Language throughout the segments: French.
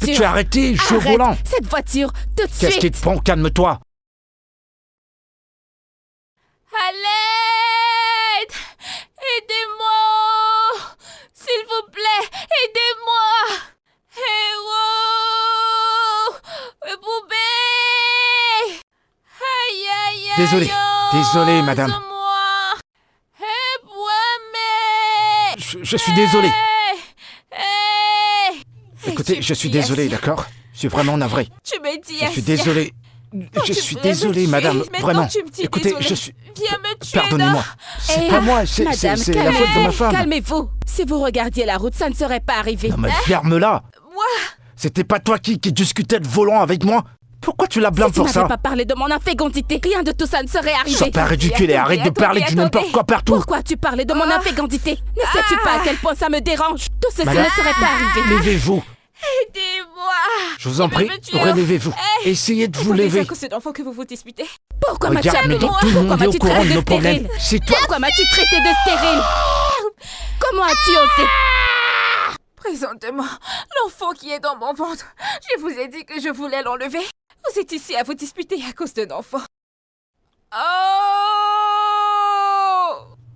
Peux-tu arrêter? Je suis au volant. Cette voiture, tout de suite. Qu'est-ce qui te prend? Calme-toi. À l'aide! Aidez-moi! S'il vous plaît, aidez-moi! Héros! Poupée! Aïe, aïe, aïe! Désolé, madame. Aide-moi! Je suis désolé. Écoutez, je suis désolé, d'accord? Je suis vraiment navré. Tu me dis Je suis désolé. Je suis désolé, madame. Vraiment. Écoutez, je suis... Viens me tuer. Pardonnez-moi. C'est pas moi, c'est la faute de ma femme. Calmez-vous. Si vous regardiez la route, ça ne serait pas arrivé. Non mais ferme-la. Moi? C'était pas toi qui discutais de volant avec moi? Pourquoi tu la blâmes pour ça? Si tu n'avais pas parlé de mon infégondité, rien de tout ça ne serait arrivé. Sois pas ridicule et arrête de parler du n'importe quoi partout. Pourquoi tu parlais de mon infégondité? Ne sais-tu pas à quel point ça me dérange? Tout ceci ne serait pas arrivé. Levez-vous. Aidez-moi. Je vous en prie, relevez-vous. Essayez de vous lever. C'est d'enfant que vous vous disputez. Pourquoi m'as-tu Regarde, appelé? tout le monde est au courant de nos problèmes. C'est toi. Pourquoi m'as-tu traité de stérile? Comment as-tu osé? Présentement, l'enfant qui est dans mon ventre. Je vous ai dit que je voulais l'enlever. Vous êtes ici à vous disputer à cause d'un enfant. Oh!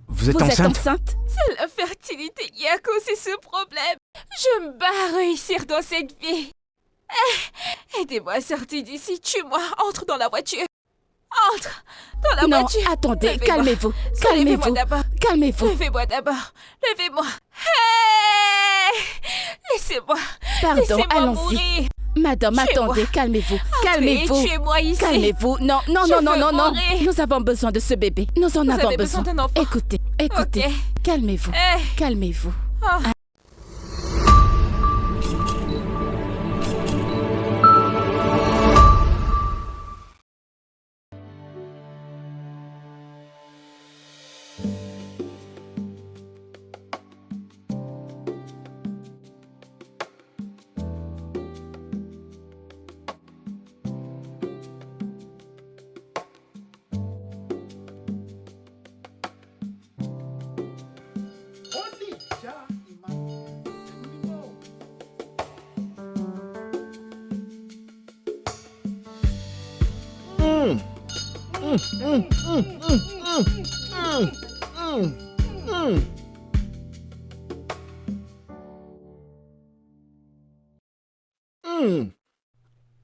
Vous êtes enceinte? C'est la fertilité qui a causé ce problème. Je me bats à réussir dans cette vie. Aidez-moi à sortir d'ici. Tue-moi. Entre dans la voiture. Entre dans la voiture. Non, attendez. Calmez-vous. Calmez-vous. Calmez-vous. Levez-moi d'abord. Levez-moi. Hey! Laissez-moi. Pardon, allons-y. Madame, attendez, calmez-vous. Calmez-vous. Tuez-moi ici. Calmez-vous. Non. Nous avons besoin de ce bébé. Nous en avons besoin. Écoutez. Okay. Calmez-vous. Calmez-vous. Oh.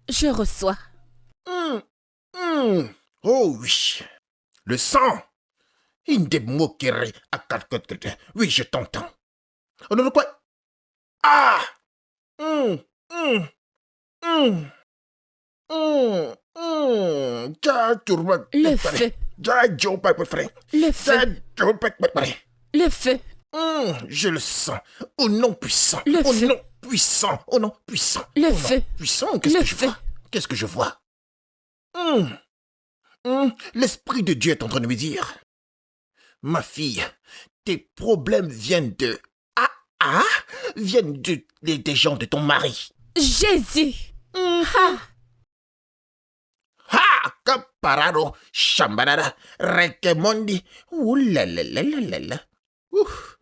Je reçois. Oh oui. Le sang. Oui, je t'entends. Oh non, quoi? Ah! Le feu. Le feu. Le feu. Je le sens. Au nom puissant. Le au feu. nom puissant. Au nom puissant. Le au feu. Nom puissant. Qu'est-ce que je vois? Qu'est-ce que je vois? L'Esprit de Dieu est en train de me dire, ma fille, tes problèmes viennent de... viennent des gens de ton mari. Jésus. Caparado, chambarada, rekemondi, oulalalala. Ouf.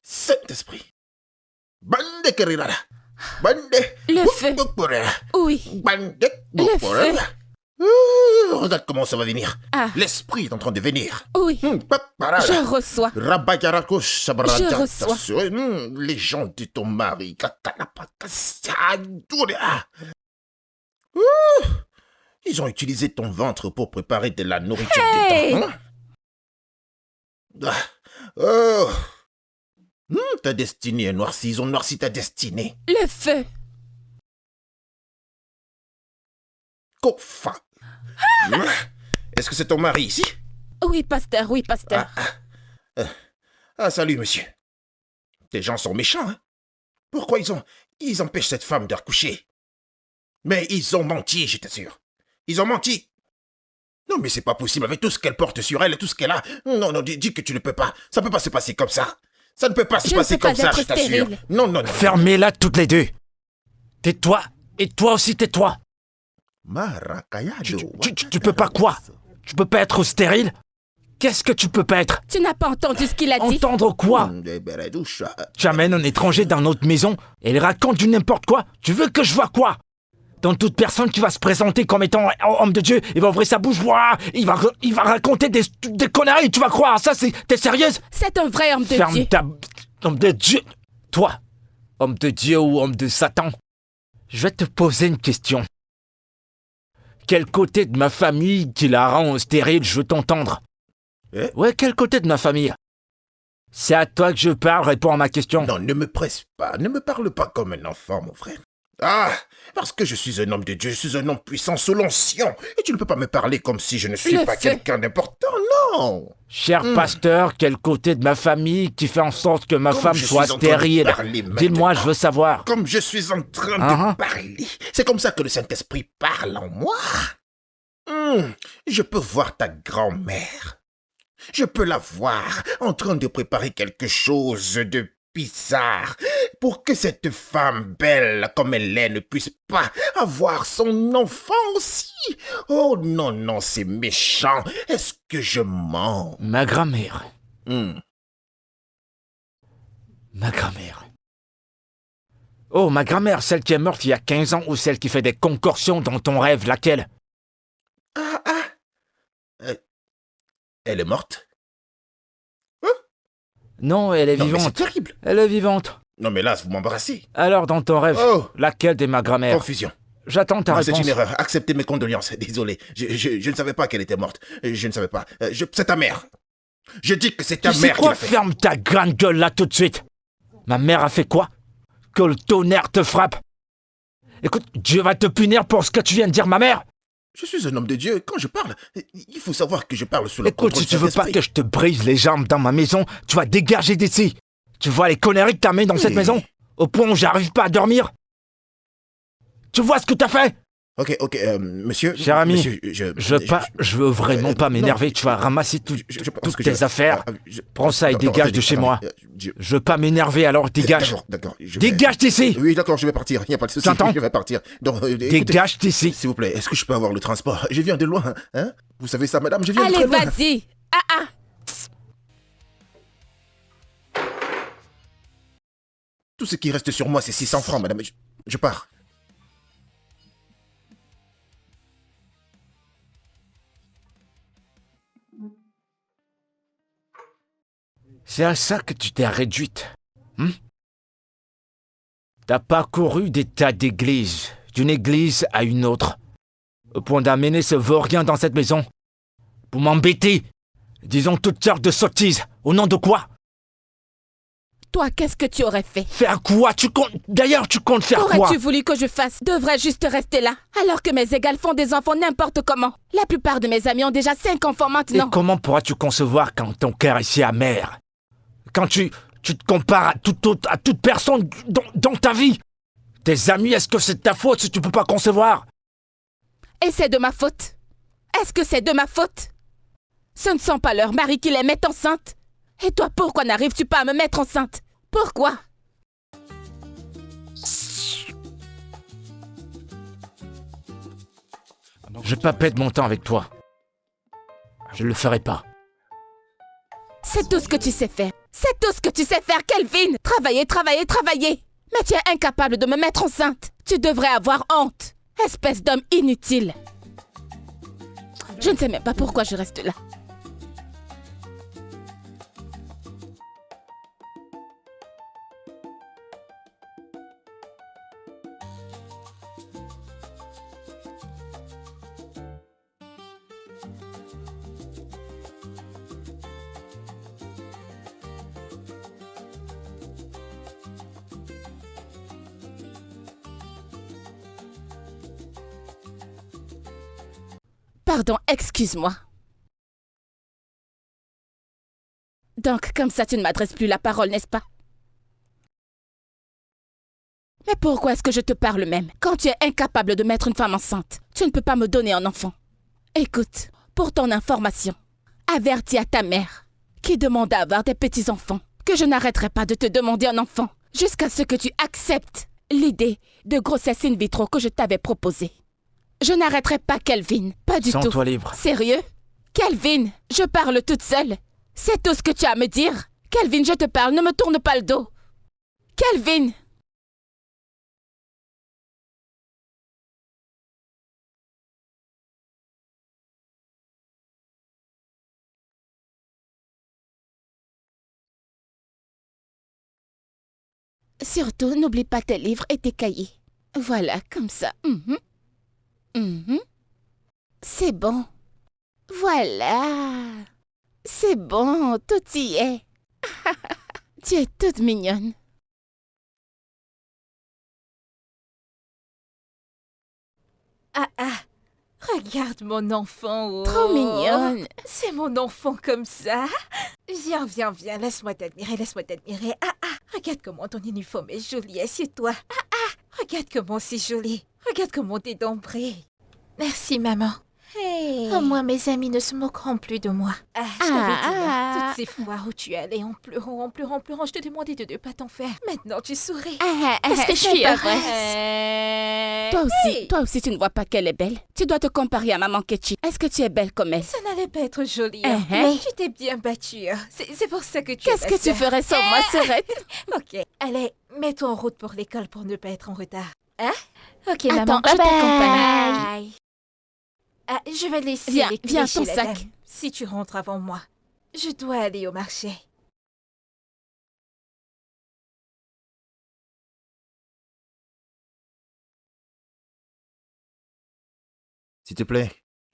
Saint-Esprit. Bande kerirara. Bande. Le feu. Oui. Bande. Le feu. Regarde comment ça va venir. L'Esprit est en train de venir. Oui. Je reçois. Je reçois. Les gens de ton mari. Ils ont utilisé ton ventre pour préparer de la nourriture dedans. Ta destinée est noircie. Ils ont noirci ta destinée. Le feu. Kofa. Est-ce que c'est ton mari ici? Oui, pasteur, oui, pasteur. Salut, monsieur. Tes gens sont méchants, hein? Pourquoi ils empêchent cette femme de recoucher? Mais ils ont menti, je t'assure. Ils ont menti. Non, mais c'est pas possible avec tout ce qu'elle porte sur elle et tout ce qu'elle a. Non, dis que tu ne peux pas. Ça peut pas se passer comme ça. Ça ne peut pas se passer comme ça, je t'assure. Non. Fermez-la toutes les deux. Tais-toi et toi aussi tais-toi. Tu peux pas quoi? Tu peux pas être stérile? Qu'est-ce que tu peux pas être? Tu n'as pas entendu ce qu'il a dit? Entendre quoi? Tu amènes un étranger dans notre maison et il raconte du n'importe quoi? Tu veux que je vois quoi? Dans toute personne qui va se présenter comme étant homme de Dieu, il va ouvrir sa bouche, voilà, il va raconter des conneries, tu vas croire ça? T'es sérieuse? C'est un vrai homme de Dieu. Ferme ta... Homme de Dieu. Toi, homme de Dieu ou homme de Satan, je vais te poser une question. Quel côté de ma famille qui la rend stérile, je veux t'entendre? Ouais, quel côté de ma famille? C'est à toi que je parle, réponds à ma question. Non, ne me presse pas, ne me parle pas comme un enfant, mon frère. Ah, parce que je suis un homme de Dieu, je suis un homme puissant sous l'onction. Et tu ne peux pas me parler comme si je ne suis pas quelqu'un d'important, non. Cher pasteur, quel côté de ma famille qui fait en sorte que ma femme soit stérile? Dis-moi, je veux savoir. Comme je suis en train de parler. C'est comme ça que le Saint-Esprit parle en moi. Je peux voir ta grand-mère. Je peux la voir en train de préparer quelque chose de bizarre pour que cette femme belle comme elle est ne puisse pas avoir son enfant aussi. Oh non, non, c'est méchant. Est-ce que je mens? Ma grand-mère. Ma grand-mère. Oh, ma grand-mère, celle qui est morte il y a 15 ans ou celle qui fait des concoctions dans ton rêve, laquelle? Elle est morte? Non, elle est Non, vivante. mais c'est terrible. Elle est vivante. Non, mais là, vous m'embarrassez. Alors, dans ton rêve, laquelle de ma grand-mère? Confusion. J'attends ta réponse. C'est une erreur. Acceptez mes condoléances. Désolé. Je ne savais pas qu'elle était morte. Je ne savais pas. C'est ta mère. Je dis que c'est ta mère qui l'a fait. Ferme ta grande gueule là tout de suite. Ma mère a fait quoi? Que le tonnerre te frappe. Écoute, Dieu va te punir pour ce que tu viens de dire, ma mère. Je suis un homme de Dieu. Quand je parle, il faut savoir que je parle sous le contrôle. Écoute, si tu veux pas que je te brise les jambes dans ma maison, tu vas dégager d'ici. Tu vois les conneries que t'as mis dans cette maison? Au point où j'arrive pas à dormir? Tu vois ce que t'as fait? Ok, monsieur... Cher ami, monsieur, je veux vraiment pas m'énerver. Tu vas ramasser toutes tes affaires. Prends ça et dégage de chez moi. Je veux pas m'énerver, alors dégage. D'accord. Dégage d'ici. Oui, d'accord, je vais partir. Il n'y a pas de souci. T'entends? Je vais partir. Dégage d'ici. S'il vous plaît, est-ce que je peux avoir le transport? Je viens de loin, hein? Vous savez ça, madame? Je viens de très loin. Allez, vas-y. Tout ce qui reste sur moi, c'est 600 francs, madame. Je pars. C'est à ça que tu t'es réduite. T'as parcouru des tas d'églises, d'une église à une autre, au point d'amener ce vaurien dans cette maison, pour m'embêter, disons toutes sortes de sottises, au nom de quoi? Toi, qu'est-ce que tu aurais fait? Faire quoi? D'ailleurs, tu comptes faire quoi? Qu'aurais-tu voulu que je fasse? Devrais-je juste rester là, alors que mes égales font des enfants n'importe comment? La plupart de mes amis ont déjà 5 enfants maintenant. Et comment pourras-tu concevoir quand ton cœur est si amer? Quand tu te compares à toute personne dans ta vie? Tes amis, est-ce que c'est de ta faute si tu peux pas concevoir? Et c'est de ma faute? Est-ce que c'est de ma faute? Ce ne sont pas leurs maris qui les mettent enceintes? Et toi, pourquoi n'arrives-tu pas à me mettre enceinte? Pourquoi? Je vais pas perdre mon temps avec toi. Je le ferai pas. C'est tout ce que tu sais faire. C'est tout ce que tu sais faire, Kelvin. Travailler. Mais tu es incapable de me mettre enceinte. Tu devrais avoir honte. Espèce d'homme inutile. Je ne sais même pas pourquoi je reste là. Pardon, excuse-moi. Donc, comme ça, tu ne m'adresses plus la parole, n'est-ce pas? Mais pourquoi est-ce que je te parle même? Quand tu es incapable de mettre une femme enceinte, tu ne peux pas me donner un enfant. Écoute, pour ton information, avertis à ta mère, qui demande à avoir des petits-enfants, que je n'arrêterai pas de te demander un enfant, jusqu'à ce que tu acceptes l'idée de grossesse in vitro que je t'avais proposée. Je n'arrêterai pas, Kelvin. Pas du tout. Sens-toi libre. Sérieux? Kelvin, je parle toute seule. C'est tout ce que tu as à me dire. Kelvin, je te parle, ne me tourne pas le dos. Kelvin! Surtout, n'oublie pas tes livres et tes cahiers. Voilà, comme ça. C'est bon. Voilà. C'est bon, tout y est. Tu es toute mignonne. Regarde mon enfant. Oh. Trop mignonne. C'est mon enfant comme ça. Viens, viens, viens, laisse-moi t'admirer, laisse-moi t'admirer. Regarde comment ton uniforme est joli, assieds-toi. Regarde comment c'est joli. Regarde comment t'es d'ombré. Merci, maman. Hey. Au moins, mes amis ne se moqueront plus de moi. Je t'avais dit, toutes ces fois où tu allais en pleurant, je te demandais de ne pas t'en faire. Maintenant, tu souris. Parce que je suis heureuse. Toi aussi, tu ne vois pas qu'elle est belle. Tu dois te comparer à maman Ketchi. Est-ce que tu es belle comme elle? Ça n'allait pas être joli. Mais tu t'es bien battue. C'est pour ça que tu qu'est-ce que tu ferais sans moi, Serette? Ok, allez, mets-toi en route pour l'école pour ne pas être en retard. Ok, Attends, maman, je je t'accompagne. t'accompagne. Je vais laisser Viens, les clés viens, chez ton la sac. dame, si tu rentres avant moi. Je dois aller au marché. S'il te plaît,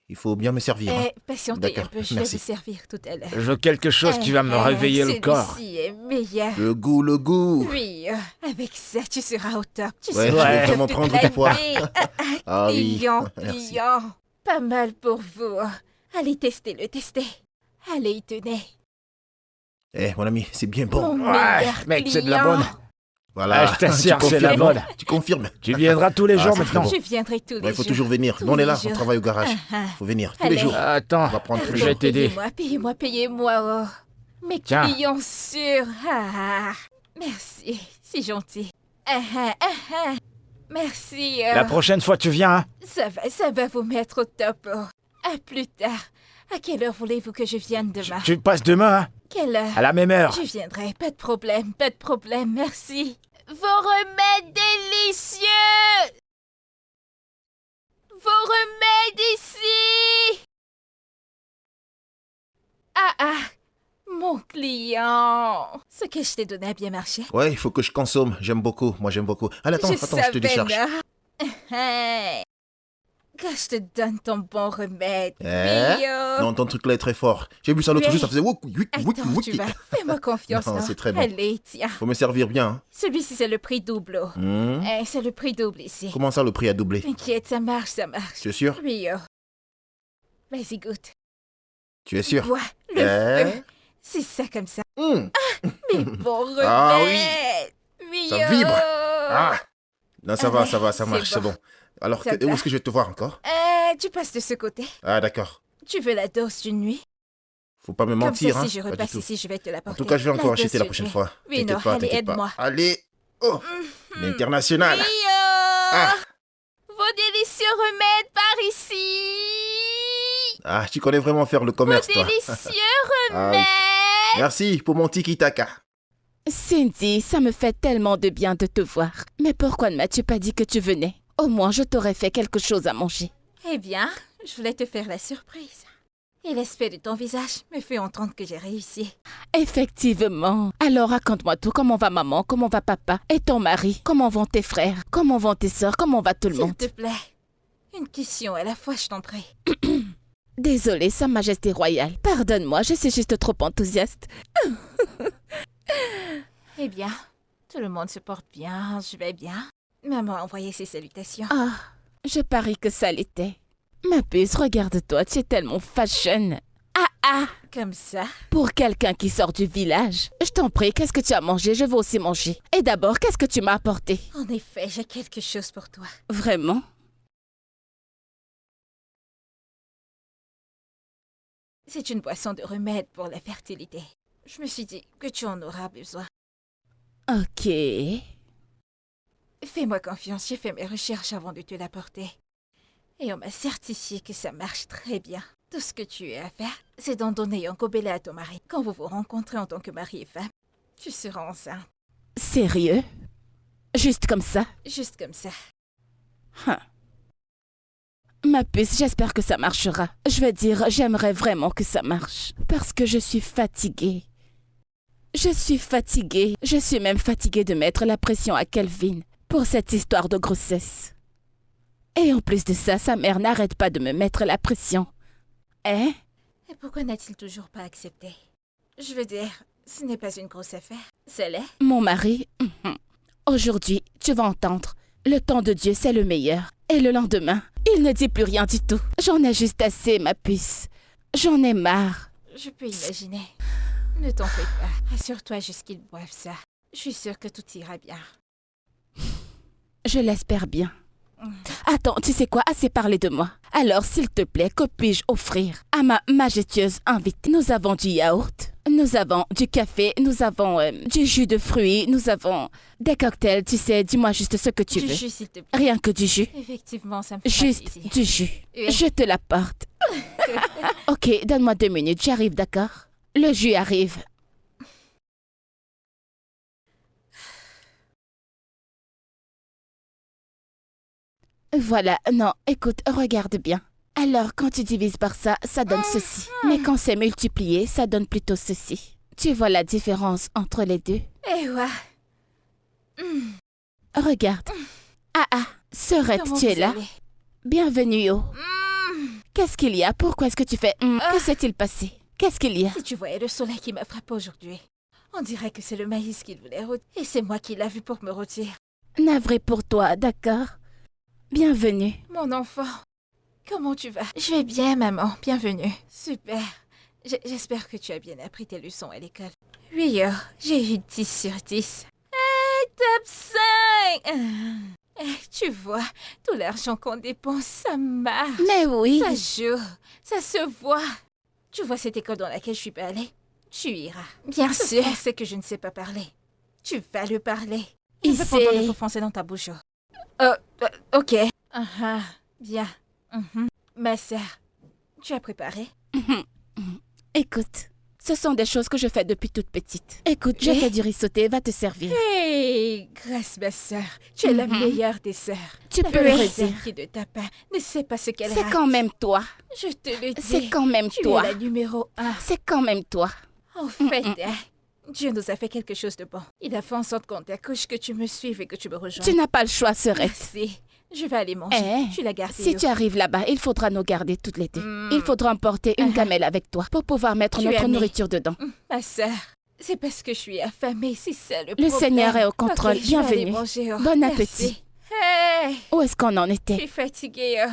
il faut bien me servir. hein. Patientez un D'accord, peu, je vais merci. vous servir tout à l'heure. Je veux quelque chose qui va me réveiller le corps. Celui-ci est meilleur. Le goût, le goût. Oui, avec ça, tu seras au top. Tu Ouais, seras je vais au top vraiment toute prendre la du poids. nuit. Ah oui, Client, merci. client. Pas mal pour vous. Allez, testez-le, testez. Allez, y tenez. Eh, mon ami, c'est bien bon. Mon Ouais, meilleur mec, c'est de la client. bonne. Voilà. Je t'assure, Tu c'est la confirmes, bonne. Tu confirmes. Tu viendras tous les jours c'est maintenant. très Je viendrai tous les Il faut jours. toujours venir. Tous Nous, on est les là, jours. on travaille au garage. Faut venir tous les Allez. jours. Attends, On va prendre tous les je vais jours. t'aider. Payez-moi. Oh. Mes Tiens. clients sûrs. Merci, c'est gentil. Merci. La prochaine fois, tu viens, hein? Ça va vous mettre au top. À plus tard. À quelle heure voulez-vous que je vienne demain? Tu passes demain, hein? Quelle heure? À la même heure. Je viendrai, pas de problème, merci. Vos remèdes délicieux! Vos remèdes ici! Mon client! Ce que je t'ai donné a bien marché. Ouais, il faut que je consomme. J'aime beaucoup. Moi, j'aime beaucoup. Allez, attends, je te savais, décharge. là. Que je te donne ton bon remède. Eh? Puis, Non, ton truc là est très fort. J'ai vu ça l'autre Oui. jour, ça faisait wouki, wouki, wouki, attends, tu wouki. vas. Fais-moi confiance. Non, hein. c'est très bon. Allez, tiens. Faut me servir bien. Hein. Celui-ci, c'est le prix double. Hmm. C'est le prix double ici. Comment ça, le prix a doublé? T'inquiète, ça marche. Tu es sûr? Oui, vas-y, goûte. Tu es sûr? Bois le feu. C'est ça comme ça. Hmm. Mais bon remède. Ah oui. Ça vibre. Ah. Non, ça va, ça c'est marche, c'est bon. bon. Alors, Ça où va. est-ce que je vais te voir encore? Tu passes de ce côté. Ah, d'accord. Tu veux la dose d'une nuit? Faut pas me Comme mentir, ça, hein. si je Pas du repasse tout. ici, je vais te En l'apporter. tout cas, je vais encore dose acheter la d'une prochaine nuit. fois. Oui, T'inquiète non, pas, allez, t'inquiète pas. aide-moi. Allez. Oh, l'international. Oui, Ah. Vos délicieux remèdes par ici. Ah, tu connais vraiment faire le commerce, Vos toi. délicieux Ah oui. remèdes. Merci pour mon tiki-taka. Cindy, ça me fait tellement de bien de te voir. Mais pourquoi ne m'as-tu pas dit que tu venais? Au moins, je t'aurais fait quelque chose à manger. Eh bien, je voulais te faire la surprise. Et l'aspect de ton visage me fait entendre que j'ai réussi. Effectivement. Alors raconte-moi tout. Comment va maman? Comment va papa? Et ton mari? Comment vont tes frères? Comment vont tes sœurs? Comment va tout le S'il monde? te plaît, une question à la fois, je t'en prie. Désolée, Sa Majesté Royale. Pardonne-moi, je suis juste trop enthousiaste. Eh bien, tout le monde se porte bien, je vais bien. Maman a envoyé ses salutations. Ah, je parie que ça l'était. Ma puce, regarde-toi, tu es tellement fashion. Comme ça. Pour quelqu'un qui sort du village. Je t'en prie, qu'est-ce que tu as mangé? Je veux aussi manger. Et d'abord, qu'est-ce que tu m'as apporté? En effet, j'ai quelque chose pour toi. Vraiment? C'est une boisson de remède pour la fertilité. Je me suis dit que tu en auras besoin. Ok. Fais-moi confiance, j'ai fait mes recherches avant de te l'apporter. Et on m'a certifié que ça marche très bien. Tout ce que tu as à faire, c'est d'en donner un gobelet à ton mari. Quand vous vous rencontrez en tant que mari et femme, tu seras enceinte. Sérieux? Juste comme ça? Juste comme ça. Hein. Ma puce, j'espère que ça marchera. Je veux dire, j'aimerais vraiment que ça marche. Parce que je suis fatiguée. Je suis fatiguée. Je suis même fatiguée de mettre la pression à Kelvin pour cette histoire de grossesse. Et en plus de ça, sa mère n'arrête pas de me mettre la pression. Hein? Et pourquoi n'a-t-il toujours pas accepté? Je veux dire, ce n'est pas une grosse affaire. C'est laid. Mon mari, aujourd'hui, tu vas entendre. Le temps de Dieu, c'est le meilleur. Et le lendemain, il ne dit plus rien du tout. J'en ai juste assez, ma puce. J'en ai marre. Je peux imaginer. Ne t'en fais pas. Rassure-toi juste qu'ils boivent ça. Je suis sûre que tout ira bien. Je l'espère bien. Attends, tu sais quoi? Assez parlé de moi. Alors, s'il te plaît, que puis-je offrir à ma majestueuse invitée? Nous avons du yaourt, nous avons du café, nous avons du jus de fruits, nous avons des cocktails, tu sais, dis-moi juste ce que tu Du veux. jus, s'il te plaît. Rien que du jus. Effectivement, ça me fait Juste plaisir. du jus. Oui. Je te l'apporte. Ok, donne-moi 2 minutes, j'arrive, d'accord? Le jus arrive. Voilà, non, écoute, regarde bien. Alors, quand tu divises par ça, ça donne ceci. Mais quand c'est multiplié, ça donne plutôt ceci. Tu vois la différence entre les deux? Eh ouais. Regarde. Ah, Serette, Comment tu es vous là? allez? Bienvenue, Yo. Qu'est-ce qu'il y a? Pourquoi est-ce que tu fais Que s'est-il passé? Qu'est-ce qu'il y a? Si tu voyais le soleil qui m'a frappé aujourd'hui, on dirait que c'est le maïs qu'il voulait rôtir. Et c'est moi qui l'a vu pour me rôtir. Navré pour toi, d'accord? Bienvenue. Mon enfant, comment tu vas? Je vais bien, maman. Bienvenue. Super. J'espère que tu as bien appris tes leçons à l'école. Oui, j'ai eu 10 sur 10. Hey, top 5! Tu vois, tout l'argent qu'on dépense, ça marche. Mais oui. Ça joue. Ça se voit. Tu vois cette école dans laquelle je suis pas allée? Tu iras. Bien sûr. C'est que je ne sais pas parler. Tu vas le parler. Il Je veux entendre sait. le faux français dans ta bouche. Ok. Bien. Ma sœur, tu as préparé? Écoute, ce sont des choses que je fais depuis toute petite. Écoute, je Oui. fais du riz sauté, va te servir. Hey, grâce ma sœur, tu es la meilleure des sœurs. Tu La peux le sœur redire. qui de ta part ne sait pas ce qu'elle C'est rate. quand même toi. Je te le dis. C'est quand même tu toi. es la numéro 1. C'est quand même toi. En fait, Dieu nous a fait quelque chose de bon. Il a fait en sorte qu'on t'accouche, que tu me suives et que tu me rejoignes. Tu n'as pas le choix, Serette. Merci. Je vais aller manger. Eh, Tu l'as gardé. Si tu arrives là-bas, il faudra nous garder toutes les deux. Il faudra emporter une gamelle avec toi pour pouvoir mettre Tu notre as mis. nourriture dedans. Ma sœur, c'est parce que je suis affamée, c'est ça le Le problème. Seigneur est au contrôle. Ok, je vais aller Bienvenue. manger, Bon Merci. appétit. Hey, Où est-ce qu'on en je était? suis fatiguée.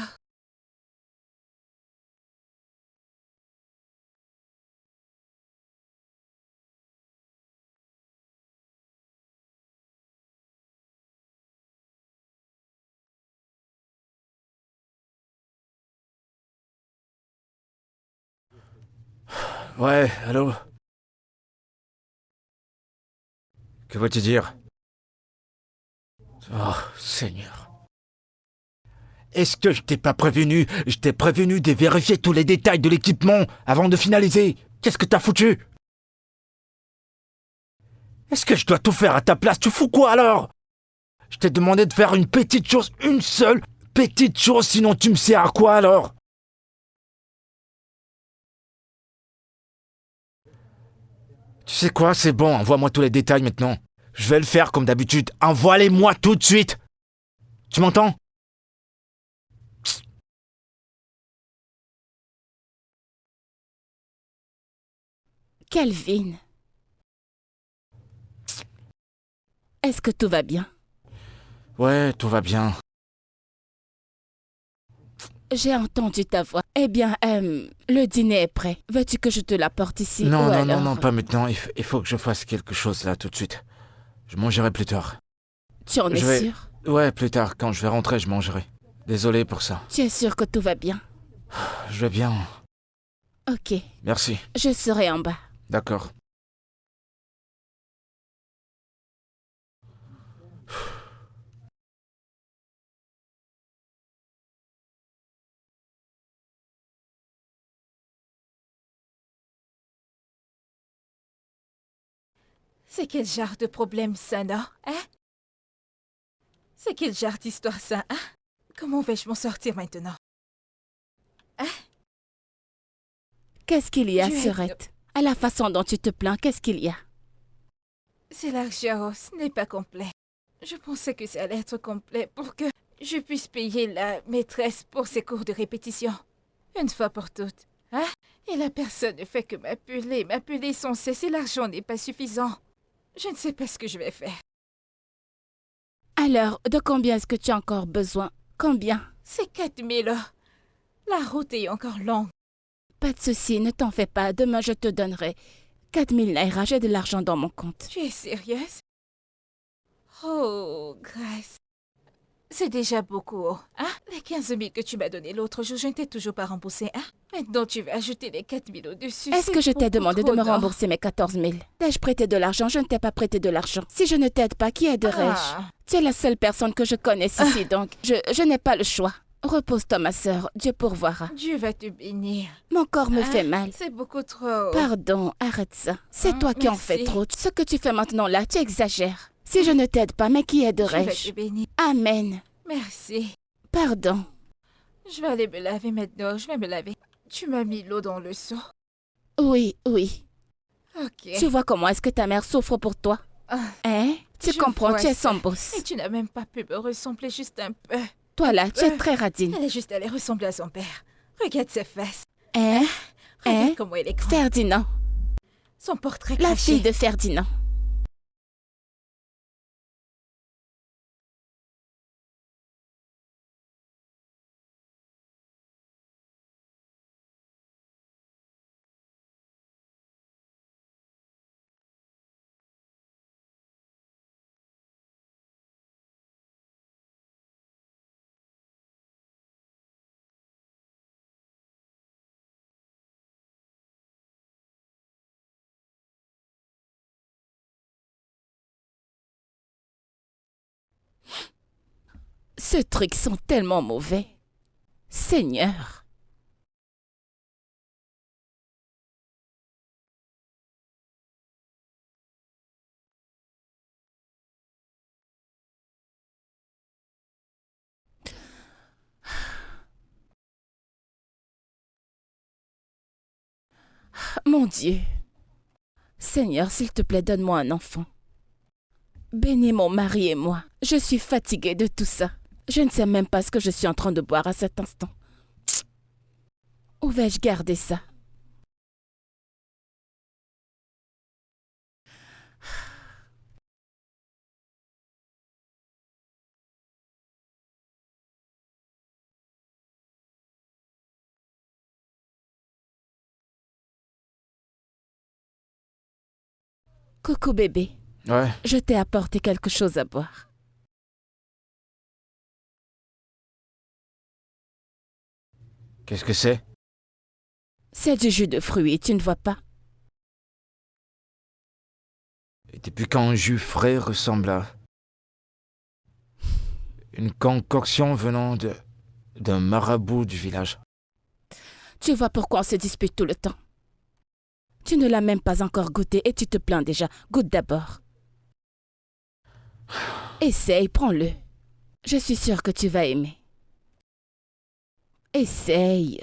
Ouais, allô? Que veux-tu dire? Oh, Seigneur. Est-ce que je t'ai pas prévenu? Je t'ai prévenu de vérifier tous les détails de l'équipement avant de finaliser. Qu'est-ce que t'as foutu? Est-ce que je dois tout faire à ta place? Tu fous quoi alors? Je t'ai demandé de faire une petite chose, une seule petite chose, sinon tu me sers à quoi alors? Tu sais quoi, c'est bon, envoie-moi tous les détails maintenant. Je vais le faire comme d'habitude. Envoie-les-moi tout de suite. Tu m'entends? Kelvin. Est-ce que tout va bien? Ouais, tout va bien. J'ai entendu ta voix. Eh bien, le dîner est prêt. Veux-tu que je te l'apporte ici? Non, ou non, non, alors- non, pas maintenant. Il faut que je fasse quelque chose là tout de suite. Je mangerai plus tard. Tu en es Je vais- sûr? Ouais, plus tard, quand je vais rentrer, je mangerai. Désolé pour ça. Tu es sûr que tout va bien? Je vais bien. Ok, Merci. je serai en bas. D'accord. C'est quel genre de problème ça, non? Hein? C'est quel genre d'histoire ça, hein? Comment vais-je m'en sortir maintenant? Hein? Qu'est-ce qu'il y a, Je vais- Sorette? À la façon dont tu te plains, qu'est-ce qu'il y a? C'est l'argent, ce n'est pas complet. Je pensais que ça allait être complet pour que je puisse payer la maîtresse pour ses cours de répétition. Une fois pour toutes. Hein? Et la personne ne fait que m'appeler sans cesse et l'argent n'est pas suffisant. Je ne sais pas ce que je vais faire. Alors, de combien est-ce que tu as encore besoin? Combien? C'est 4000. La route est encore longue. Pas de souci, ne t'en fais pas. Demain, je te donnerai 4000 naira. J'ai de l'argent dans mon compte. Tu es sérieuse? Oh, Grace. C'est déjà beaucoup, hein? Les 15 000 que tu m'as donnés l'autre jour, je ne t'ai toujours pas remboursé, hein? Maintenant, tu vas ajouter les 4 000 au-dessus. Est-ce que je t'ai demandé de me rembourser? rembourser mes 14 000? T'ai-je prêté de l'argent? Je ne t'ai pas prêté de l'argent. Si je ne t'aide pas, qui aiderais-je? Tu es la seule personne que je connaisse ici, donc je n'ai pas le choix. Repose-toi, ma sœur. Dieu pourvoira. Dieu va te bénir. Mon corps me Hein? fait mal. C'est beaucoup trop. Pardon, arrête ça. C'est toi qui en fais merci. trop. Ce que tu fais maintenant là, tu exagères. Si je ne t'aide pas, mais qui Dieu va aiderais-je? te bénir. Amen. Merci. Pardon. Je vais aller me laver maintenant. Je vais me laver. Tu m'as mis l'eau dans le seau. Oui, oui. Ok. Tu vois comment est-ce que ta mère souffre pour toi? Ah, Hein? Tu Je comprends, vois tu es ça. sans bosse. et tu n'as même pas pu me ressembler juste un peu. Toi là, tu es très radine. Elle est juste allée ressembler à son père. Regarde ses fesses. Hein? Regarde Hein? comment elle est grande. Ferdinand. Son portrait La craché. fille de Ferdinand. Ce truc sent tellement mauvais. Seigneur. Mon Dieu. Seigneur, s'il te plaît, donne-moi un enfant. Bénis mon mari et moi. Je suis fatiguée de tout ça. Je ne sais même pas ce que je suis en train de boire à cet instant. Où vais-je garder ça? Coucou bébé, Ouais. je t'ai apporté quelque chose à boire. Qu'est-ce que c'est? C'est du jus de fruits, tu ne vois pas? Et depuis quand un jus frais ressemble à une concoction venant d'un marabout du village? Tu vois pourquoi on se dispute tout le temps. Tu ne l'as même pas encore goûté et tu te plains déjà. Goûte d'abord. Essaye, prends-le. Je suis sûre que tu vas aimer. Essaye.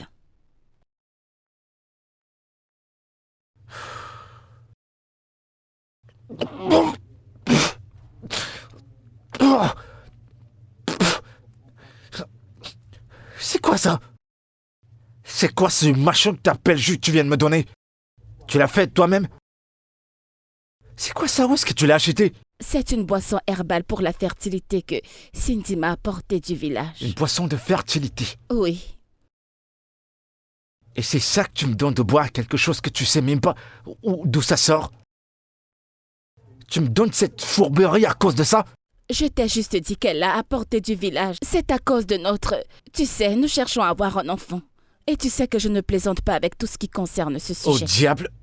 C'est quoi ça? C'est quoi ce machin que t'appelles jus que tu viens de me donner? Tu l'as fait toi-même? C'est quoi ça? Où est-ce que tu l'as acheté? C'est une boisson herbale pour la fertilité que Cindy m'a apportée du village. Une boisson de fertilité. Oui. Et c'est ça que tu me donnes de boire, quelque chose que tu sais même pas d'où ça sort? Tu me donnes cette fourberie à cause de ça? Je t'ai juste dit qu'elle l'a apporté du village. C'est à cause de notre... Tu sais, nous cherchons à avoir un enfant. Et tu sais que je ne plaisante pas avec tout ce qui concerne ce sujet.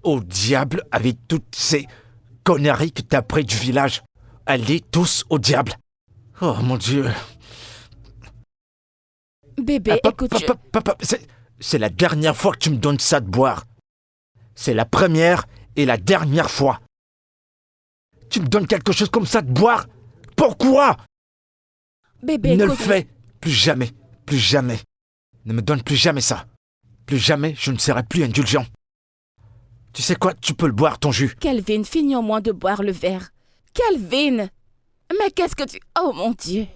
Au diable avec toutes ces conneries que t'as pris du village. Allez tous au diable. Oh mon Dieu. Bébé, écoute, C'est la dernière fois que tu me donnes ça de boire. C'est la première et la dernière fois. Tu me donnes quelque chose comme ça de boire? Pourquoi? Bébé, Ne le écoute. fais plus jamais, plus jamais. Ne me donne plus jamais ça. Plus jamais, je ne serai plus indulgent. Tu sais quoi? Tu peux le boire, ton jus. Kelvin, finis au moins de boire le verre. Kelvin! Mais qu'est-ce que tu... Oh mon Dieu!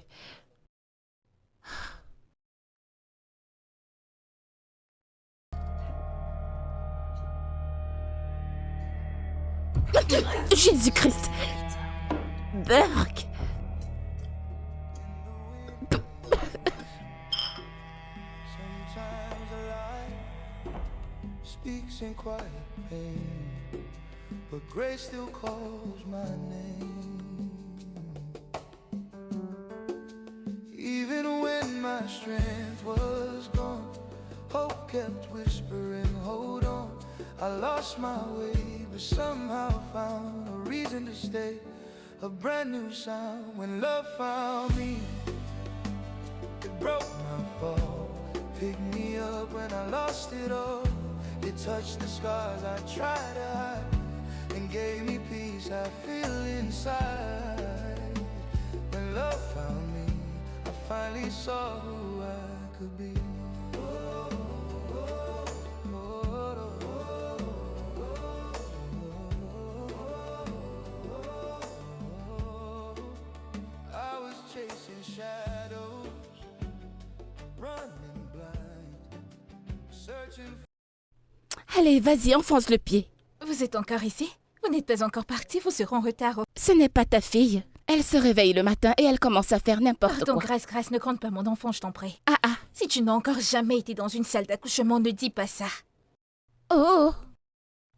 Jésus-Christ! Burke! Sometimes a lie speaks in quiet pain, but grace still calls my name. Even when my strength was gone, hope kept whispering, hold on. I lost my way, but somehow found a reason to stay. A brand new sound when love found me. It broke my fall, picked me up when I lost it all. It touched the scars I tried to hide and gave me peace I feel inside. When love found me, I finally saw who I could be. I was chasing shadows, running blind, searching for... Allez, vas-y, enfonce le pied. Vous êtes encore ici? Vous n'êtes pas encore parti, vous serez en retard. Ce n'est pas ta fille. Elle se réveille le matin et elle commence à faire n'importe Pardon, quoi. Grace, ne compte pas mon enfant, je t'en prie. Ah. Si tu n'as encore jamais été dans une salle d'accouchement, ne dis pas ça. Oh!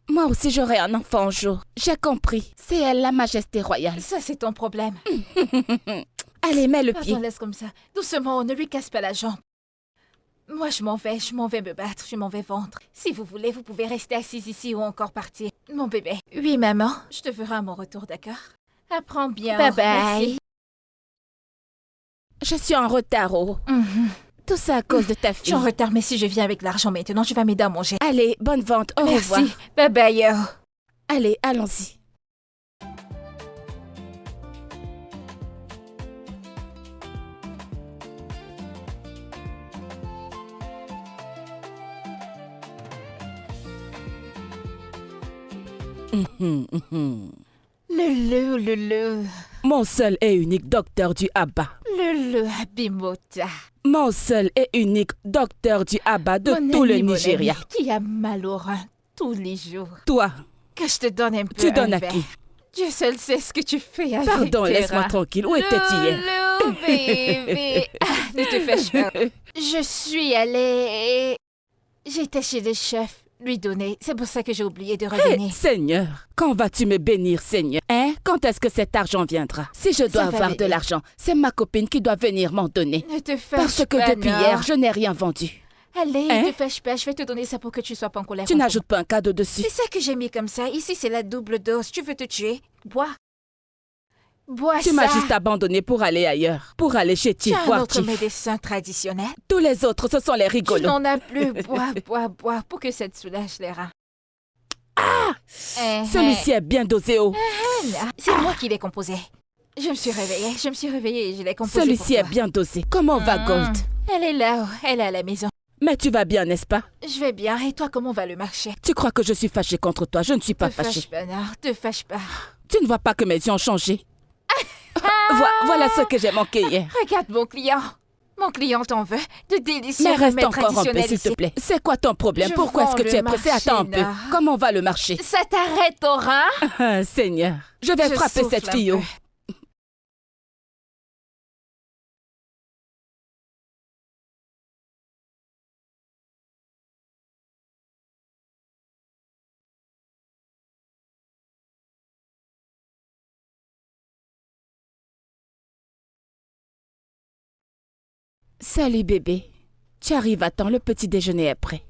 Moi aussi j'aurai un enfant un jour. J'ai compris. C'est elle, la majesté royale. Ça, c'est ton problème. Allez, mets le pied. Pardon, laisse comme ça. Doucement, ne lui casse pas la jambe. Moi, je m'en vais me battre, je m'en vais vendre. Si vous voulez, vous pouvez rester assise ici ou encore partir. Mon bébé. Oui, maman, je te ferai à mon retour, d'accord? Apprends bien. Bye bye. Merci. Je suis en retard, oh. Tout ça à cause de ta Je suis fille. en retard, mais si je viens avec l'argent maintenant, je vais m'aider à manger. Allez, bonne vente. Au revoir. Merci. Bye bye. Allez, allons-y. Le. Mon seul et unique docteur du Abba. Le Abimota. Mon seul et unique docteur du Abba de Mon tout le ami, mon Nigeria. ami, qui a mal au rein tous les jours. Toi, Que je te donne un peu tu donnes un à verre. qui? Dieu seul sait ce que tu fais avec Pardon, tes laisse-moi reins. tranquille. Où étais-tu hier? Le bébé. Ne te fâche pas. Je suis allée... J'étais chez le chef, lui donner. C'est pour ça que j'ai oublié de revenir. Seigneur, quand vas-tu me bénir, Seigneur? Hein? Quand est-ce que cet argent viendra? Si je dois Ça va avoir de venir. l'argent, c'est ma copine qui doit venir m'en donner. Ne te fâche Parce que pas, depuis non. hier, je n'ai rien vendu. Allez, Hein? ne te fâche pas. Je vais te donner ça pour que tu sois pas en colère. Tu contre n'ajoutes pas un cadeau dessus. moi. C'est ça que j'ai mis comme ça. Ici, c'est la double dose. Tu veux te tuer? Bois. Bois Tu ça. m'as juste abandonné pour aller ailleurs. Pour aller chez Tu Chief as un voir autre Chief. médecin traditionnel? Tous les autres, ce sont les Tu rigolos. n'en as plus. Bois pour que ça te soulage les reins. Celui-ci est bien dosé, oh. C'est moi qui l'ai composé. Je me suis réveillée et je l'ai composé. Celui-ci pour est toi. bien dosé. Comment va Gold? Elle est là-haut. Elle est à la maison. Mais tu vas bien, n'est-ce pas? Je vais bien. Et toi, comment va le marché? Tu crois que je suis fâchée contre toi? Je ne suis pas Te fâche fâchée. pas, non. Te fâche pas. Tu ne vois pas que mes yeux ont changé? Voilà ce que j'ai manqué hier. Regarde mon client. Mon client t'en veut. De délicieux Mais reste remèdes encore un peu, traditionnels s'il te ici. plaît. C'est quoi ton problème? Je Pourquoi est-ce que vends tu es le pressé? Attends un marché, peu. là. Comment va le marché? Ça t'arrête au rein? Ah, Seigneur, je vais Je frapper souffle cette un fille. peu. Oh. Salut bébé. Tu arrives à temps, le petit déjeuner est prêt.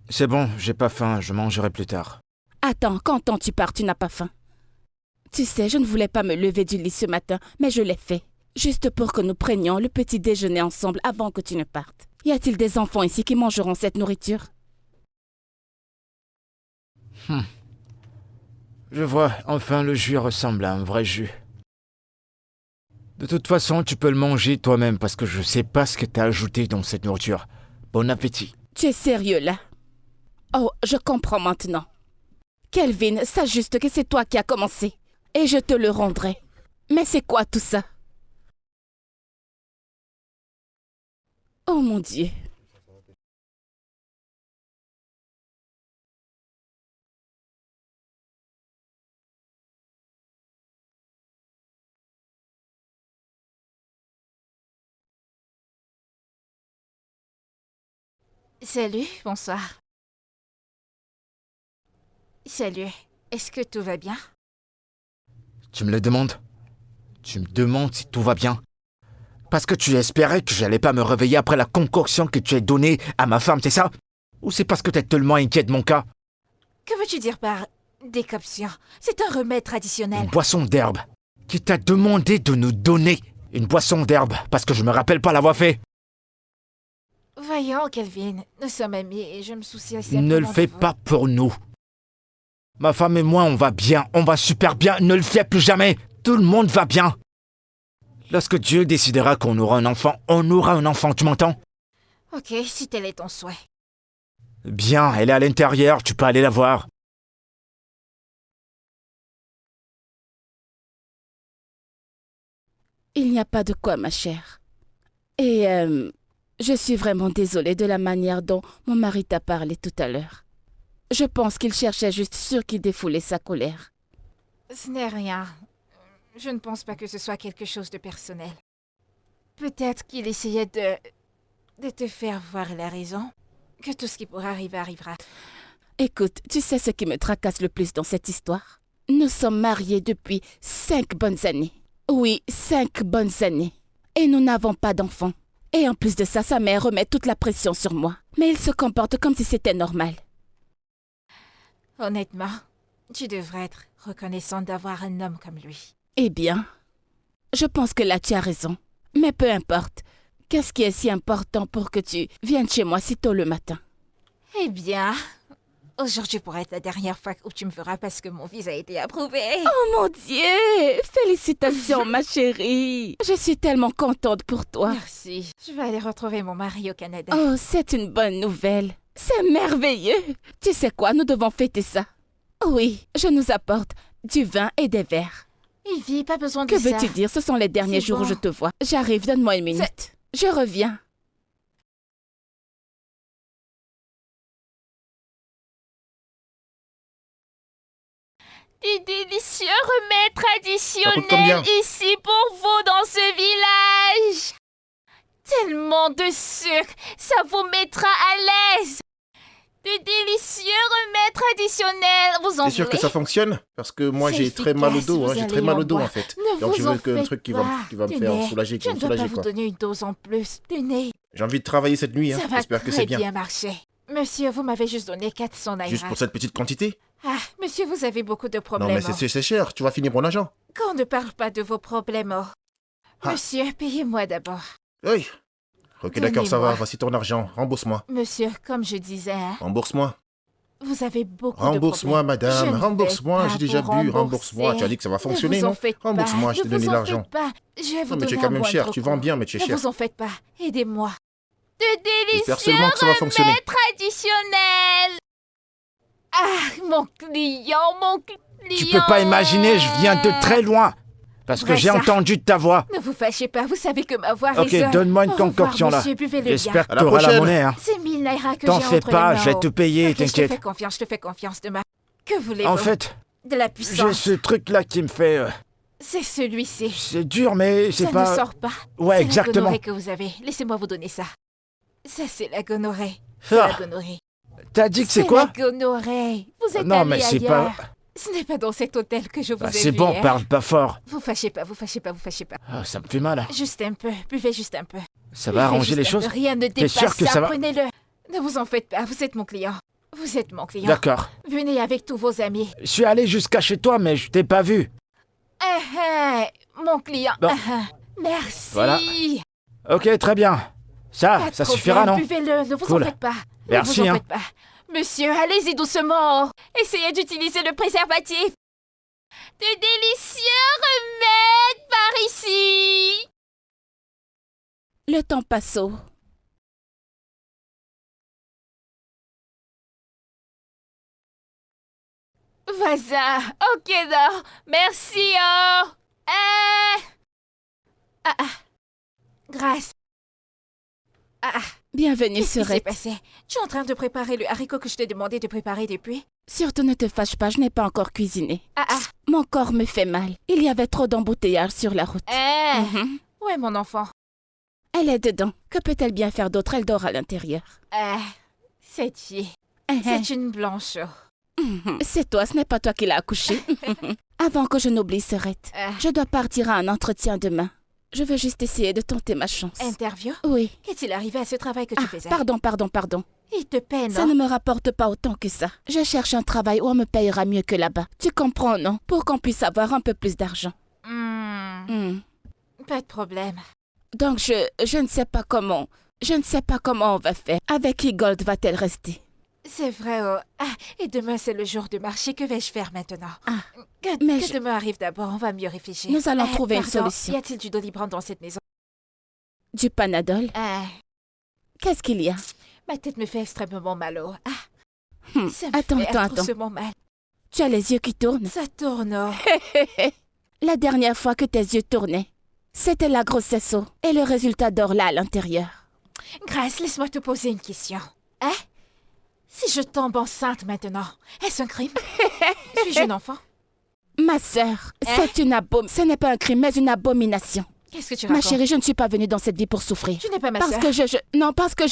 C'est bon, j'ai pas faim, je mangerai plus tard. Attends, quand tu pars, tu n'as pas faim. Tu sais, je ne voulais pas me lever du lit ce matin, mais je l'ai fait. Juste pour que nous prenions le petit déjeuner ensemble avant que tu ne partes. Y a-t-il des enfants ici qui mangeront cette nourriture? Je vois, enfin le jus ressemble à un vrai jus. De toute façon, tu peux le manger toi-même parce que je sais pas ce que t'as ajouté dans cette nourriture. Bon appétit. Tu es sérieux là? Oh, je comprends maintenant. Kelvin, sache juste que c'est toi qui as commencé. Et je te le rendrai. Mais c'est quoi tout ça? Oh mon Dieu. Salut, bonsoir. Salut, est-ce que tout va bien? Tu me le demandes? Tu me demandes si tout va bien? Parce que tu espérais que j'allais pas me réveiller après la concoction que tu as donnée à ma femme, c'est ça? Ou c'est parce que t'es tellement inquiet de mon cas? Que veux-tu dire par décoction? C'est un remède traditionnel. Une boisson d'herbe. Qui t'a demandé de nous donner une boisson d'herbe parce que je me rappelle pas l'avoir fait. Voyons, Kelvin, nous sommes amis et je me soucie simplement Ne le de fais vous. pas pour nous. Ma femme et moi, on va bien, on va super bien. Ne le fais plus jamais. Tout le monde va bien. Lorsque Dieu décidera qu'on aura un enfant, on aura un enfant, tu m'entends? Ok, si tel est ton souhait. Bien, elle est à l'intérieur, tu peux aller la voir. Il n'y a pas de quoi, ma chère. Et je suis vraiment désolée de la manière dont mon mari t'a parlé tout à l'heure. Je pense qu'il cherchait juste sur qui défouler sa colère. Ce n'est rien. Je ne pense pas que ce soit quelque chose de personnel. Peut-être qu'il essayait de te faire voir la raison. Que tout ce qui pourra arriver arrivera. Écoute, tu sais ce qui me tracasse le plus dans cette histoire? Nous sommes mariés depuis 5 bonnes années. Oui, 5 bonnes années. Et nous n'avons pas d'enfants. Et en plus de ça, sa mère remet toute la pression sur moi. Mais il se comporte comme si c'était normal. Honnêtement, tu devrais être reconnaissante d'avoir un homme comme lui. Eh bien, je pense que là tu as raison. Mais peu importe. Qu'est-ce qui est si important pour que tu viennes chez moi si tôt le matin? Eh bien, aujourd'hui pourrait être la dernière fois où tu me verras parce que mon visa a été approuvé. Oh mon Dieu! Félicitations, ma chérie! Je suis tellement contente pour toi. Merci. Je vais aller retrouver mon mari au Canada. Oh, c'est une bonne nouvelle. C'est merveilleux. Tu sais quoi, nous devons fêter ça. Oui, je nous apporte du vin et des verres. Ivy, pas besoin de Que ça. veux-tu dire? Ce sont les derniers C'est jours où bon. je te vois. J'arrive, donne-moi une minute. Je reviens. Des délicieux remèdes Ça coûte combien? traditionnels ici pour vous dans ce village. Tellement de sucre, ça vous mettra à l'aise. De délicieux remèdes traditionnels, vous en T'es sûr que voulez? ça fonctionne? Parce que moi C'est j'ai très mal au efficace, dos, vous j'ai très allez mal en au dos en boire. fait. Ne Donc je vous en veux qu'un faites truc qui pas. va me faire Tenez, soulager, qui je va ne me dois pas soulager vous quoi. donner une dose en plus. Tenez, J'ai envie de travailler cette nuit, hein. ça va J'espère que très c'est bien. bien marcher. Monsieur, vous m'avez juste donné 400 naira. Juste pour cette petite quantité? Ah, monsieur, vous avez beaucoup de problèmes. Non mais c'est cher, tu vas finir mon argent. Qu'on ne parle pas de vos problèmes. Ah. Monsieur, payez-moi d'abord. Oui. Ok d'accord, ça va, Donnez-moi. voici ton argent, rembourse-moi. Monsieur, comme je disais, hein, Rembourse-moi. vous avez beaucoup Rembourse-moi de problèmes. madame, Je ne vais rembourse-moi, pas j'ai déjà vous bu, rembourse-moi. rembourser. Tu as dit que ça va Ne fonctionner, vous en non? faites pas. Rembourse-moi, je t'ai Ne donné vous en l'argent. faites pas. Je vais vous Non mais tu es donner quand un même cher, moindre tu vends coût. bien mais tu es Ne cher. vous en faites pas. Aidez-moi. De J'espère délicieux seulement que ça va fonctionner. remèdes traditionnels. Ah, mon client. Tu peux pas imaginer, je viens de très loin. Parce que Ouais, j'ai ça. entendu ta voix. Ne vous fâchez pas, vous savez que ma voix Ok, résonne. donne-moi une Au revoir, concoction là. monsieur, buvez-le bien. J'espère que À la t'auras la prochaine. monnaie, hein. C'est 1000 naira que T'en j'ai fais entre pas, les mains. je vais te payer, Ok, je te t'inquiète. fais confiance demain. Que voulez-vous? En fait, De la j'ai puissance. ce truc là qui me fait... C'est celui-ci. c'est dur mais c'est Ça pas... ne sort pas. Ouais, C'est exactement. la gonorrhée que vous avez. Laissez-moi vous donner ça. Ça, c'est la gonorrhée. C'est Ah, la gonorrhée. t'as dit que c'est quoi? la gonorrhée. Vous êtes Non allé mais c'est ailleurs. pas... Ce n'est pas dans cet hôtel que je vous Bah, ai c'est vu, bon, hein. parle pas fort. Vous fâchez pas. Ah, ça me fait mal. Juste un peu. Buvez juste un peu. Ça va Buvez arranger juste les un choses? peu. Rien ne T'es dépasse sûr que ça va? Prenez-le. Ne vous en faites pas. Vous êtes mon client. Vous êtes mon client. D'accord. Venez avec tous vos amis. Je suis allé jusqu'à chez toi mais je t'ai pas vu. Mon client. Bon. Merci. Voilà. Ok, très bien. Ça Pas de ça problème, suffira, non? Buvez-le, ne vous Cool. en faites pas. Merci, ne vous en hein. faites pas. Monsieur, allez-y doucement. Essayez d'utiliser le préservatif. De délicieux remèdes par ici. Le temps passe. Voisin, ok, non. Merci, oh. Grâce. Bienvenue, Qu'est-ce qui s'est Serette. passé? Tu es en train de préparer le haricot que je t'ai demandé de préparer depuis? Surtout ne te fâche pas, je n'ai pas encore cuisiné. Ah, ah. Mon corps me fait mal. Il y avait trop d'embouteillages sur la route. Mhm. Où est mon enfant? Elle est dedans. Que peut-elle bien faire d'autre? Elle dort à l'intérieur. Cette fille, Mhm. c'est une blanche. C'est toi, ce n'est pas toi qui l'as accouché. Avant que je n'oublie, Serette, je dois partir à un entretien demain. Je veux juste essayer de tenter ma chance. Interview? Oui. Qu'est-il arrivé à ce travail que tu faisais? Pardon. Il te paie, Ça non? ne me rapporte pas autant que ça. Je cherche un travail où on me payera mieux que là-bas. Tu comprends, non? Pour qu'on puisse avoir un peu plus d'argent. Pas de problème. Donc je ne sais pas comment. Je ne sais pas comment on va faire. Avec qui Gold va-t-elle rester? C'est vrai, oh. Et demain, c'est le jour de marché. Que vais-je faire maintenant? mais Que demain arrive d'abord, on va mieux réfléchir. Nous allons trouver une pardon, solution. Y a-t-il du Doliprane dans cette maison? Du Panadol? Qu'est-ce qu'il y a? Ma tête me fait extrêmement mal, oh. Ça me Attends. fait atrocement mal. Tu as les yeux qui tournent? Ça tourne, oh. La dernière fois que tes yeux tournaient, c'était la grossesse, oh, et le résultat dort là à l'intérieur. Grâce, laisse-moi te poser une question. Si je tombe enceinte maintenant, est-ce un crime? Suis-je un enfant? Ma sœur, c'est une ce n'est pas un crime, mais une abomination. Qu'est-ce que tu Ma racontes? chérie, je ne suis pas venue dans cette vie pour souffrir. Tu n'es pas ma Parce sœur. que non, parce que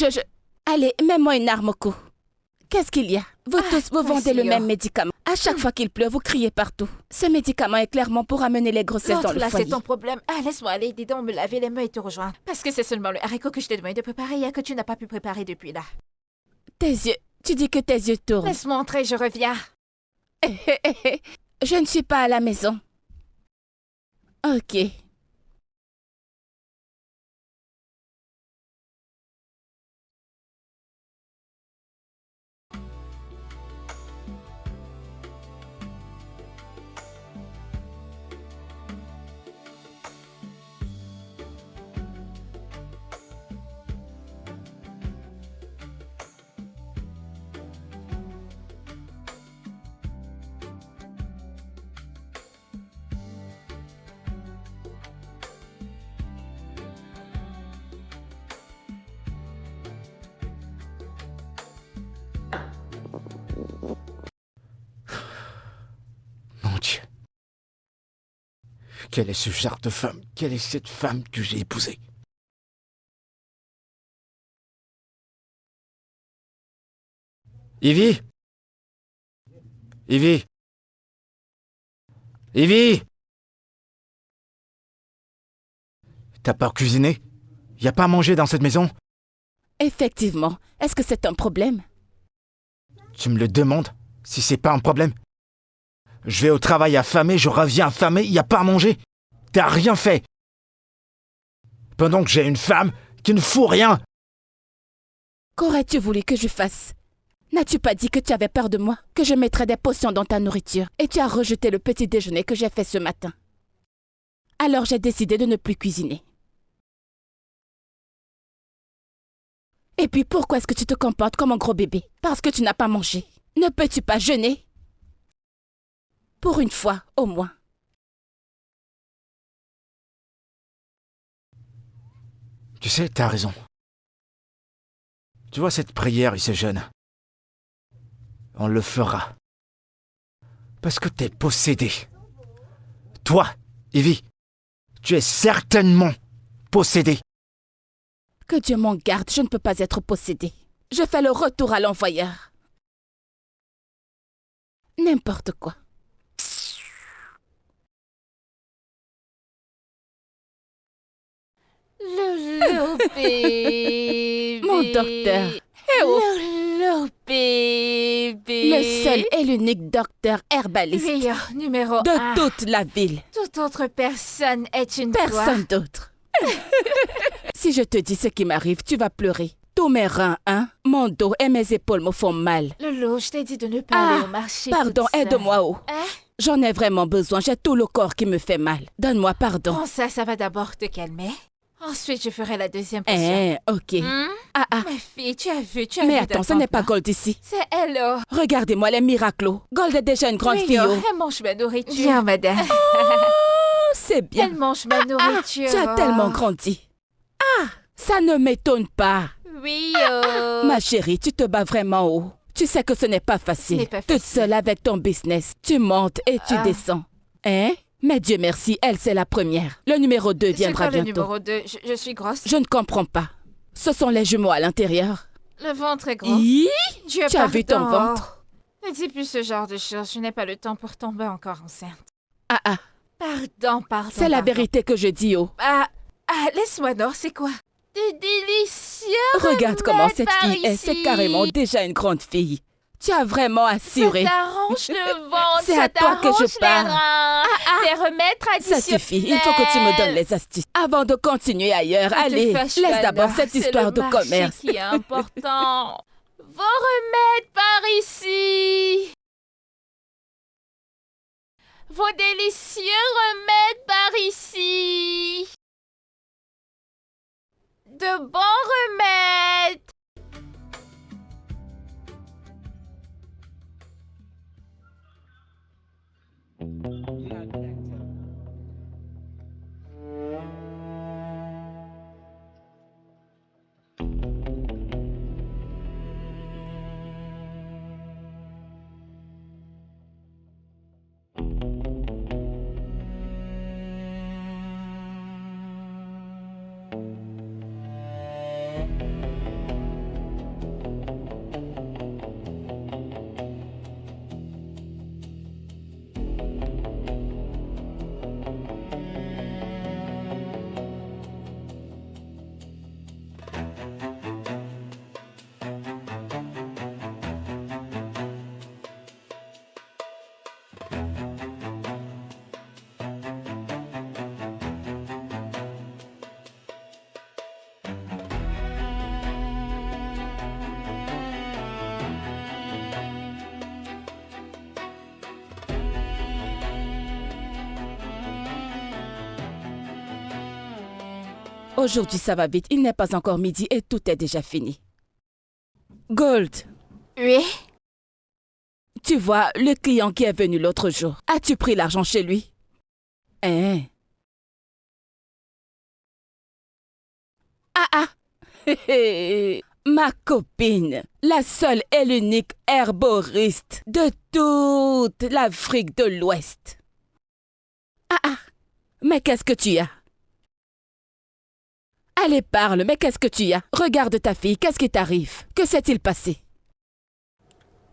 Allez, mets-moi une arme au cou. Qu'est-ce qu'il y a? Vous tous, vous vendez le voici, même médicament. À chaque fois qu'il pleut, vous criez partout. Ce médicament est clairement pour amener les grossesses dans L'autre le là, foyer. c'est ton problème. Laisse-moi aller, dis donc me laver les mains et te rejoindre. Parce que c'est seulement le haricot que je t'ai demandé de préparer et que tu n'as pas pu préparer depuis là. Tes yeux, tu dis que tes yeux tournent. Laisse-moi entrer, je reviens. Je ne suis pas à la maison. Ok. Mon Dieu. Quel est ce genre de femme? Quelle est cette femme que j'ai épousée? Ivy? Ivy? Ivy? T'as pas cuisiné? Y a pas à manger dans cette maison? Effectivement. Est-ce que c'est un problème? Tu me le demandes? Si c'est pas un problème? Je vais au travail affamé, je reviens affamé, y a pas à manger. T'as rien fait. Pendant que j'ai une femme qui ne fout rien. Qu'aurais-tu voulu que je fasse? N'as-tu pas dit que tu avais peur de moi? Que je mettrais des potions dans ta nourriture? Et tu as rejeté le petit déjeuner que j'ai fait ce matin. Alors j'ai décidé de ne plus cuisiner. Et puis pourquoi est-ce que tu te comportes comme un gros bébé? Parce que tu n'as pas mangé. Ne peux-tu pas jeûner? Pour une fois, au moins. Tu sais, t'as raison. Tu vois cette prière et ce jeûne? On le fera. Parce que t'es possédé. Toi, Ivy, tu es certainement possédé. Que Dieu m'en garde, je ne peux pas être possédée. Je fais le retour à l'envoyeur. N'importe quoi. Loulou bébé. Mon docteur. Loulou bébé. Le seul et l'unique docteur herbaliste Meilleur numéro de 1. toute la ville. Toute autre personne est une Personne d'autre. Si je te dis ce qui m'arrive, tu vas pleurer. Tous mes reins, mon dos et mes épaules me font mal. Loulou, je t'ai dit de ne pas aller au marché. Pardon, toute seule. aide-moi, oh. J'en ai vraiment besoin. J'ai tout le corps qui me fait mal. Donne-moi pardon. Prends ça, ça va d'abord te calmer. Ensuite, je ferai la deuxième potion. Ok. Hmm? Ah. Ma fille, tu as vu Mais attends, ce n'est pas d'attendre, Gold ici. là. C'est Hello. Regardez-moi les miracles. Gold est déjà une grande fille. Oui, Oh, elle mange ma nourriture. Viens, madame. c'est bien. Elle mange ma nourriture. Tu as tellement grandi. Ça ne m'étonne pas. Oui, Ma chérie, tu te bats vraiment haut. Tu sais que ce n'est pas facile. Ce n'est pas Toute facile. seule avec ton business. Tu montes et tu descends. Hein? Mais Dieu merci, elle, c'est la première. Le numéro 2 C'est viendra quoi le bientôt. numéro 2? Je suis grosse. Je ne comprends pas. Ce sont les jumeaux à l'intérieur. Le ventre est gros. Hi? Dieu, Tu as vu ton pardon. ventre? Ne dis plus ce genre de choses. Je n'ai pas le temps pour tomber encore enceinte. Ah, Pardon. c'est la pardon. vérité que je dis, oh. Laisse-moi, Nord, c'est quoi? Des délicieux Regarde comment remèdes cette par fille est. C'est ici. carrément déjà une grande fille. Tu as vraiment assuré. Ça t'arrange le ventre, C'est ça à toi que je t'arrange les parle. reins. Des remèdes Ça traditionnels. suffit, il faut que tu me donnes les astuces. Avant de continuer ailleurs, Ne te allez, fâche laisse pas, d'abord Nord, cette c'est histoire le de marché commerce. qui est important. Vos remèdes par ici. Vos délicieux remèdes par ici. De bons remèdes. Aujourd'hui, ça va vite. Il n'est pas encore midi et tout est déjà fini. Gold, Oui. tu vois, le client qui est venu l'autre jour, as-tu pris l'argent chez lui? Hein? Hé, hé. Ma copine, la seule et l'unique herboriste de toute l'Afrique de l'Ouest. Mais qu'est-ce que tu as? Allez, parle, mais qu'est-ce que tu as? Regarde ta fille, qu'est-ce qui t'arrive? Que s'est-il passé?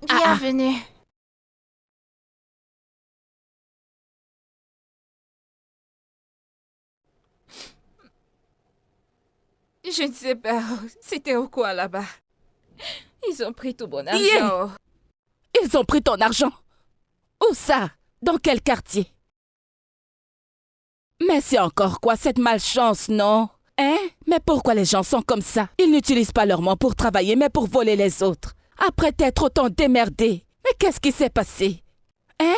Bienvenue. Je ne sais pas. C'était au quoi là-bas? Ils ont pris tout mon argent. Yeah. Ils ont pris ton argent. Où ça? Dans quel quartier? Mais c'est encore quoi cette malchance, non? Hein? Mais pourquoi les gens sont comme ça? Ils n'utilisent pas leur main pour travailler, mais pour voler les autres. Après t'être autant démerdé. Mais qu'est-ce qui s'est passé? Hein?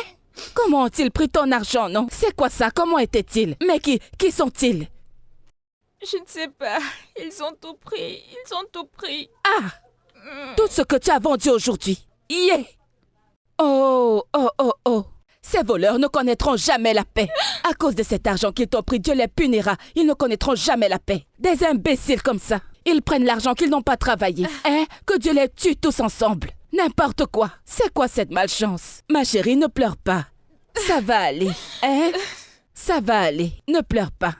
Comment ont-ils pris ton argent, non? C'est quoi ça? Comment était-il? Mais qui sont-ils? Je ne sais pas. Ils ont tout pris. Ils ont tout pris. Tout ce que tu as vendu aujourd'hui. Yeah! Oh. Ces voleurs ne connaîtront jamais la paix. À cause de cet argent qu'ils t'ont pris, Dieu les punira. Ils ne connaîtront jamais la paix. Des imbéciles comme ça. Ils prennent l'argent qu'ils n'ont pas travaillé. Hein? Que Dieu les tue tous ensemble. N'importe quoi. C'est quoi cette malchance? Ma chérie, ne pleure pas. Ça va aller. Hein? Ça va aller. Ne pleure pas.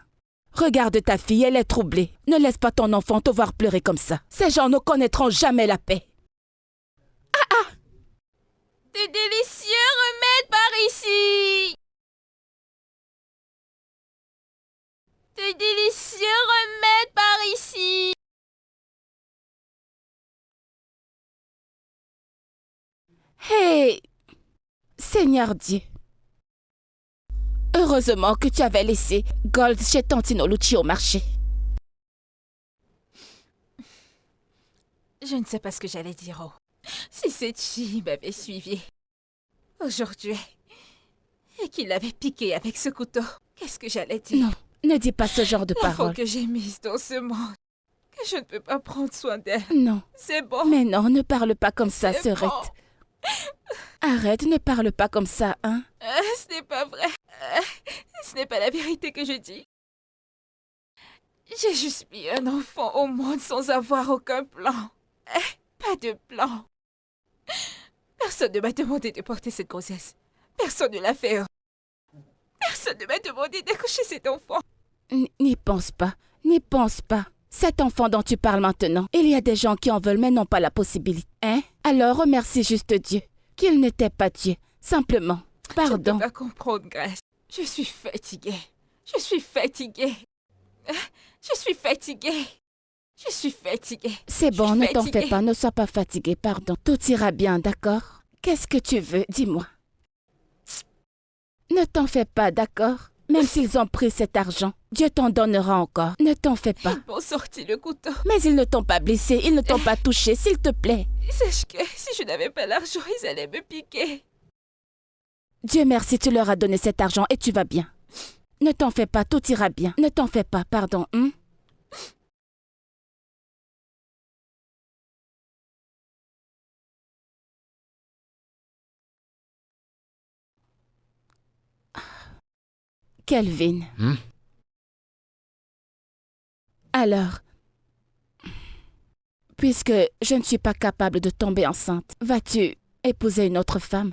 Regarde ta fille, elle est troublée. Ne laisse pas ton enfant te voir pleurer comme ça. Ces gens ne connaîtront jamais la paix. Des délicieux remèdes par ici. Des délicieux remèdes par ici. Hey, Seigneur Dieu. Heureusement que tu avais laissé Gold chez Tantino Lucci au marché. Je ne sais pas ce que j'allais dire. Si cette fille m'avait suivi. Aujourd'hui, et qu'il l'avait piqué avec ce couteau, qu'est-ce que j'allais dire? Non, ne dis pas ce genre de L'enfant paroles. que j'ai mise dans ce monde, que je ne peux pas prendre soin d'elle. Non, C'est bon. mais non, ne parle pas comme ça, C'est Sœurette. bon. Arrête, ne parle pas comme ça, hein. Ce n'est pas vrai. Ce n'est pas la vérité que je dis. J'ai juste mis un enfant au monde sans avoir aucun plan. Pas de plan. Personne ne m'a demandé de porter cette grossesse. Personne ne l'a fait. Personne ne m'a demandé d'accoucher cet enfant. N'y pense pas, n'y pense pas. Cet enfant dont tu parles maintenant, il y a des gens qui en veulent mais n'ont pas la possibilité. Hein? Alors remercie juste Dieu, qu'il n'était pas Dieu, simplement. Je ne Pardon. peux pas comprendre, Grace. Je suis fatiguée. Je suis fatiguée. Je suis fatiguée. Je suis fatiguée. C'est bon, Je ne suis t'en fais fatiguée. pas, ne sois pas fatigué, pardon. Tout ira bien, d'accord? Qu'est-ce que tu veux, dis-moi. Ne t'en fais pas, d'accord? Même s'ils ont pris cet argent, Dieu t'en donnera encore. Ne t'en fais pas. Ils m'ont sorti le couteau. Mais ils ne t'ont pas blessé, ils ne t'ont pas touché, s'il te plaît. Sache que si je n'avais pas l'argent, ils allaient me piquer. Dieu merci, tu leur as donné cet argent et tu vas bien. Ne t'en fais pas, tout ira bien. Ne t'en fais pas, pardon, hein? Kelvin. Alors, puisque je ne suis pas capable de tomber enceinte, vas-tu épouser une autre femme?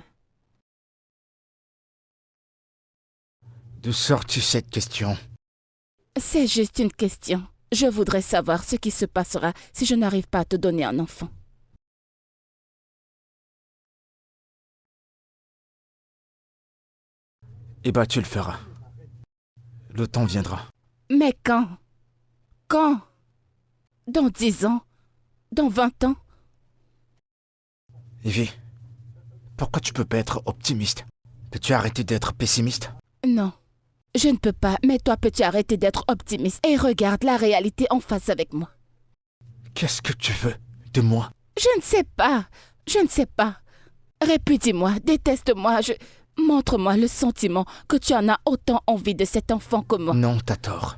D'où sors-tu cette question? C'est juste une question. Je voudrais savoir ce qui se passera si je n'arrive pas à te donner un enfant. Eh ben, tu le feras. Le temps viendra. Mais quand? Quand? Dans 10 ans? Dans 20 ans? Evie, pourquoi tu peux pas être optimiste? Peux-tu arrêter d'être pessimiste? Non, je ne peux pas, mais toi peux-tu arrêter d'être optimiste et regarde la réalité en face avec moi. Qu'est-ce que tu veux de moi? Je ne sais pas, je ne sais pas. Répudie-moi, déteste-moi, montre-moi le sentiment que tu en as autant envie de cet enfant que moi. Non, t'as tort.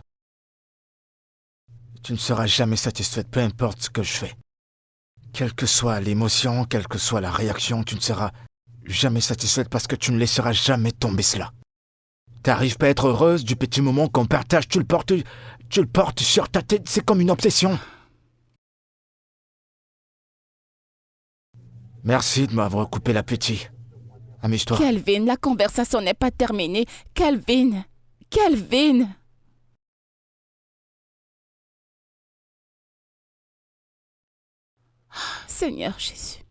Tu ne seras jamais satisfaite, peu importe ce que je fais. Quelle que soit l'émotion, quelle que soit la réaction, tu ne seras jamais satisfaite parce que tu ne laisseras jamais tomber cela. T'arrives pas à être heureuse du petit moment qu'on partage, tu le portes sur ta tête, c'est comme une obsession. Merci de m'avoir coupé l'appétit. Amuse-toi. Kelvin, la conversation n'est pas terminée. Kelvin, Kelvin. Seigneur Jésus.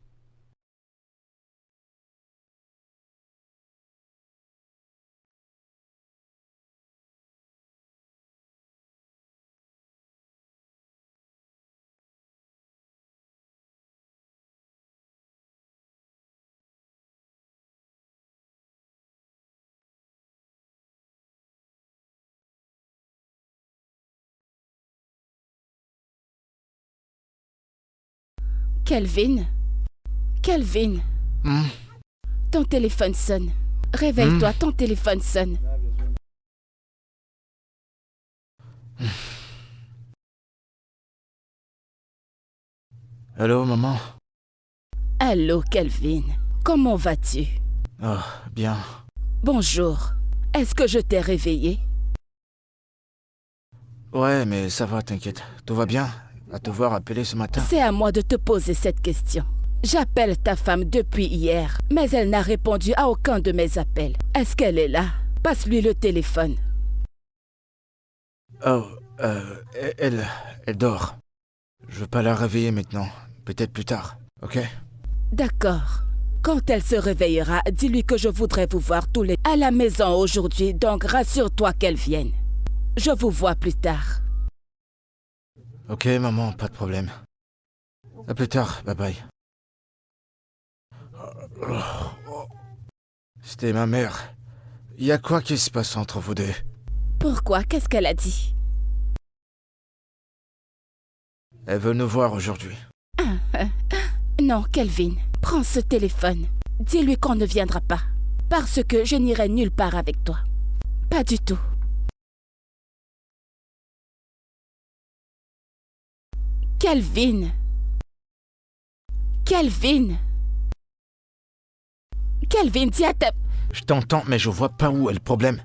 Kelvin, Kelvin, ton téléphone sonne. Réveille-toi, ton téléphone sonne. Allô, maman? Allô, Kelvin. Comment vas-tu? Oh, bien. Bonjour. Est-ce que je t'ai réveillé? Ouais, mais ça va, t'inquiète. Tout va bien? À te voir appeler ce matin. C'est à moi de te poser cette question. J'appelle ta femme depuis hier, mais elle n'a répondu à aucun de mes appels. Est-ce qu'elle est là? Passe-lui le téléphone. Oh, elle dort. Je veux pas la réveiller maintenant. Peut-être plus tard, ok? D'accord. Quand elle se réveillera, dis-lui que je voudrais vous voir tous les à la maison aujourd'hui, donc rassure-toi qu'elle vienne. Je vous vois plus tard. Ok, maman, pas de problème. À plus tard, bye bye. C'était ma mère. Y a quoi qui se passe entre vous deux? Pourquoi? Qu'est-ce qu'elle a dit? Elle veut nous voir aujourd'hui. Non, Kelvin, prends ce téléphone. Dis-lui qu'on ne viendra pas. Parce que je n'irai nulle part avec toi. Pas du tout. Calvin. Calvin. Calvin, dis à ta... Je t'entends, mais je vois pas où est le problème.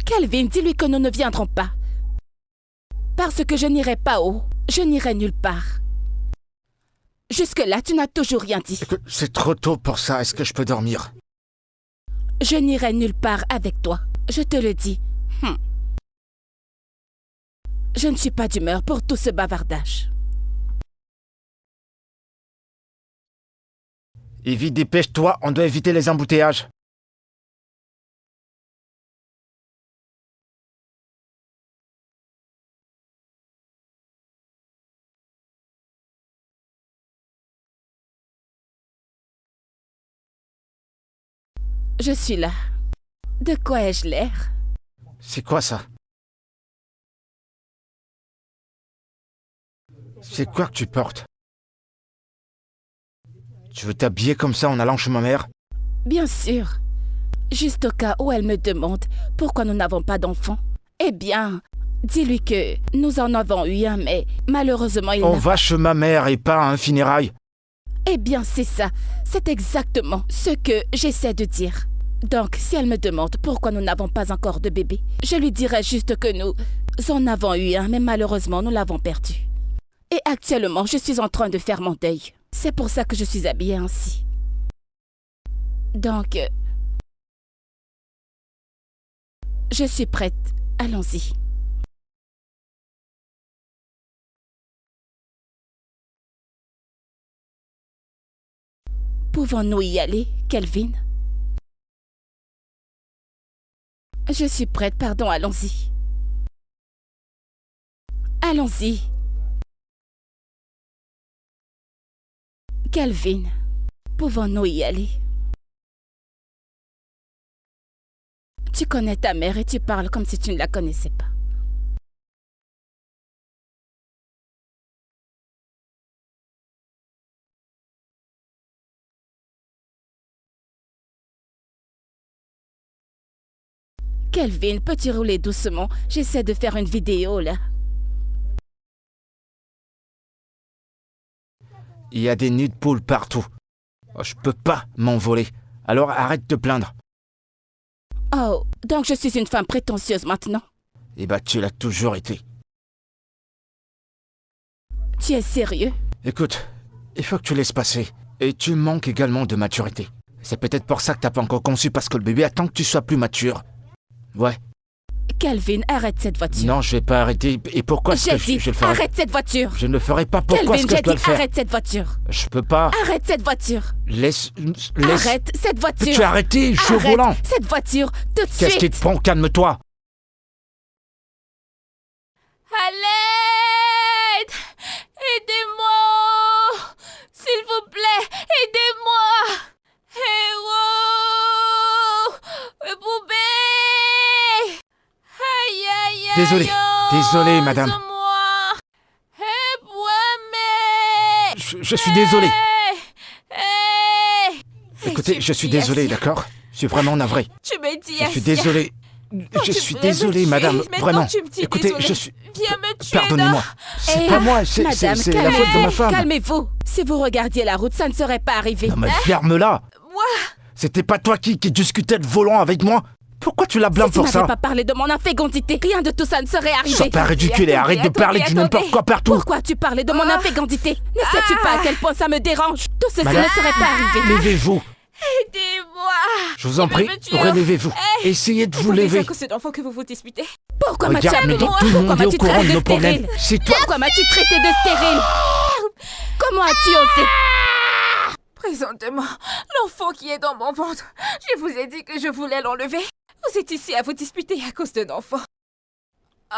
Calvin, dis-lui que nous ne viendrons pas. Parce que je n'irai pas haut. Je n'irai nulle part. Jusque-là, tu n'as toujours rien dit. Écoute, c'est trop tôt pour ça. Est-ce que je peux dormir? Je n'irai nulle part avec toi. Je te le dis. Je ne suis pas d'humeur pour tout ce bavardage. Evie, dépêche-toi, on doit éviter les embouteillages. Je suis là. De quoi ai-je l'air? C'est quoi ça? C'est quoi que tu portes? Tu veux t'habiller comme ça en allant chez ma mère? Bien sûr. Juste au cas où elle me demande pourquoi nous n'avons pas d'enfant. Eh bien, dis-lui que nous en avons eu un, mais malheureusement il On n'a... va chez ma mère et pas à un funérail. Eh bien, c'est ça. C'est exactement ce que j'essaie de dire. Donc, si elle me demande pourquoi nous n'avons pas encore de bébé, je lui dirai juste que nous en avons eu un, mais malheureusement, nous l'avons perdu. Et actuellement, je suis en train de faire mon deuil. C'est pour ça que je suis habillée ainsi. Donc, je suis prête. Allons-y. Pouvons-nous y aller, Calvin? Je suis prête, pardon, allons-y. Allons-y. Calvin, pouvons-nous y aller? Tu connais ta mère et tu parles comme si tu ne la connaissais pas. Calvin, peux-tu rouler doucement? J'essaie de faire une vidéo, là. Il y a des nids de poules partout. Oh, je peux pas m'envoler. Alors arrête de te plaindre. Oh, donc je suis une femme prétentieuse maintenant? Eh ben, tu l'as toujours été. Tu es sérieux? Écoute, il faut que tu laisses passer. Et tu manques également de maturité. C'est peut-être pour ça que t'as pas encore conçu, parce que le bébé attend que tu sois plus mature. Ouais. Calvin, arrête cette voiture. Non, je vais pas arrêter. Et pourquoi est-ce que je le ferai? Arrête cette voiture. Je ne le ferai pas. Pourquoi est-ce que je dois le faire? Arrête cette voiture. Je peux pas. Arrête cette voiture. Laisse. Arrête cette voiture. Peux-tu arrêter? Je suis au volant. Cette voiture, tout de suite. Qu'est-ce qui te prend? Calme-toi. À l'aide! Aidez-moi! S'il vous plaît, aidez-moi! Héros! Poupée! Aïe, aïe, aïe! Désolé, madame. Aide-moi! Je suis désolé. Hey! Écoutez, je suis désolé, d'accord? Je suis vraiment navré. Tu me dis Je suis désolé. Je suis désolé, madame. Vraiment. Écoutez, je suis... Viens me tuer. Pardonnez-moi. C'est pas moi, c'est la faute de ma femme. Calmez-vous. Si vous regardiez la route, ça ne serait pas arrivé. Non mais ferme-la. Moi? C'était pas toi qui discutais de volant avec moi? Pourquoi tu la blâmes Si tu pour ça? n'avais pas parlé de mon infégondité, rien de tout ça ne serait arrivé. Sois pas ridicule et arrête de parler du n'importe quoi partout. Pourquoi tu parlais de mon infégondité? Ne sais-tu pas à quel point ça me dérange? Tout ceci ne serait pas arrivé. Levez-vous. Aidez-moi. Je vous en prie, relevez-vous. Essayez de vous lever. C'est que cet enfant que vous vous disputez. Pourquoi m'as-tu Regarde, appelé? tout le Pourquoi monde est au m'as-tu courant de traité nos de problèmes. stérile? C'est toi. Pourquoi m'as-tu traité de stérile? Comment as-tu osé? Présentement, l'enfant qui est dans mon ventre. Je vous ai dit que je voulais l'enlever. Vous êtes ici à vous disputer à cause d'un enfant. Oh!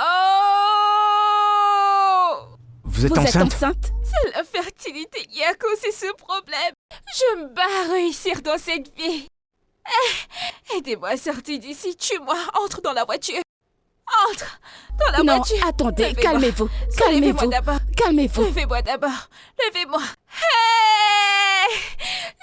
Vous êtes enceinte? C'est la fertilité qui a causé ce problème. Je me bats à réussir dans cette vie. Aidez-moi à sortir d'ici. Tue-moi. Entre dans la voiture. Entre dans la voiture. Non, attendez, Levez-moi. calmez-vous. Levez-moi Calmez-vous. d'abord. Calmez-vous. Levez-moi d'abord. Levez-moi. Hey!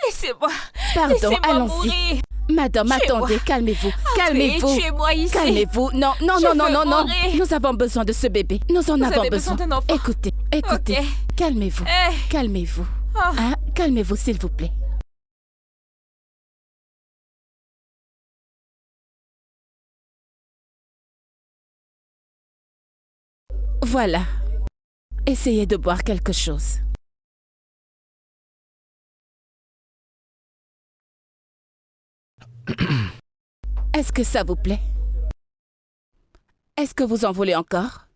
Laissez-moi. Pardon, Laissez-moi allons-y. mourir. Madame, Tuez-moi. attendez, calmez-vous. Calmez-vous. Tuez-moi ici. Calmez-vous. Non, non, Je non, non, veux non, non. mourir. Nous avons besoin de ce bébé. Nous en Vous avons avez besoin d'un enfant. Écoutez, écoutez. Ok. Calmez-vous. Eh. Calmez-vous. Oh. Hein? Calmez-vous, s'il vous plaît. Voilà. Essayez de boire quelque chose. Est-ce que ça vous plaît? Est-ce que vous en voulez encore?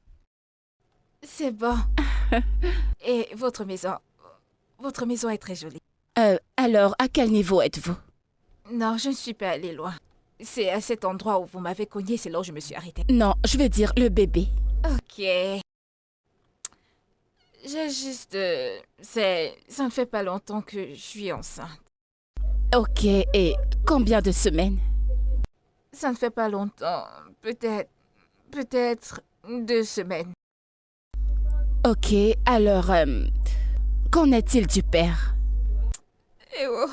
C'est bon. Et votre maison est très jolie. Alors, à quel niveau êtes-vous? Non, je ne suis pas allée loin. C'est à cet endroit où vous m'avez cogné, c'est là où je me suis arrêtée. Non, je veux dire le bébé. Ok. J'ai juste... Ça ne fait pas longtemps que je suis enceinte. Ok, et combien de semaines? Ça ne fait pas longtemps. Peut-être 2 semaines. Ok, alors, qu'en est-il du père? Eh oh.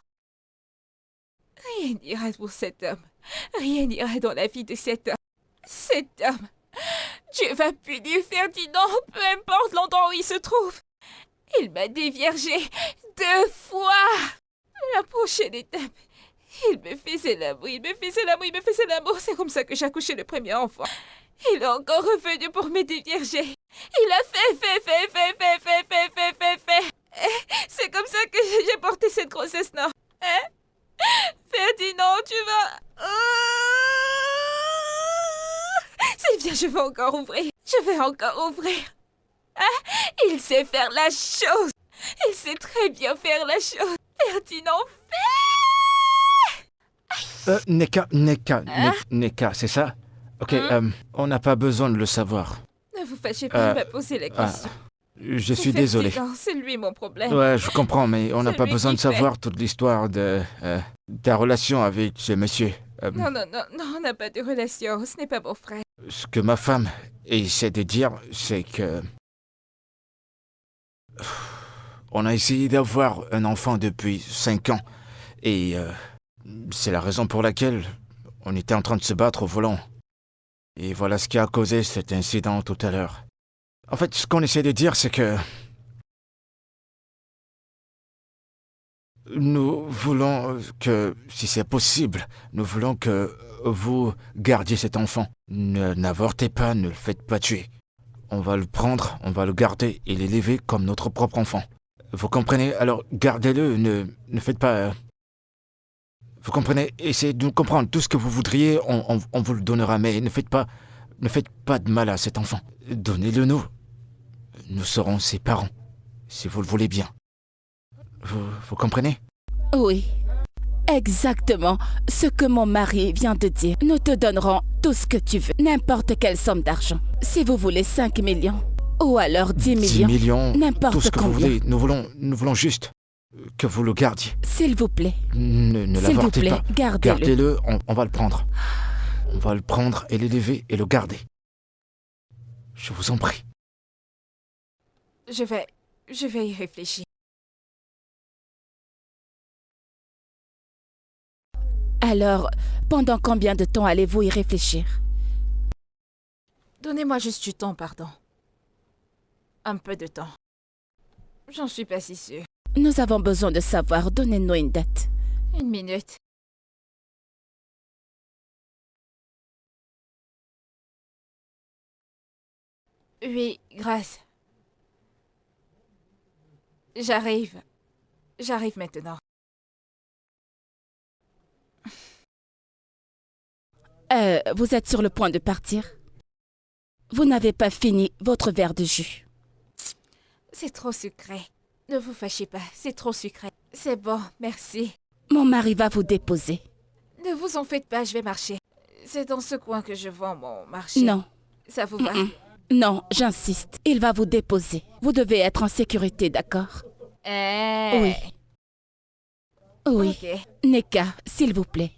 Rien n'ira pour cet homme. Rien n'ira dans la vie de cet homme. Cet homme. Dieu va punir Ferdinand, peu importe l'endroit où il se trouve. Il m'a déviergé 2 fois. La prochaine étape, il me faisait l'amour, C'est comme ça que j'ai accouché le premier enfant. Il est encore revenu pour me dévierger. Il a fait. C'est comme ça que j'ai porté cette grossesse, non? Hein? Ferdinand, tu vas... C'est bien, je vais encore ouvrir. Hein? Il sait faire la chose. Il sait très bien faire la chose. Ferdinand, Neka, c'est ça? Ok, on n'a pas besoin de le savoir. ne vous fâchez pas de me poser la question. Je suis désolé. Ferdinand, c'est lui mon problème. Ouais, je comprends, mais on n'a C'est pas lui besoin qui de savoir toute l'histoire de ta relation avec ce monsieur. Non, on n'a pas de relation. Ce n'est pas mon frère. Ce que ma femme essaie de dire, c'est que... On a essayé d'avoir un enfant depuis 5 ans. Et c'est la raison pour laquelle on était en train de se battre au volant. Et voilà ce qui a causé cet incident tout à l'heure. En fait, ce qu'on essaie de dire, c'est que... Nous voulons que, si c'est possible, nous voulons que vous gardiez cet enfant. N'avortez pas, ne le faites pas tuer. On va le prendre, on va le garder et l'élever comme notre propre enfant. Vous comprenez? Alors, gardez-le, ne faites pas... Vous comprenez? Essayez de nous comprendre. Tout ce que vous voudriez, on vous le donnera, mais ne faites pas de mal à cet enfant. Donnez-le nous. Nous serons ses parents, si vous le voulez bien. Vous comprenez? Oui, exactement ce que mon mari vient de dire. Nous te donnerons tout ce que tu veux, n'importe quelle somme d'argent. Si vous voulez 5 millions, ou alors 10 millions. 10 millions, n'importe tout ce que combien. vous voulez. Nous voulons juste que vous le gardiez. S'il vous plaît. Ne S'il vous l'avortez plaît, pas. gardez-le. Gardez-le, on va le prendre. On va le prendre et l'élever et le garder. Je vous en prie. Je vais y réfléchir. Alors, pendant combien de temps allez-vous y réfléchir? Donnez-moi juste du temps, pardon. Un peu de temps. J'en suis pas si sûre. Nous avons besoin de savoir. Donnez-nous une date. 1 minute. Oui, grâce. J'arrive. J'arrive maintenant. Vous êtes sur le point de partir? Vous n'avez pas fini votre verre de jus. C'est trop sucré. Ne vous fâchez pas, c'est trop sucré. C'est bon, merci. Mon mari va vous déposer. Ne vous en faites pas, je vais marcher. C'est dans ce coin que je vends mon marché. Non. Ça vous va? Non, j'insiste. Il va vous déposer. Vous devez être en sécurité, d'accord? Oui. Oui. Ok. Neka, s'il vous plaît.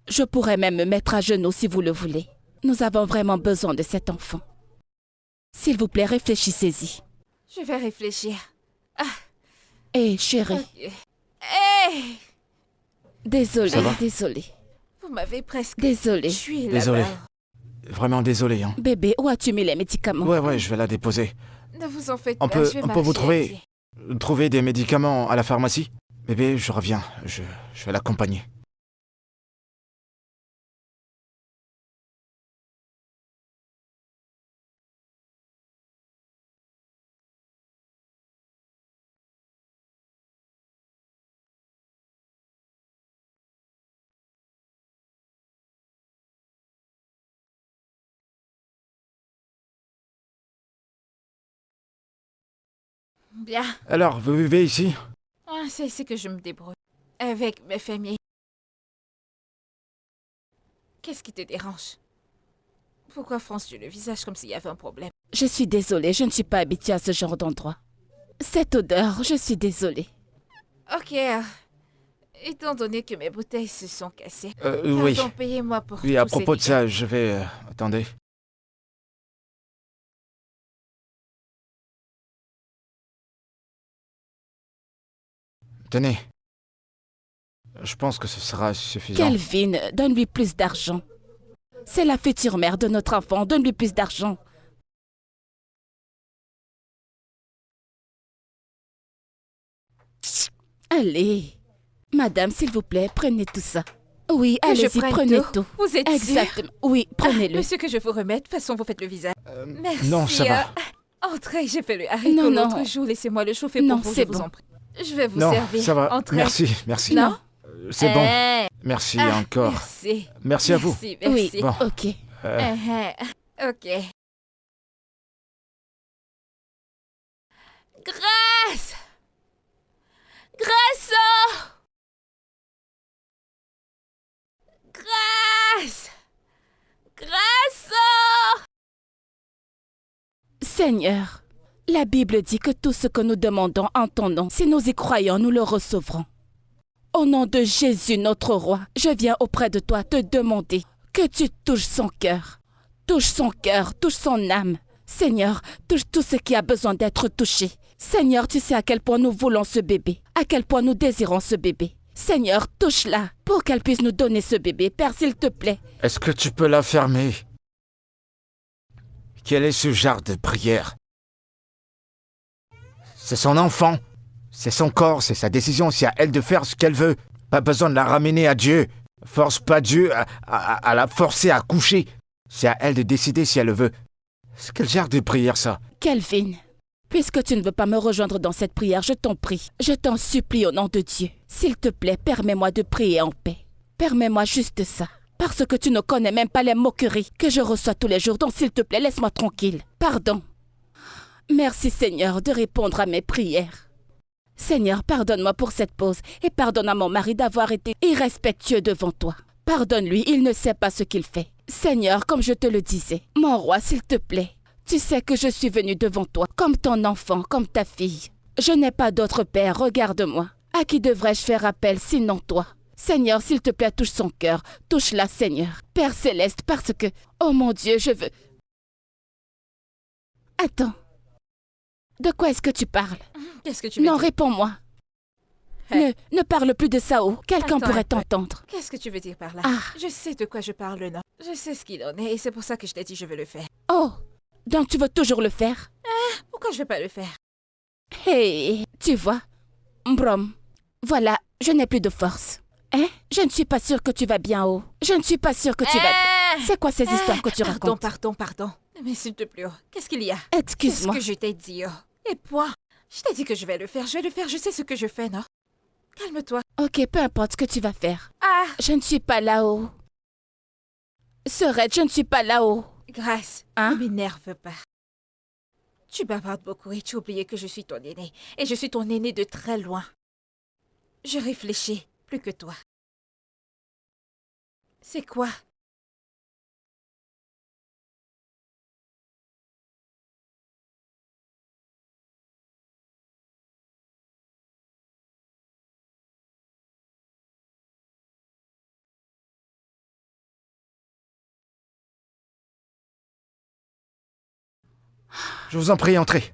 Je pourrais même me mettre à genoux si vous le voulez. Nous avons vraiment besoin de cet enfant. S'il vous plaît, réfléchissez-y. Je vais réfléchir. Hé, chérie. Ok. Hey! Désolée, Ça va? désolée. Vous m'avez presque Désolée. tué Désolé. là-bas. Vraiment désolé, hein. Bébé, où as-tu mis les médicaments? Ouais, je vais la déposer. Ne vous en faites On pas, peut- je vais on peut marcher vous trouver- à pied. Trouver des médicaments à la pharmacie? Bébé, je reviens. Je vais l'accompagner. Bien. Alors, vous vivez ici? Ah, c'est ici que je me débrouille. Avec mes familles. Qu'est-ce qui te dérange? Pourquoi fronces-tu le visage comme s'il y avait un problème? Je suis désolée, je ne suis pas habituée à ce genre d'endroit. Cette odeur, je suis désolée. Ok. Étant donné que mes bouteilles se sont cassées, Oui. pardon, payez-moi pour Oui, à tous ces propos de dégâts. ça, je vais... attendez. Tenez. Je pense que ce sera suffisant. Kelvin, donne-lui plus d'argent. C'est la future mère de notre enfant, donne-lui plus d'argent. Allez. Madame, s'il vous plaît, prenez tout ça. Oui, Que je allez-y, prenne prenez tout. tout. Vous êtes sûr? Exactement. Oui, prenez-le. Monsieur, que je vous remette, de toute façon, vous faites le visage. Merci. Non, ça va. Entrez, j'ai fait le haricot Non, non. l'autre jour. Laissez-moi le chauffer Non, pour vous, c'est je vous bon. en prie. Je vais vous Non, servir. ça va. Entrez. Merci. Non. C'est bon. Eh, Merci ah, encore. Merci. Merci à vous. Merci, Oui, merci. Bon. ok. Ok. Grâce! Grâce! Grâce! Grâce! Seigneur, la Bible dit que tout ce que nous demandons en ton nom, si nous y croyons, nous le recevrons. Au nom de Jésus, notre roi, je viens auprès de toi te demander que tu touches son cœur. Touche son cœur, touche son âme. Seigneur, touche tout ce qui a besoin d'être touché. Seigneur, tu sais à quel point nous voulons ce bébé, à quel point nous désirons ce bébé. Seigneur, touche-la pour qu'elle puisse nous donner ce bébé. Père, s'il te plaît. Est-ce que tu peux la fermer? Quel est ce genre de prière? C'est son enfant. C'est son corps, c'est sa décision, c'est à elle de faire ce qu'elle veut. Pas besoin de la ramener à Dieu. Force pas Dieu à la forcer à coucher. C'est à elle de décider si elle le veut. C'est quel genre de prière ça? Kelvin, puisque tu ne veux pas me rejoindre dans cette prière, je t'en prie, je t'en supplie au nom de Dieu. S'il te plaît, permets-moi de prier en paix. Permets-moi juste ça. Parce que tu ne connais même pas les moqueries que je reçois tous les jours, donc s'il te plaît, laisse-moi tranquille. Pardon. Merci Seigneur de répondre à mes prières. Seigneur, pardonne-moi pour cette pause et pardonne à mon mari d'avoir été irrespectueux devant toi. Pardonne-lui, il ne sait pas ce qu'il fait. Seigneur, comme je te le disais, mon roi, s'il te plaît, tu sais que je suis venue devant toi comme ton enfant, comme ta fille. Je n'ai pas d'autre père, regarde-moi. À qui devrais-je faire appel sinon toi? Seigneur, s'il te plaît, touche son cœur. Touche-la, Seigneur. Père céleste, parce que... Oh mon Dieu, je veux... Attends. De quoi est-ce que tu parles? Qu'est-ce que tu veux Non, dire? réponds-moi. Hey. Ne parle plus de Sao. Quelqu'un Attends pourrait un peu. t'entendre. Qu'est-ce que tu veux dire par là? Ah. Je sais de quoi je parle, non? Je sais ce qu'il en est et c'est pour ça que je t'ai dit je veux le faire. Oh, donc tu veux toujours le faire? Pourquoi je vais pas le faire? Hey, tu vois, Brom, voilà, je n'ai plus de force. Hein? Je ne suis pas sûre que tu vas bien haut. Je ne suis pas sûre que tu vas... C'est quoi ces histoires que tu racontes? Pardon. Mais s'il te plaît, qu'est-ce qu'il y a? C'est ce Excuse-moi. que je t'ai dit, oh. Et point. Je t'ai dit que je vais le faire, je sais ce que je fais, non? Calme-toi. Ok, peu importe ce que tu vas faire. Ah! Je ne suis pas là-haut. Serette, je ne suis pas là-haut. Grâce, Hein? ne m'énerve pas. Tu bavardes beaucoup et tu as oublié que je suis ton aîné. Et je suis ton aîné de très loin. Je réfléchis plus que toi. C'est quoi? Je vous en prie, entrez.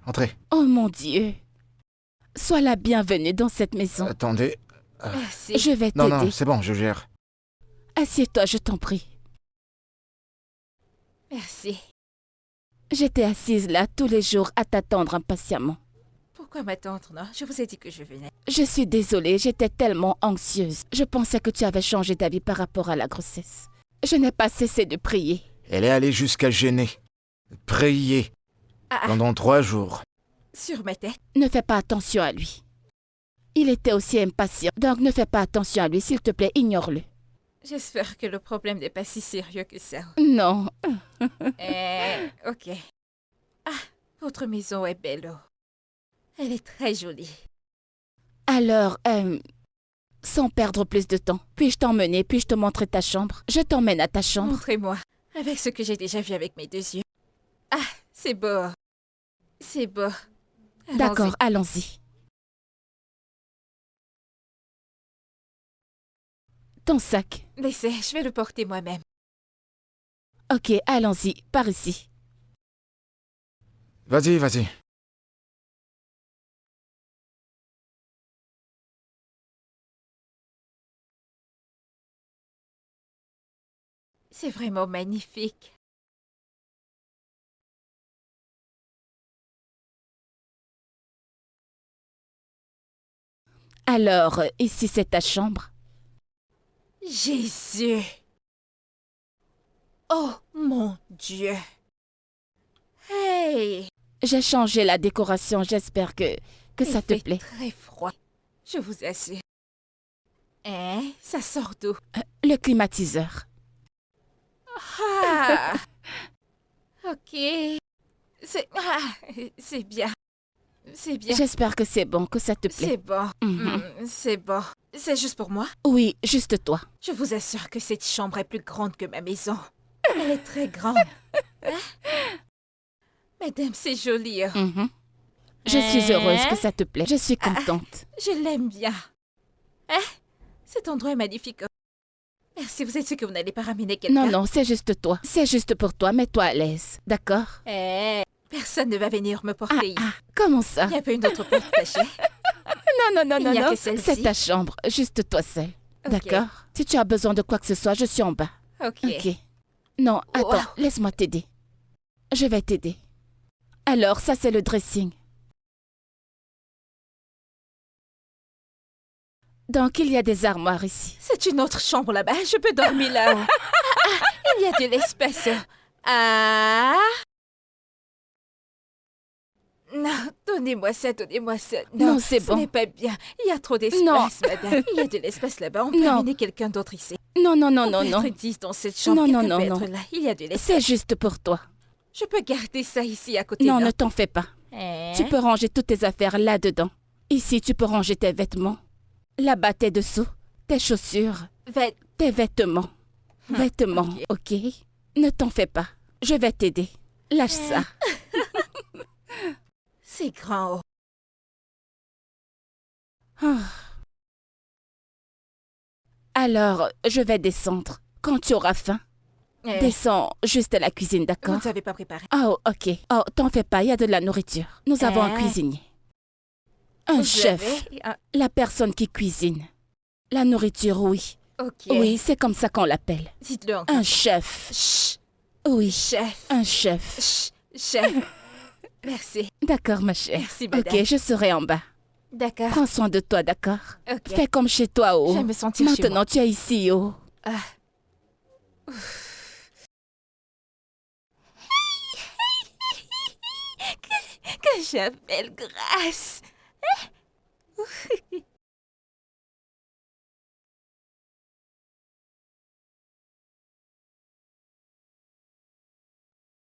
Oh mon Dieu. Sois la bienvenue dans cette maison. Attendez. Merci. Je vais Non, t'aider. c'est bon, je gère. Assieds-toi, je t'en prie. Merci. J'étais assise là tous les jours à t'attendre impatiemment. Pourquoi m'attendre, non? Je vous ai dit que je venais. Je suis désolée, j'étais tellement anxieuse. Je pensais que tu avais changé d'avis par rapport à la grossesse. Je n'ai pas cessé de prier. Elle est allée jusqu'à gêner. Prier. Pendant 3 jours. Sur ma tête? Ne fais pas attention à lui. Il était aussi impatient, donc ne fais pas attention à lui, s'il te plaît, ignore-le. J'espère que le problème n'est pas si sérieux que ça. Non. Ok. Ah, votre maison est belle. Oh. Elle est très jolie. Alors, sans perdre plus de temps, puis-je t'emmener, puis-je te montrer ta chambre? Je t'emmène à ta chambre. Montrez-moi, avec ce que j'ai déjà vu avec mes 2 yeux. Ah, c'est beau. C'est beau. Allons-y. D'accord, allons-y. Ton sac. Laissez, je vais le porter moi-même. Ok, allons-y, par ici. Vas-y, vas-y. C'est vraiment magnifique. Alors, ici c'est ta chambre. Jésus! Oh mon Dieu! Hey! J'ai changé la décoration, j'espère que ça te Il fait plaît. très froid, je vous assure. Hein? Ça sort d'où? Le climatiseur. Ah! Ok. C'est bien. C'est bien. J'espère que c'est bon, que ça te plaît. C'est bon. Mhm. C'est bon. C'est juste pour moi? Oui, juste toi. Je vous assure que cette chambre est plus grande que ma maison. Elle est très grande. Hein? Madame, c'est joli. Oh. Mhm. Je suis heureuse que ça te plaît. Je suis contente. Je l'aime bien. Hein? Cet endroit est magnifique. Merci, vous êtes sûr que vous n'allez pas ramener quelqu'un? Non, c'est juste toi. C'est juste pour toi, mets-toi à l'aise. D'accord? Personne ne va venir me porter ici. Comment ça? Il n'y a pas une autre porte cachée. Non, Il n'y a que celle-ci. c'est ta chambre, juste toi seule. Ok. D'accord? Si tu as besoin de quoi que ce soit, je suis en bas. Ok. Ok. Non, attends, Wow. laisse-moi t'aider. Je vais t'aider. Alors, ça c'est le dressing. Donc, il y a des armoires ici. C'est une autre chambre là-bas. Je peux dormir là. Il y a de l'espace. Ah. Non, donnez-moi ça, donnez-moi ça. Non, c'est bon. Ce n'est pas bien. Il y a trop d'espace, Non. madame. Il y a de l'espace là-bas. On peut Non. amener quelqu'un d'autre ici. Non, On peut être 10 dans cette chambre. Non, Quelqu'un non, peut être là. Il y a de l'espace. C'est juste pour toi. Je peux garder ça ici à côté. Non, là. ne t'en fais pas. Hein? Tu peux ranger toutes tes affaires là-dedans. Ici, tu peux ranger tes vêtements. Là-bas, tes dessous, tes chaussures, tes vêtements. Vêtements, ok? Ne t'en fais pas. Je vais t'aider. Lâche ça. C'est grand. Oh. Ah. Alors, je vais descendre. Quand tu auras faim, descends juste à la cuisine, Vous d'accord? ne savez pas préparer. Oh, ok. Oh, t'en fais pas, il y a de la nourriture. Nous avons un cuisinier. Un Vous chef. avez un- La personne qui cuisine. La nourriture, oui. Ok. Oui, c'est comme ça qu'on l'appelle. Dites-le encore. Un chef. Chut. Oui, Chef. un chef. Chut. Chef. Merci. D'accord, ma chère. Merci, madame. Ok, je serai en bas. D'accord. Prends soin de toi, d'accord? Ok. Fais comme chez toi, oh. Je vais me sentir chez Maintenant, moi. tu es ici, oh. Que j'appelle grâce.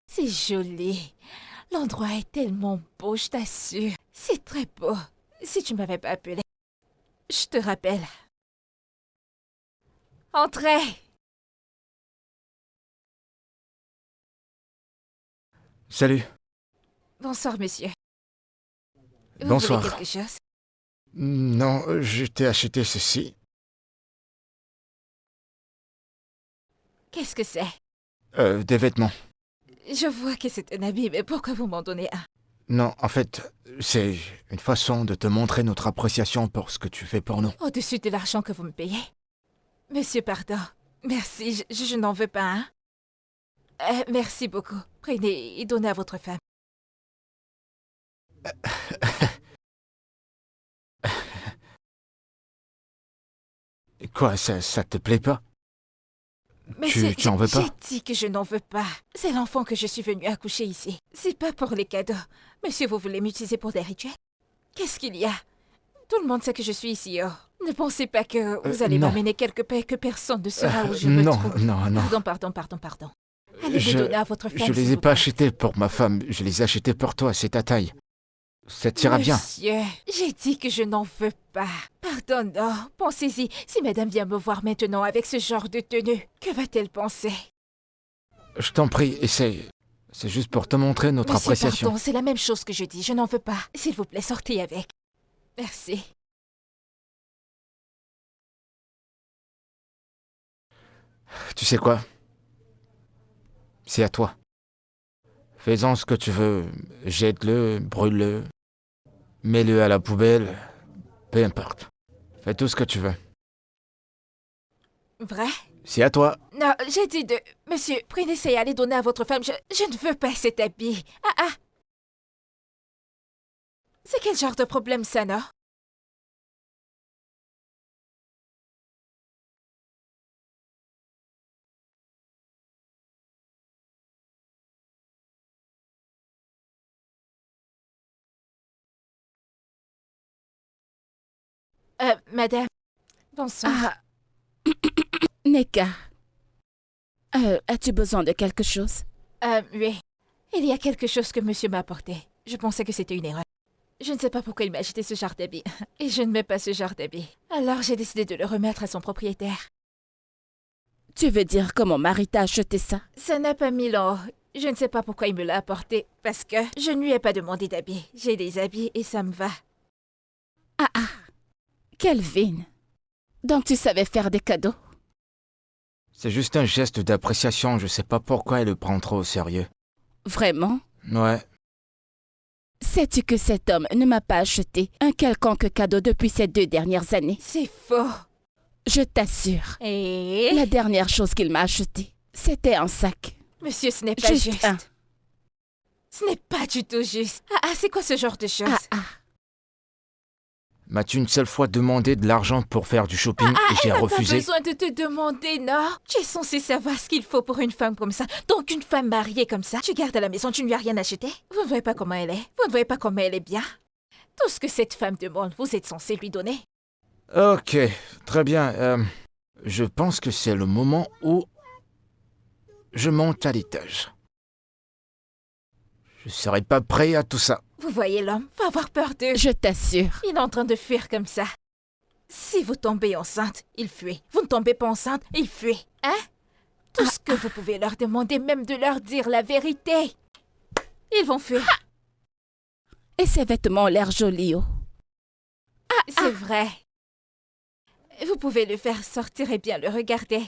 C'est joli. L'endroit est tellement beau, je t'assure. C'est très beau. Si tu m'avais pas appelé, je te rappelle. Entrez. Salut. Bonsoir, monsieur. Vous Bonsoir. voulez quelque chose? Non, je t'ai acheté ceci. Qu'est-ce que c'est? Des vêtements. Je vois que c'est un habit, mais pourquoi vous m'en donnez un? Non, en fait, c'est une façon de te montrer notre appréciation pour ce que tu fais pour nous. Au-dessus de l'argent que vous me payez? Monsieur, pardon. Merci, je n'en veux pas, hein. Merci beaucoup. Prenez et donnez à votre femme. Quoi, ça te plaît pas? Mais Tu en veux pas? J'ai dit que je n'en veux pas. C'est l'enfant que je suis venue accoucher ici. C'est pas pour les cadeaux. Monsieur, vous voulez m'utiliser pour des rituels? Qu'est-ce qu'il y a? Tout le monde sait que je suis ici. Oh. Ne pensez pas que vous allez non. m'amener quelque part que personne ne saura où je me non, trouve. non. Pardon. Allez les donner à votre femme. Je les ai pas achetés pour ma femme, je les ai achetés pour toi, c'est ta taille. Ça t'ira bien. Monsieur, j'ai dit que je n'en veux pas. Pardon, non. Pensez-y, si madame vient me voir maintenant avec ce genre de tenue, que va-t-elle penser? Je t'en prie, essaye. C'est juste pour te montrer notre Monsieur, appréciation. pardon, c'est la même chose que je dis, je n'en veux pas. S'il vous plaît, sortez avec. Merci. Tu sais quoi? C'est à toi. Fais-en ce que tu veux. Jette-le, brûle-le, mets-le à la poubelle. Peu importe. Fais tout ce que tu veux. Vrai? C'est à toi. Non, j'ai dit de... Monsieur, prenez ça et allez donner à votre femme. Je ne veux pas cet habit. Ah. C'est quel genre de problème ça, non? Madame. Bonsoir. Ah. Neka. As-tu besoin de quelque chose? Oui. Il y a quelque chose que monsieur m'a apporté. Je pensais que c'était une erreur. Je ne sais pas pourquoi il m'a acheté ce genre d'habit. Et je ne mets pas ce genre d'habit. Alors j'ai décidé de le remettre à son propriétaire. Tu veux dire que mon mari t'a acheté ça? Ça n'a pas mis long. Je ne sais pas pourquoi il me l'a apporté. Parce que je ne lui ai pas demandé d'habit. J'ai des habits et ça me va. Ah. Kelvin. Donc tu savais faire des cadeaux? C'est juste un geste d'appréciation, je sais pas pourquoi elle le prend trop au sérieux. Vraiment? Ouais. Sais-tu que cet homme ne m'a pas acheté un quelconque cadeau depuis ces 2 dernières années? C'est faux. Je t'assure. Et... La dernière chose qu'il m'a acheté, c'était un sac. Monsieur, ce n'est pas juste. un. Ce n'est pas du tout juste. C'est quoi ce genre de choses? M'as-tu une seule fois demandé de l'argent pour faire du shopping et j'ai refusé? Pas besoin de te demander, non? Tu es censé savoir ce qu'il faut pour une femme comme ça. Donc une femme mariée comme ça, tu gardes à la maison, tu ne lui as rien acheté? Vous ne voyez pas comment elle est? Vous ne voyez pas comment elle est bien? Tout ce que cette femme demande, vous êtes censé lui donner. Ok, très bien. Je pense que c'est le moment où je monte à l'étage. Je serai pas prêt à tout ça. Vous voyez l'homme, va avoir peur d'eux. Je t'assure. Il est en train de fuir comme ça. Si vous tombez enceinte, il fuit. Vous ne tombez pas enceinte, il fuit. Hein? Tout ce que vous pouvez leur demander, même de leur dire la vérité. Ils vont fuir. Et ses vêtements ont l'air jolis, oh. C'est vrai. Vous pouvez le faire sortir et bien le regarder.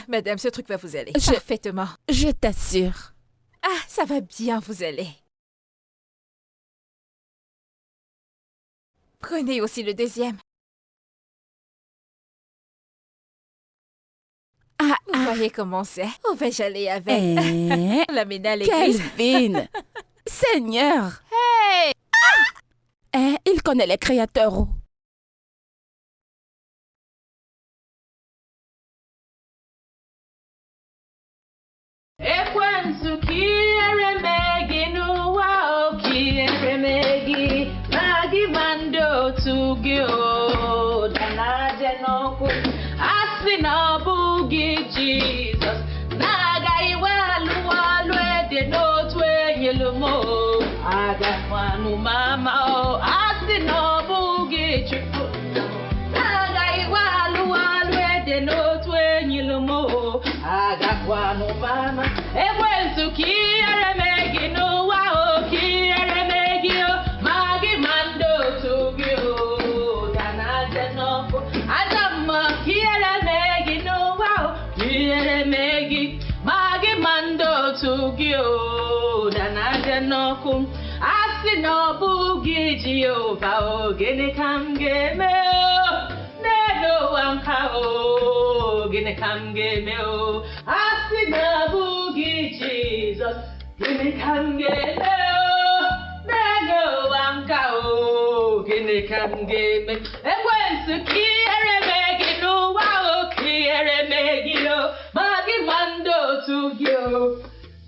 Madame, ce truc va vous aller. Parfaitement. Je t'assure. Ça va bien vous aller. Prenez aussi le deuxième. Vous voyez comment c'est? Où vais-je aller avec? L'amener à l'église. Kelvin! Seigneur! Hey! Il connaît les créateurs, oh. Jesus, naga iwalu walu de no twenye lumo. Aga wanu mama o asino bugi chuku. Naga iwalu walu de no twenye lumo. Aga wanu mama. Ewensu kiere megi no wa o kiere megi o magi mando tugi o danaje no ko. Adama kiere megi no wa o kiere megi magi mando tugi o danaje no ko. Asino bugi Jehovah o gene kam geme o. Neno wankao, gine kamgemeo. Asina bugi Jesus, gine kamgemeo. Neno wankao, gine kamgeme. Ekwensu kiere megino wao kiere megino. Magi mando tugyo.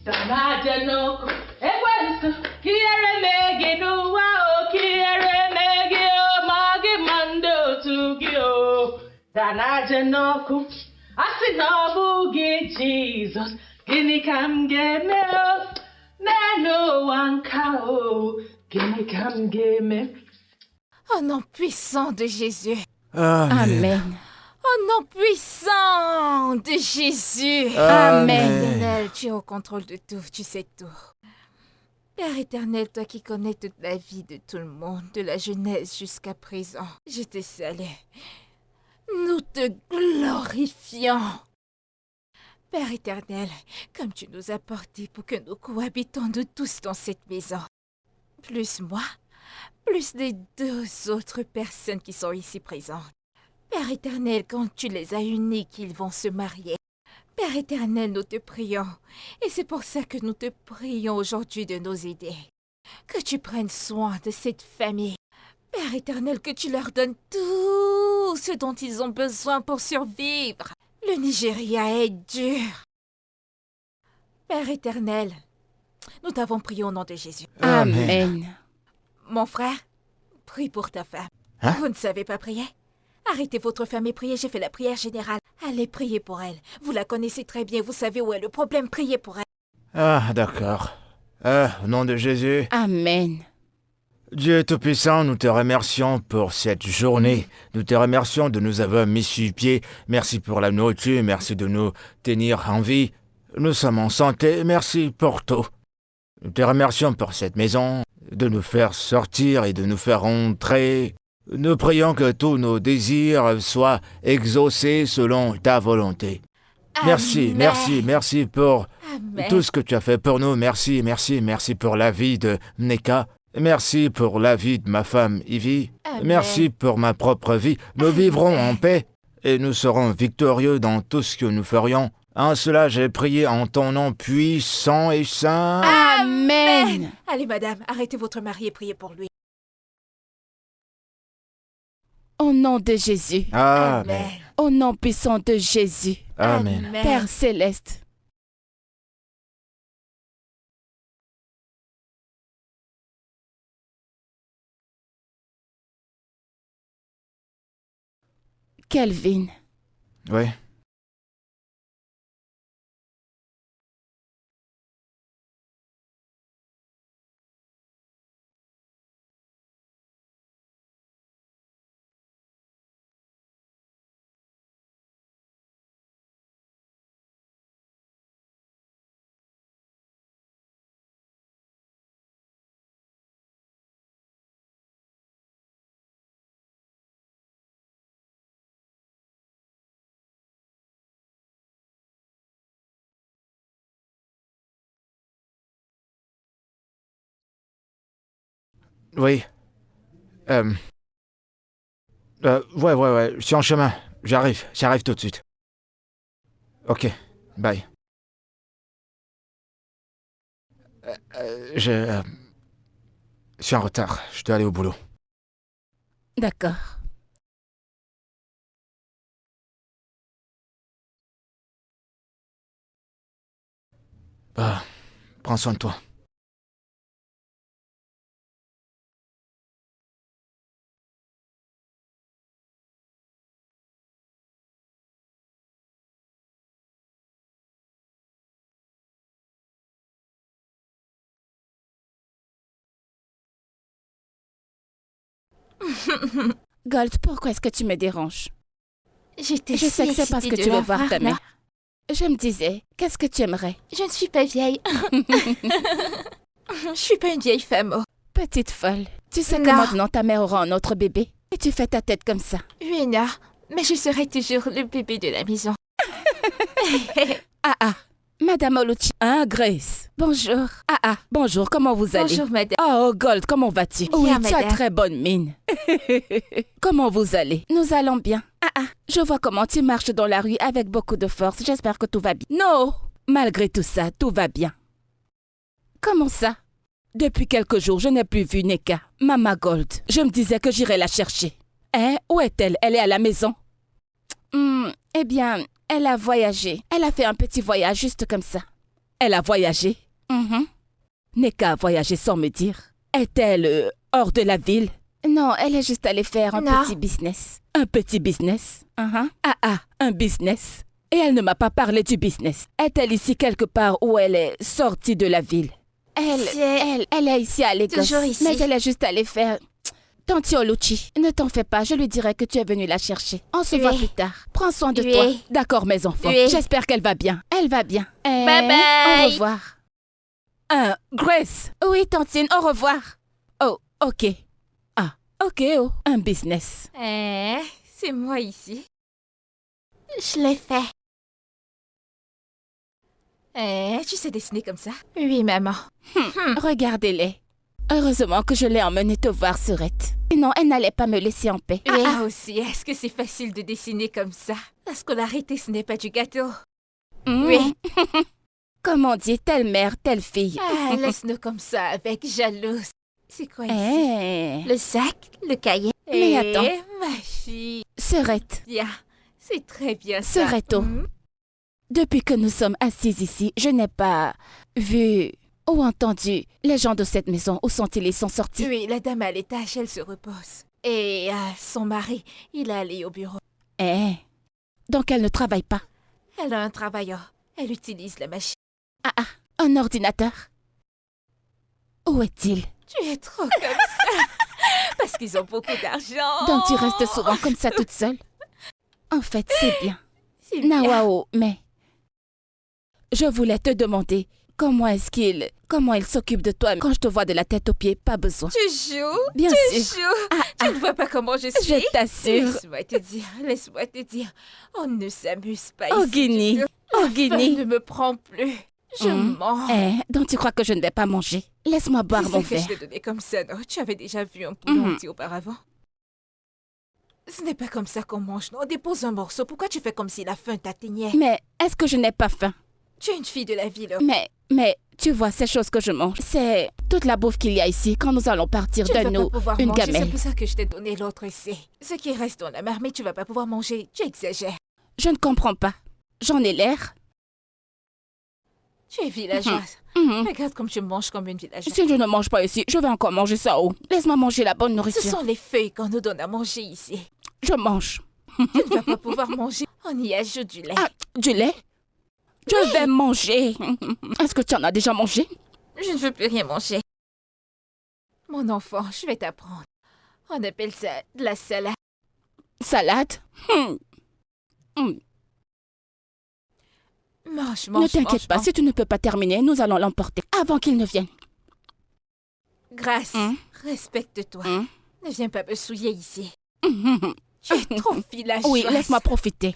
Danaja no. Ekwensu kiere megino wao kiere megino. Magi mando tugyo. Danaja no. Asina bugi Jesus, gini kamgemeo. Neno wankao, gini kamgeme. Au nom puissant de Jésus. Amen. Au nom puissant de Jésus. Amen. Éternel, tu es au contrôle de tout, tu sais tout. Père éternel, toi qui connais toute la vie de tout le monde, de la jeunesse jusqu'à présent, je te salue. Nous te glorifions. Père éternel, comme tu nous as portés pour que nous cohabitons nous tous dans cette maison, plus moi, plus les 2 autres personnes qui sont ici présentes. Père éternel, quand tu les as unis qu'ils vont se marier, Père éternel, nous te prions. Et c'est pour ça que nous te prions aujourd'hui de nous aider. Que tu prennes soin de cette famille. Père éternel, que tu leur donnes tout ce dont ils ont besoin pour survivre. Le Nigeria est dur. Père éternel, nous t'avons prié au nom de Jésus. Amen. Mon frère, prie pour ta femme. Hein? Vous ne savez pas prier? Arrêtez votre femme et priez, j'ai fait la prière générale. Allez prier pour elle. Vous la connaissez très bien, vous savez où est le problème, priez pour elle. Ah, d'accord. Au nom de Jésus. Amen. Dieu Tout-Puissant, nous te remercions pour cette journée. Nous te remercions de nous avoir mis sur pied. Merci pour la nourriture, merci de nous tenir en vie. Nous sommes en santé, merci pour tout. Nous te remercions pour cette maison, de nous faire sortir et de nous faire entrer. Nous prions que tous nos désirs soient exaucés selon ta volonté. Merci, Amen. merci, merci pour Amen. tout ce que tu as fait pour nous. Merci, merci, merci pour la vie de Neka. Merci pour la vie de ma femme Ivy. Amen. Merci pour ma propre vie. Nous vivrons en paix et nous serons victorieux dans tout ce que nous ferions. En cela, j'ai prié en ton nom puissant et saint. Amen. Allez, madame, arrêtez votre mari et priez pour lui. Au nom de Jésus. Amen. Au nom puissant de Jésus. Amen. Père céleste. Kelvin, Oui. Oui. Ouais, je suis en chemin. J'arrive tout de suite. Ok, bye. Je suis en retard, je dois aller au boulot. d'accord. Bah, prends soin de toi. Gold, pourquoi est-ce que tu me déranges? J'étais Je sais que c'est parce que tu veux voir ta là. mère. Je me disais, qu'est-ce que tu aimerais? Je ne suis pas vieille. Je suis pas une vieille femme. Oh. Petite folle, tu sais que Non. maintenant ta mère aura un autre bébé. Et tu fais ta tête comme ça. Oui, non, mais je serai toujours le bébé de la maison. Ah, Madame Oluchi. Hein, Grace? Bonjour. Bonjour, comment vous allez? Bonjour, madame. Oh, Gold, comment vas-tu? Bien, Oui, tu as madame. très bonne mine. Comment vous allez? Nous allons bien. Je vois comment tu marches dans la rue avec beaucoup de force. J'espère que tout va bien. Non, malgré tout ça, tout va bien. Comment ça? Depuis quelques jours, je n'ai plus vu Neka, Mama Gold. Je me disais que j'irais la chercher. Hein? Où est-elle? Elle est à la maison? Eh bien, elle a voyagé. Elle a fait un petit voyage juste comme ça. Elle a voyagé? Neka a voyagé sans me dire. Est-elle hors de la ville? Non, elle est juste allée faire un Non. petit business. Un petit business? Un business. Et elle ne m'a pas parlé du business. Est-elle ici quelque part où elle est sortie de la ville? Elle est ici à Lagos. Toujours ici. Mais elle est juste allée faire... Tanti Oluchi, ne t'en fais pas, je lui dirai que tu es venu la chercher. On se voit Oui. plus tard. Prends soin de Oui. toi. D'accord, mes enfants. Oui. J'espère qu'elle va bien. Elle va bien. Bye bye. Au revoir. Grace. Oui, Tantine, au revoir. Oh, ok. Ok, un business. C'est moi ici. Je l'ai fait. Tu sais dessiner comme ça? Oui, maman. Regardez-les. Heureusement que je l'ai emmenée te voir, Surette. Sinon, elle n'allait pas me laisser en paix. Aussi, est-ce que c'est facile de dessiner comme ça? La scolarité, ce n'est pas du gâteau. Oui. Comme on dit, telle mère, telle fille. Laisse-nous comme ça, avec jalouse. C'est quoi ici? Eh, Le sac, le cahier. Mais attends. Ma fille. Surette, Bien, c'est très bien ça. Surette-o. Depuis que nous sommes assises ici, je n'ai pas vu ou entendu les gens de cette maison. Où sont-ils? Ils sont sortis? Oui, la dame à l'étage, elle se repose. Et son mari, il est allé au bureau. Donc elle ne travaille pas. Elle a un travailleur. Elle utilise la machine. Un ordinateur? Où est-il? Tu es trop comme ça. Parce qu'ils ont beaucoup d'argent. Donc tu restes souvent comme ça toute seule? En fait, c'est bien. C'est bien. Nawao, mais je voulais te demander comment il s'occupe de toi quand je te vois de la tête aux pieds, pas besoin. Tu joues? Bien Tu sûr. joues? Tu ne vois pas comment je suis? Je t'assure. Laisse-moi te dire. On ne s'amuse pas Oh, ici. Guinée. du tout. Oh, La Guinée. faim ne me prend plus. Je mens. Donc tu crois que je ne vais pas manger? Laisse-moi boire C'est mon ça que je verre. t'ai donné comme ça, non? Tu avais déjà vu un poulet entier auparavant? Ce n'est pas comme ça qu'on mange, non? Dépose un morceau. Pourquoi tu fais comme si la faim t'atteignait? Mais est-ce que je n'ai pas faim? Tu es une fille de la ville. Mais tu vois, ces choses que je mange, c'est toute la bouffe qu'il y a ici quand nous allons partir Tu ne de vas nous, pas pouvoir une manger, c'est gamelle. pour ça que je t'ai donné l'autre ici. Ce qui reste dans la marmite, tu vas pas pouvoir manger. Tu exagères. Je ne comprends pas. J'en ai l'air. Tu es villageoise. Mhm. Regarde comme tu manges comme une villageoise. Si je ne mange pas ici, je vais encore manger ça où? Laisse-moi manger la bonne Ce nourriture. sont les feuilles qu'on nous donne à manger ici. Je mange. Tu ne vas pas pouvoir manger. On y ajoute du lait. Du lait? Je vais manger. Est-ce que tu en as déjà mangé? Je ne veux plus rien manger. Mon enfant, je vais t'apprendre. On appelle ça de la salade. Salade? Mange, Ne mange, t'inquiète mange, pas, mange. si tu ne peux pas terminer, nous allons l'emporter avant qu'il ne vienne. Grâce, Hum. respecte-toi. Hum. Ne viens pas me souiller ici. Tu es trop villageoise. Oui, laisse-moi profiter.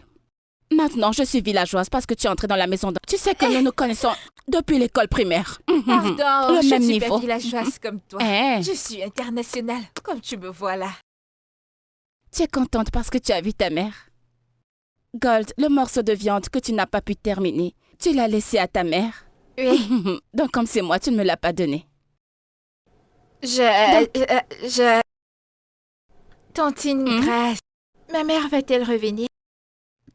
Maintenant, je suis villageoise parce que tu es entrée dans la maison. Tu sais que nous nous connaissons depuis l'école primaire. Pardon, Le je même ne suis niveau. pas villageoise comme toi. Je suis internationale, comme tu me vois là. Tu es contente parce que tu as vu ta mère? Gold, le morceau de viande que tu n'as pas pu terminer, tu l'as laissé à ta mère? Oui, Donc comme c'est moi, tu ne me l'as pas donné. Tantine Grâce, ma mère va-t-elle revenir?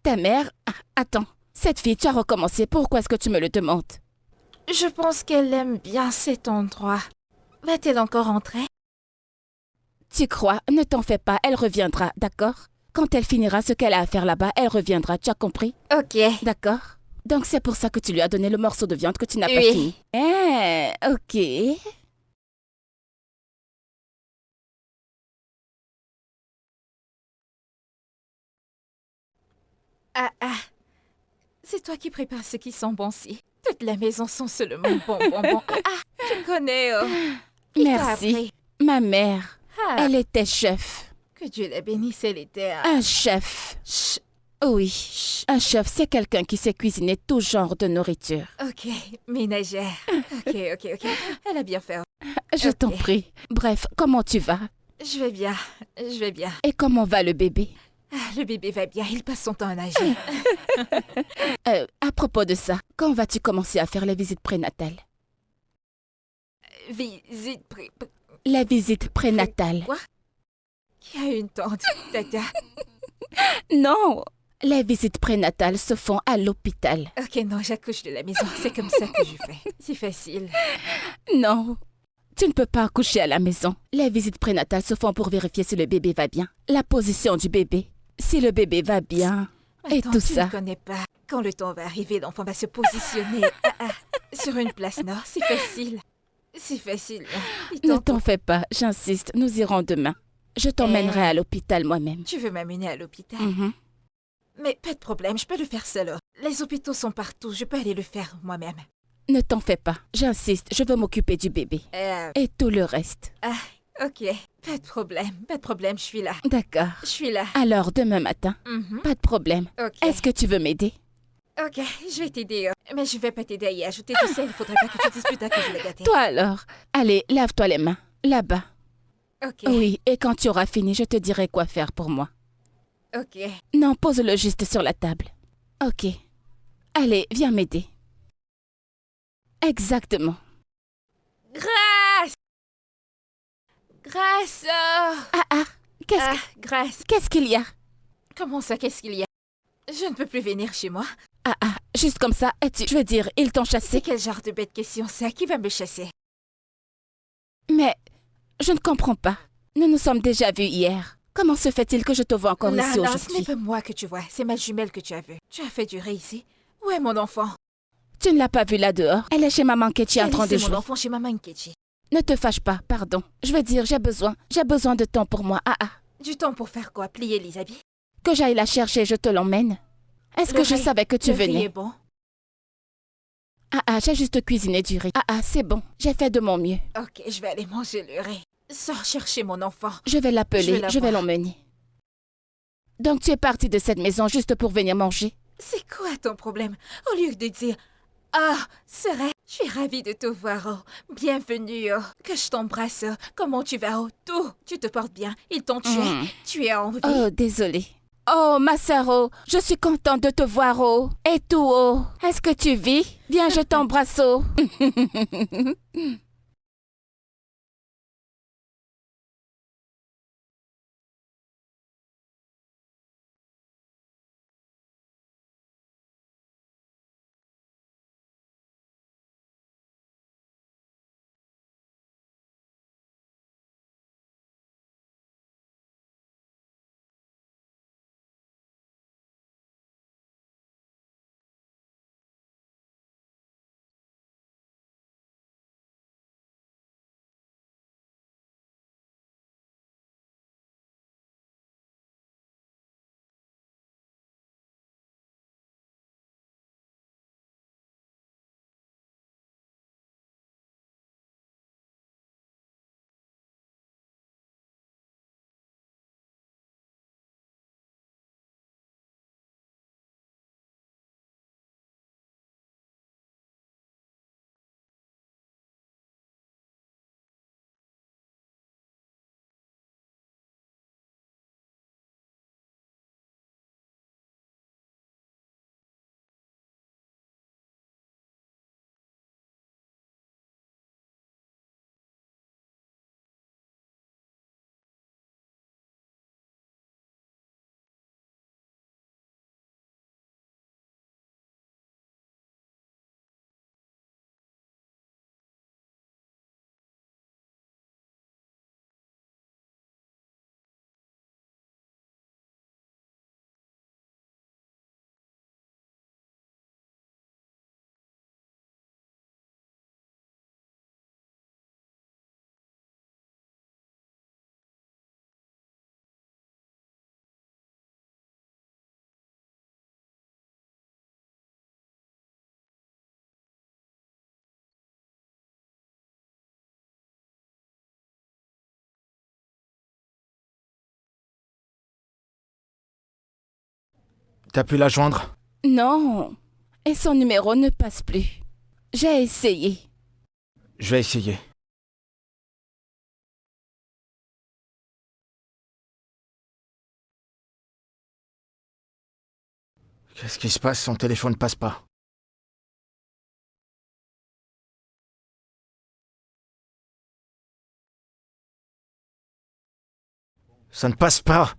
Ta mère? Attends, cette fille, tu as recommencé. Pourquoi est-ce que tu me le demandes? Je pense qu'elle aime bien cet endroit. Va-t-elle encore rentrer? Tu crois? Ne t'en fais pas, elle reviendra, d'accord? Quand elle finira ce qu'elle a à faire là-bas, elle reviendra, tu as compris? Ok. D'accord? Donc c'est pour ça que tu lui as donné le morceau de viande que tu n'as pas Oui. fini. Ok. C'est toi qui prépares ce qui sent bon si. Toute la maison sent seulement bon. Tu connais, Qui t'a Merci. appris? Ma mère, Ah, elle était chef. Que Dieu la bénisse, elle était... Un chef. Chut, Oui, un chef, c'est quelqu'un qui sait cuisiner tout genre de nourriture. Ok, ménagère. Ok. Elle a bien fait. Je t'en Ok. prie. Bref, comment tu vas? Je vais bien. Et comment va le bébé? Ah, le bébé va bien, il passe son temps à nager. À propos de ça, quand vas-tu commencer à faire les visites prénatales? Visite La visite prénatale. Quoi? Qui a une tante, Tata? Non, les visites prénatales se font à l'hôpital. Ok, non, j'accouche de la maison. C'est comme ça que je fais. C'est facile. Non, tu ne peux pas accoucher à la maison. Les visites prénatales se font pour vérifier si le bébé va bien, la position du bébé, si le bébé va bien, et Attends, tout tu ça. ne connais pas. Quand le temps va arriver, l'enfant va se positionner sur une place nord. C'est facile. C'est facile. Il Ne t'en t'en fais pas, j'insiste, nous irons demain. Je t'emmènerai à l'hôpital moi-même. Tu veux m'amener à l'hôpital? Mhm. Mais pas de problème, je peux le faire seul. Les hôpitaux sont partout, je peux aller le faire moi-même. Ne t'en fais pas, j'insiste, je veux m'occuper du bébé. Et tout le reste. Ok, pas de problème, je suis là. D'accord. Je suis là. Alors, demain matin, Mhm. pas de problème. Ok. Est-ce que tu veux m'aider? Ok, je vais t'aider. Mais je vais pas t'aider à y ajouter du sel, il faudrait pas que tu dises plus tard que je l'ai gâté. Toi alors. Allez, lave-toi les mains. Là-bas. Ok, Oui, et quand tu auras fini, je te dirai quoi faire pour moi. ok. Non, pose-le juste sur la table. Ok. Allez, viens m'aider. Exactement. Grâce! Grâce! Grâce. Qu'est-ce qu'il y a? Comment ça, qu'est-ce qu'il y a? Je ne peux plus venir chez moi. Juste comme ça, je veux dire, ils t'ont C'est chassé. quel genre de bête question ça? Qui va me chasser? Mais je ne comprends pas. Nous nous sommes déjà vus hier. Comment se fait-il que je te vois encore ici Non, ce n'est aujourd'hui? pas moi que tu vois, c'est ma jumelle que tu as vue. Tu as fait durer ici. Où est mon enfant? Tu ne l'as pas vue là dehors. Elle est chez maman Ketchi en Elle train de laissé mon jouer. enfant chez maman Nkechi. Ne te fâche pas, pardon. Je veux dire, j'ai besoin de temps pour moi. Du temps pour faire quoi? Plier les habits? Que j'aille la chercher, je te l'emmène. Est-ce que je savais que tu Le riz venais? est bon? J'ai juste cuisiné du riz. C'est bon. J'ai fait de mon mieux. Ok, je vais aller manger le riz. Sors chercher mon enfant. Je vais l'appeler, la je vais voir. l'emmener. Donc tu es parti de cette maison juste pour venir manger? C'est quoi ton problème? Au lieu de dire ah, serait, je suis ravie de te voir, oh. Bienvenue, oh. Que je t'embrasse, oh. Comment tu vas, oh. Tout, tu te portes bien. Ils t'ont tué. Tu es en vie. Oh, désolée. Oh, ma sœur, oh, je suis contente de te voir, oh. Et tout, oh. Est-ce que tu vis? Viens, je t'embrasse, oh. T'as pu la joindre? Non. Et son numéro ne passe plus. J'ai essayé. Je vais essayer. Qu'est-ce qui se passe? Son téléphone ne passe pas. Ça ne passe pas.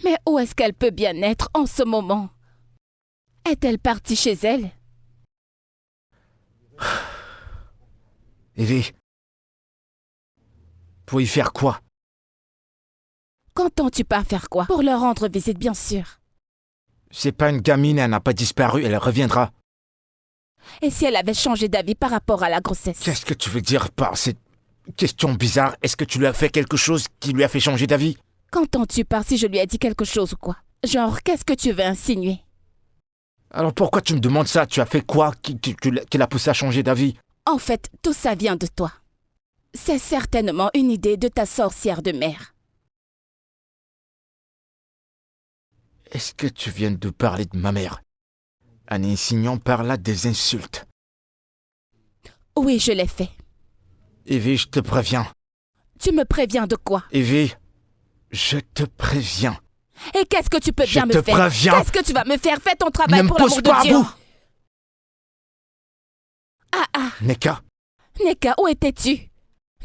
Mais où est-ce qu'elle peut bien être en ce moment? Est-elle partie chez elle? Evie. Pour y faire quoi? Qu'entends-tu par faire quoi? Pour leur rendre visite, bien sûr. C'est pas une gamine, elle n'a pas disparu, elle reviendra. Et si elle avait changé d'avis par rapport à la grossesse? Qu'est-ce que tu veux dire par cette question bizarre? Est-ce que tu lui as fait quelque chose qui lui a fait changer d'avis? Qu'entends-tu par si je lui ai dit quelque chose ou quoi? Genre, qu'est-ce que tu veux insinuer? Alors pourquoi tu me demandes ça? Tu as fait quoi qui l'a poussé à changer d'avis? En fait, tout ça vient de toi. C'est certainement une idée de ta sorcière de mère. Est-ce que tu viens de parler de ma mère? En insinuant par là des insultes. Oui, je l'ai fait. Evie, je te préviens. Tu me préviens de quoi? Evie, je te préviens. Et qu'est-ce que tu peux bien me faire? Je te préviens. Qu'est-ce que tu vas me faire? Fais ton travail Ne pour me pose l'amour pas de à Dieu. bout. Ah, Neka, Neka, où étais-tu?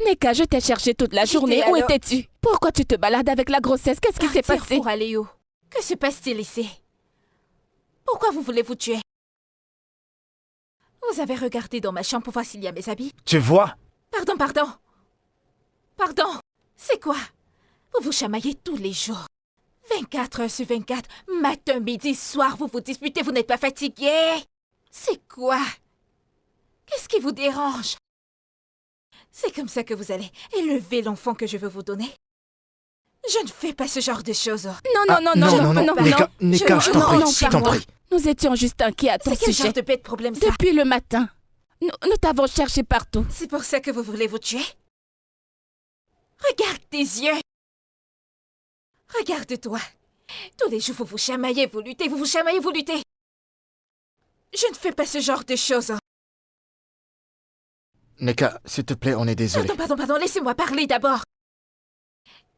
Neka, je t'ai cherché toute la journée. Où alors- étais-tu? Pourquoi tu te balades avec la grossesse? Qu'est-ce qui s'est Partir passé? pour aller où? Que se passe-t-il ici? Pourquoi vous voulez vous tuer? Vous avez regardé dans ma chambre pour voir s'il y a mes habits? tu vois? Pardon. Pardon. C'est quoi? Vous vous chamaillez tous les jours. 24 heures sur 24, matin, midi, soir, vous vous disputez, vous n'êtes pas fatigué? C'est quoi? Qu'est-ce qui vous dérange? C'est comme ça que vous allez élever l'enfant que je veux vous donner? Je ne fais pas ce genre de choses. Non, Neka, Neka, je t'en non, prie, non, je t'en pardon. prie. Nous étions juste inquiets à ton C'est quel sujet. genre de bête problème ça? Depuis le matin. Nous t'avons cherché partout. C'est pour ça que vous voulez vous tuer? Regarde tes yeux. Regarde-toi. Tous les jours, vous vous chamaillez, vous luttez, vous vous chamaillez, vous luttez. Je ne fais pas ce genre de choses. Neka, s'il te plaît, on est désolé. Pardon, laissez-moi parler d'abord.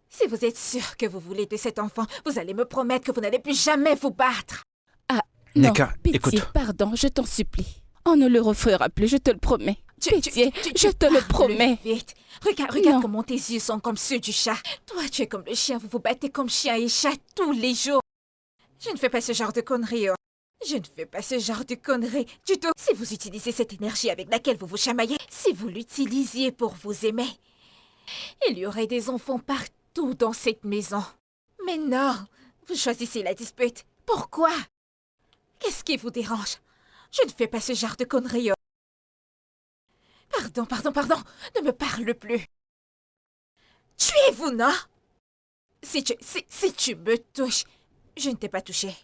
Si vous êtes sûr que vous voulez de cet enfant, vous allez me promettre que vous n'allez plus jamais vous battre. Non, Neka, pitié, écoute. pardon, je t'en supplie. On ne le refera plus, je te le promets. Pitié, je te le parles promets. Vite. Regarde Non. comment tes yeux sont comme ceux du chat. Toi, tu es comme le chien, vous vous battez comme chien et chat tous les jours. Je ne fais pas ce genre de conneries. Je ne fais pas ce genre de conneries du tout. Si vous utilisez cette énergie avec laquelle vous vous chamaillez, si vous l'utilisiez pour vous aimer, il y aurait des enfants partout dans cette maison. Mais non, vous choisissez la dispute. Pourquoi? Qu'est-ce qui vous dérange? Je ne fais pas ce genre de conneries. Pardon, ne me parle plus. Tuez-vous, non? Si tu me touches, je ne t'ai pas touché.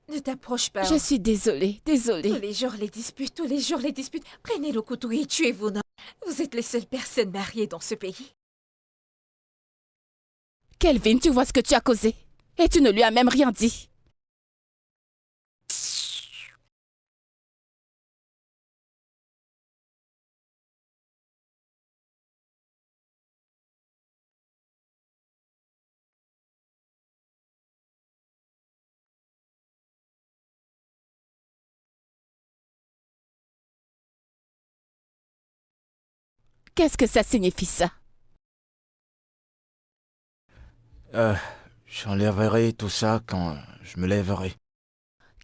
Ne t'approche pas. Je suis désolée. Tous les jours les disputes. Prenez le couteau et tuez-vous, non? Vous êtes les seules personnes mariées dans ce pays. Kelvin, tu vois ce que tu as causé. Et tu ne lui as même rien dit. Qu'est-ce que ça signifie, ça? J'enlèverai tout ça quand je me lèverai.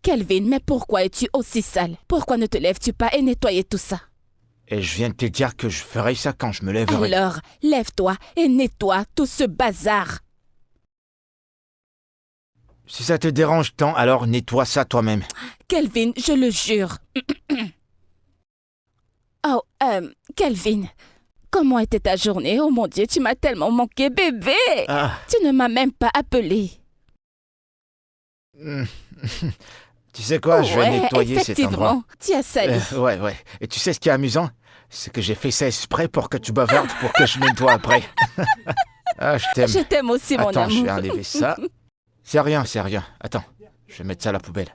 Kelvin, mais pourquoi es-tu aussi sale? Pourquoi ne te lèves-tu pas et nettoyer tout ça? Et je viens de te dire que je ferai ça quand je me lèverai. Alors, lève-toi et nettoie tout ce bazar. Si ça te dérange tant, alors nettoie ça toi-même. Kelvin, je le jure. Oh, Kelvin, comment était ta journée? Oh mon Dieu, tu m'as tellement manqué, bébé! Ah, Tu ne m'as même pas appelé. Tu sais quoi, je vais Ouais, nettoyer cet endroit. effectivement, tu as sali. Ouais. Et tu sais ce qui est amusant? C'est que j'ai fait ça exprès pour que tu bavardes, pour que je nettoie après. Ah, je t'aime. Je t'aime aussi, mon Attends, je amour. vais enlever ça. C'est rien. Attends, je vais mettre ça à la poubelle.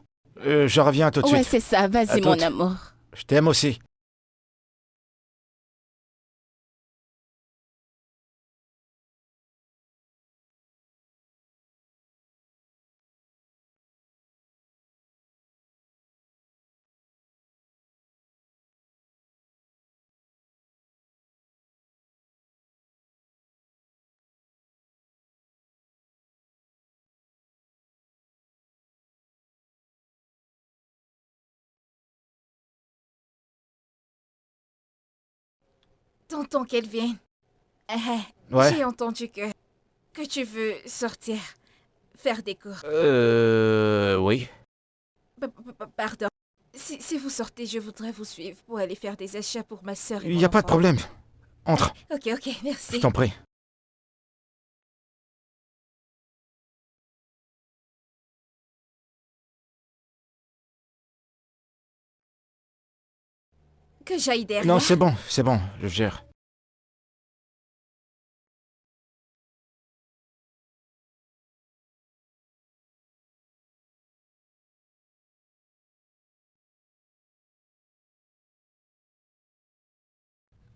Je reviens tout de Ouais, suite. c'est ça. À Vas-y, mon toutes. amour. Je t'aime aussi. Tonton Kelvin. Ouais. J'ai entendu que tu veux sortir, faire des cours. Oui. Pardon. Si vous sortez, je voudrais vous suivre pour aller faire des achats pour ma sœur et Il mon n'y a pas de enfant. problème. Entre, Ok, je merci. t'en prie. Que j'aille derrière. Non, c'est bon, je gère.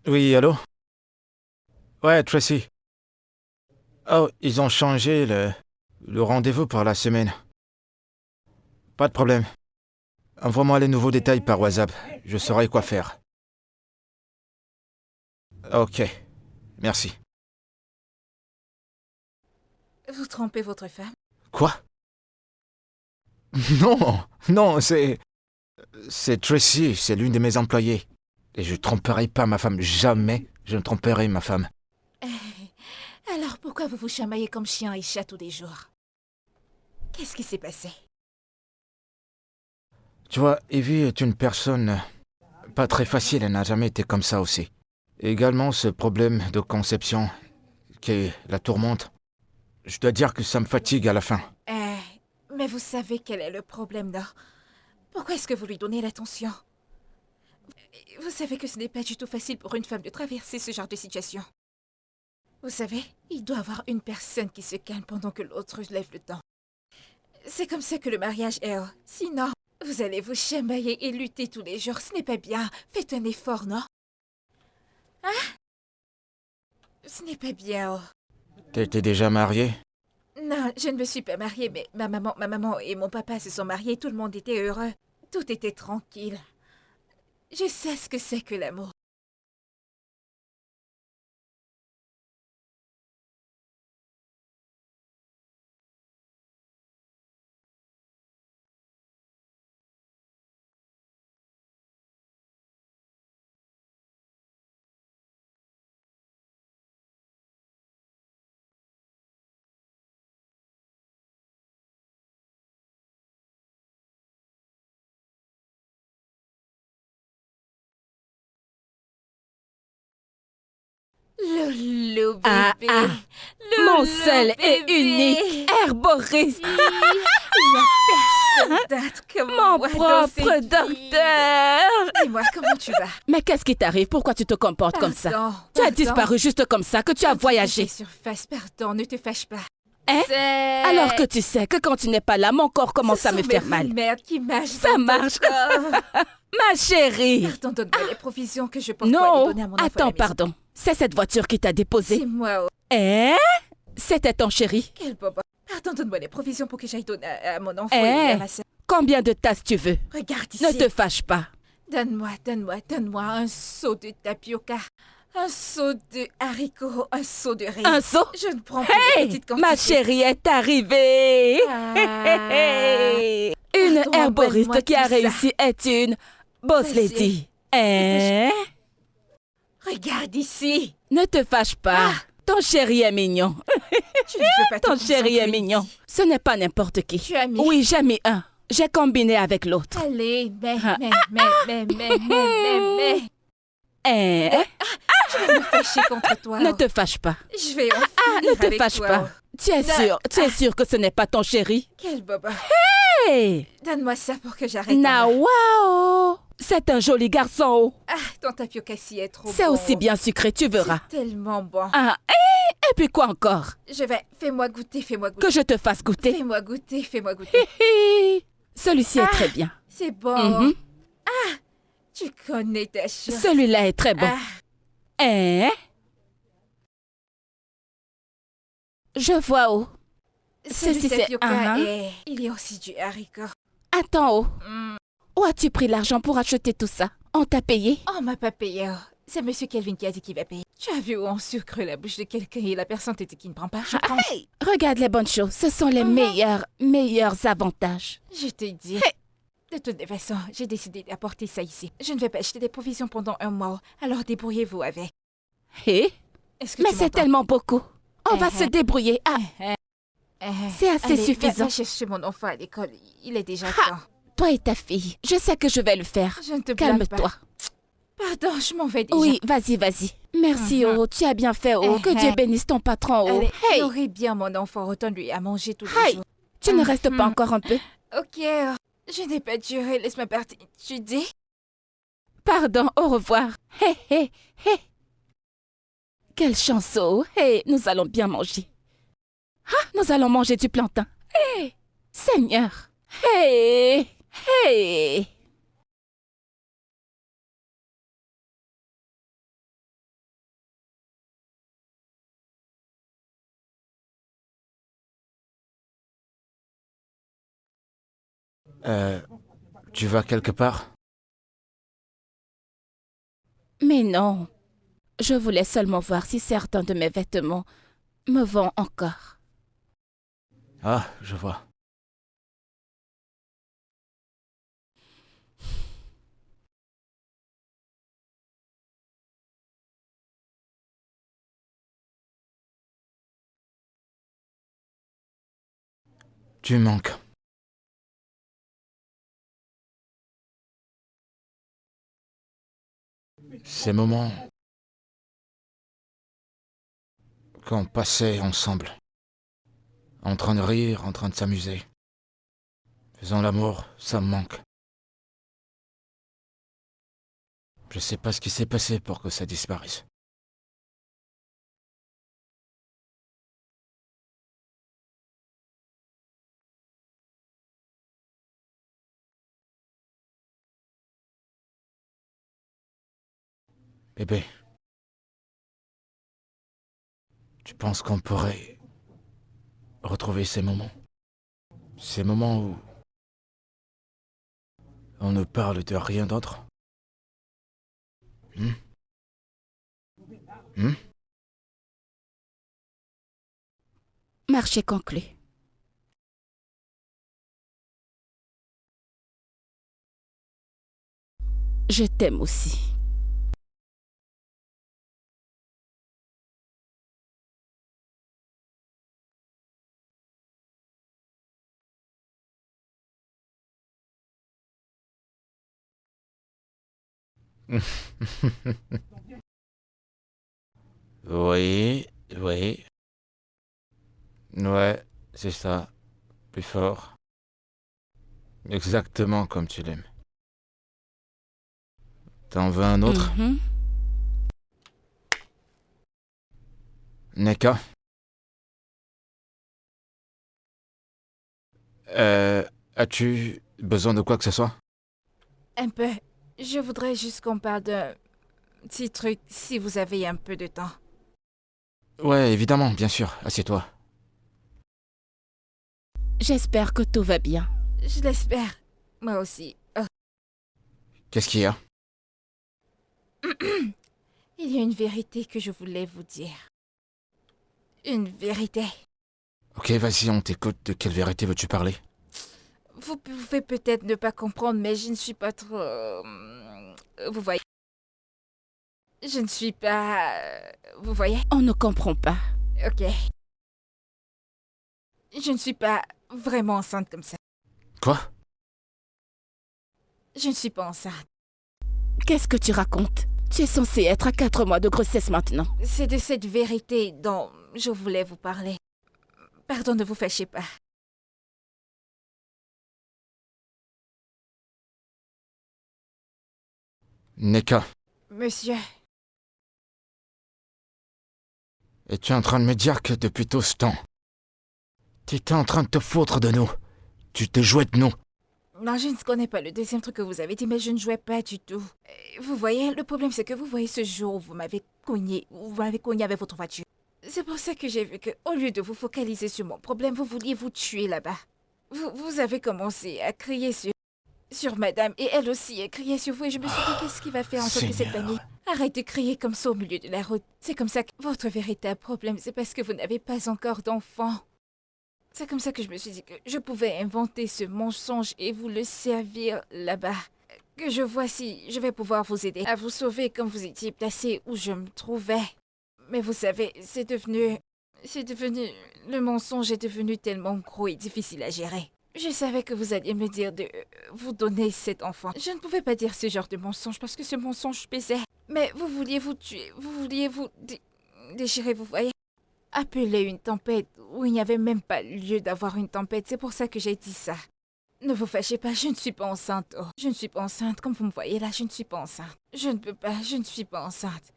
Oui, allô? Ouais, Tracy. Oh, ils ont changé le rendez-vous pour la semaine. Pas de problème. Envoie-moi les nouveaux détails par WhatsApp. Je saurai quoi faire. Ok. Merci. Vous trompez votre femme. Quoi? Non, c'est Tracy, c'est l'une de mes employées. Et je tromperai pas ma femme. Jamais je ne tromperai ma femme. Alors pourquoi vous vous chamaillez comme chien et chat tous les jours? Qu'est-ce qui s'est passé? Tu vois, Evie est une personne pas très facile, elle n'a jamais été comme ça aussi. Et également ce problème de conception qui la tourmente. Je dois dire que ça me fatigue à la fin. Mais vous savez quel est le problème, non? Pourquoi est-ce que vous lui donnez l'attention? Vous savez que ce n'est pas du tout facile pour une femme de traverser ce genre de situation. Vous savez, il doit y avoir une personne qui se calme pendant que l'autre lève le temps. C'est comme ça que le mariage est. Sinon, vous allez vous chamailler et lutter tous les jours. Ce n'est pas bien. Faites un effort, non? Hein? Ce n'est pas bien. T'étais déjà mariée? Non, je ne me suis pas mariée, mais ma maman et mon papa se sont mariés. Tout le monde était heureux. Tout était tranquille. Je sais ce que c'est que l'amour. Loulou bébé. Loulou, Mon seul et bébé. unique herboriste. Il n'y a personne d'autre que Mon moi dans propre cette vie. docteur. Dis-moi, comment tu vas? Mais qu'est-ce qui t'arrive? Pourquoi tu te comportes comme ça? Pardon, Tu as pardon. disparu juste comme ça, que tu as voyagé. Surface, pardon, ne te fâche pas. Hein? C'est... Alors que tu sais que quand tu n'es pas là, mon corps commence à me faire mal. Merde qui marche. Ça marche. Ma chérie. Pardon, donne-moi les provisions que je pense pour aller Non, donner à mon enfant à la attends, maison. pardon. C'est cette voiture qui t'a C'est déposé. moi. Hein? C'était ton chéri. Quel bobo. Pardon, donne-moi les provisions pour que j'aille donner à mon enfant Eh. et à ma soeur. Combien de tasses tu veux? Regarde ici. Ne te fâche pas. Donne-moi un seau de tapioca, un seau de haricots, un seau de riz. Un seau? Je ne prends plus de Hey, petites quantités. ma chérie est arrivée. Ah. Une Pardon, herboriste envoie-moi qui a tout ça. réussi est une boss Vas-y. lady. Hein? Regarde ici. Ne te fâche pas. Ton chéri est mignon. Tu ne veux pas te Ton chéri est concentrer mignon. ici. Ce n'est pas n'importe qui. Tu as mis. Oui, j'ai mis un. J'ai combiné avec l'autre. Allez, mais. Ah. Hein? Je vais me fâcher contre toi. Ne te fâche pas. Je vais en Ne finir te avec fâche toi. pas. Tu es sûr que ce n'est pas ton chéri? Quel bobo. Hé, Donne-moi ça pour que j'arrête. Nawao! C'est un joli garçon. Oh. Ah, ton tapioca si est trop bon. C'est aussi bien sucré, tu verras. C'est tellement bon. Ah, et puis quoi encore? Je vais... Fais-moi goûter, fais-moi goûter. Que je te fasse goûter. Fais-moi goûter, fais-moi goûter. Hi. Celui-ci est très bien. C'est bon. Mhm. Tu connais ta chance. Celui-là est très bon. Ah, Hein? Je vois, oh. celui Ceci, de c'est... tapioca Ah, et il y a aussi du haricot. Attends, oh. Mm. Où as-tu pris l'argent pour acheter tout ça? On t'a payé? Oh, on m'a pas payé. C'est Monsieur Kelvin qui a dit qu'il va payer. Tu as vu où on sucre la bouche de quelqu'un et la personne te dit qu'il ne prend pas? Je prends. Hey, regarde les bonnes choses. Ce sont les meilleurs avantages. Je te dis. De toutes les façons, j'ai décidé d'apporter ça ici. Je ne vais pas acheter des provisions pendant un mois, alors débrouillez-vous avec. Hé? Est-ce que Mais tu c'est m'entends? tellement beaucoup. On va se débrouiller. Ah, c'est assez Allez, suffisant. Va chercher mon enfant à l'école. Il est déjà Ha! temps. Toi et ta fille, je sais que je vais le faire. Je ne te blâme pas. Calme-toi. Pardon, je m'en vais déjà. Oui, vas-y. Merci, oh. Tu as bien fait, oh. Que Dieu bénisse ton patron, oh. Allez, Hey, nourris bien mon enfant. Retourne-lui à manger tous les Hey! jours. tu ne restes pas encore un peu? Ok, je n'ai pas duré. Laisse-moi partir. Tu dis? Pardon, au revoir. Hé. Quelle chance, oh. Hé, nous allons bien manger. Ah, nous allons manger du plantain. Hé, Seigneur. Hé. Tu vas quelque part? Mais non. Je voulais seulement voir si certains de mes vêtements me vont encore. Ah, je vois. Tu manques. Ces moments qu'on passait ensemble, en train de rire, en train de s'amuser, faisant l'amour, ça me manque. Je sais pas ce qui s'est passé pour que ça disparaisse. Bébé, tu penses qu'on pourrait retrouver ces moments? Ces moments où on ne parle de rien d'autre? Marché conclu. Je t'aime aussi. Oui. Ouais, c'est ça. Plus fort. Exactement comme tu l'aimes. T'en veux un autre? Mhm. Neka? As-tu besoin de quoi que ce soit? Un peu. Je voudrais juste qu'on parle d'un petit truc, si vous avez un peu de temps. Ouais, évidemment, bien sûr. Assieds-toi. J'espère que tout va bien. Je l'espère. Moi aussi. Oh. Qu'est-ce qu'il y a? Il y a une vérité que je voulais vous dire. Une vérité. Ok, vas-y, on t'écoute. De quelle vérité veux-tu parler? Vous pouvez peut-être ne pas comprendre, mais je ne suis pas trop... vous voyez? Je ne suis pas... Vous voyez? On ne comprend pas. Ok. Je ne suis pas vraiment enceinte comme ça. Quoi? Je ne suis pas enceinte. Qu'est-ce que tu racontes? Tu es censé être à 4 mois de grossesse maintenant. C'est de cette vérité dont je voulais vous parler. Pardon, ne vous fâchez pas. Neka, Monsieur, es-tu en train de me dire que depuis tout ce temps, tu étais en train de te foutre de nous? Tu t'es joué de nous? non, je ne connais pas le deuxième truc que vous avez dit, mais je ne jouais pas du tout. Vous voyez, le problème c'est que vous voyez ce jour où vous m'avez cogné avec votre voiture. C'est pour ça que j'ai vu que, au lieu de vous focaliser sur mon problème, vous vouliez vous tuer là-bas. Vous avez commencé à crier sur madame, et elle aussi a crié sur vous, et je me suis dit, qu'est-ce qui va faire en sorte que cette Seigneur. famille arrête de crier comme ça au milieu de la route? C'est comme ça que votre véritable problème, c'est parce que vous n'avez pas encore d'enfant. C'est comme ça que je me suis dit que je pouvais inventer ce mensonge et vous le servir là-bas. Que je vois si je vais pouvoir vous aider à vous sauver comme vous étiez placé où je me trouvais. Mais vous savez, le mensonge est devenu tellement gros et difficile à gérer. Je savais que vous alliez me dire de vous donner cet enfant. Je ne pouvais pas dire ce genre de mensonge parce que ce mensonge pesait. Mais vous vouliez vous tuer, vous vouliez vous déchirer, vous voyez. Appeler une tempête où il n'y avait même pas lieu d'avoir une tempête, c'est pour ça que j'ai dit ça. Ne vous fâchez pas, je ne suis pas enceinte. Oh, je ne suis pas enceinte, comme vous me voyez là, je ne suis pas enceinte. Je ne peux pas, je ne suis pas enceinte.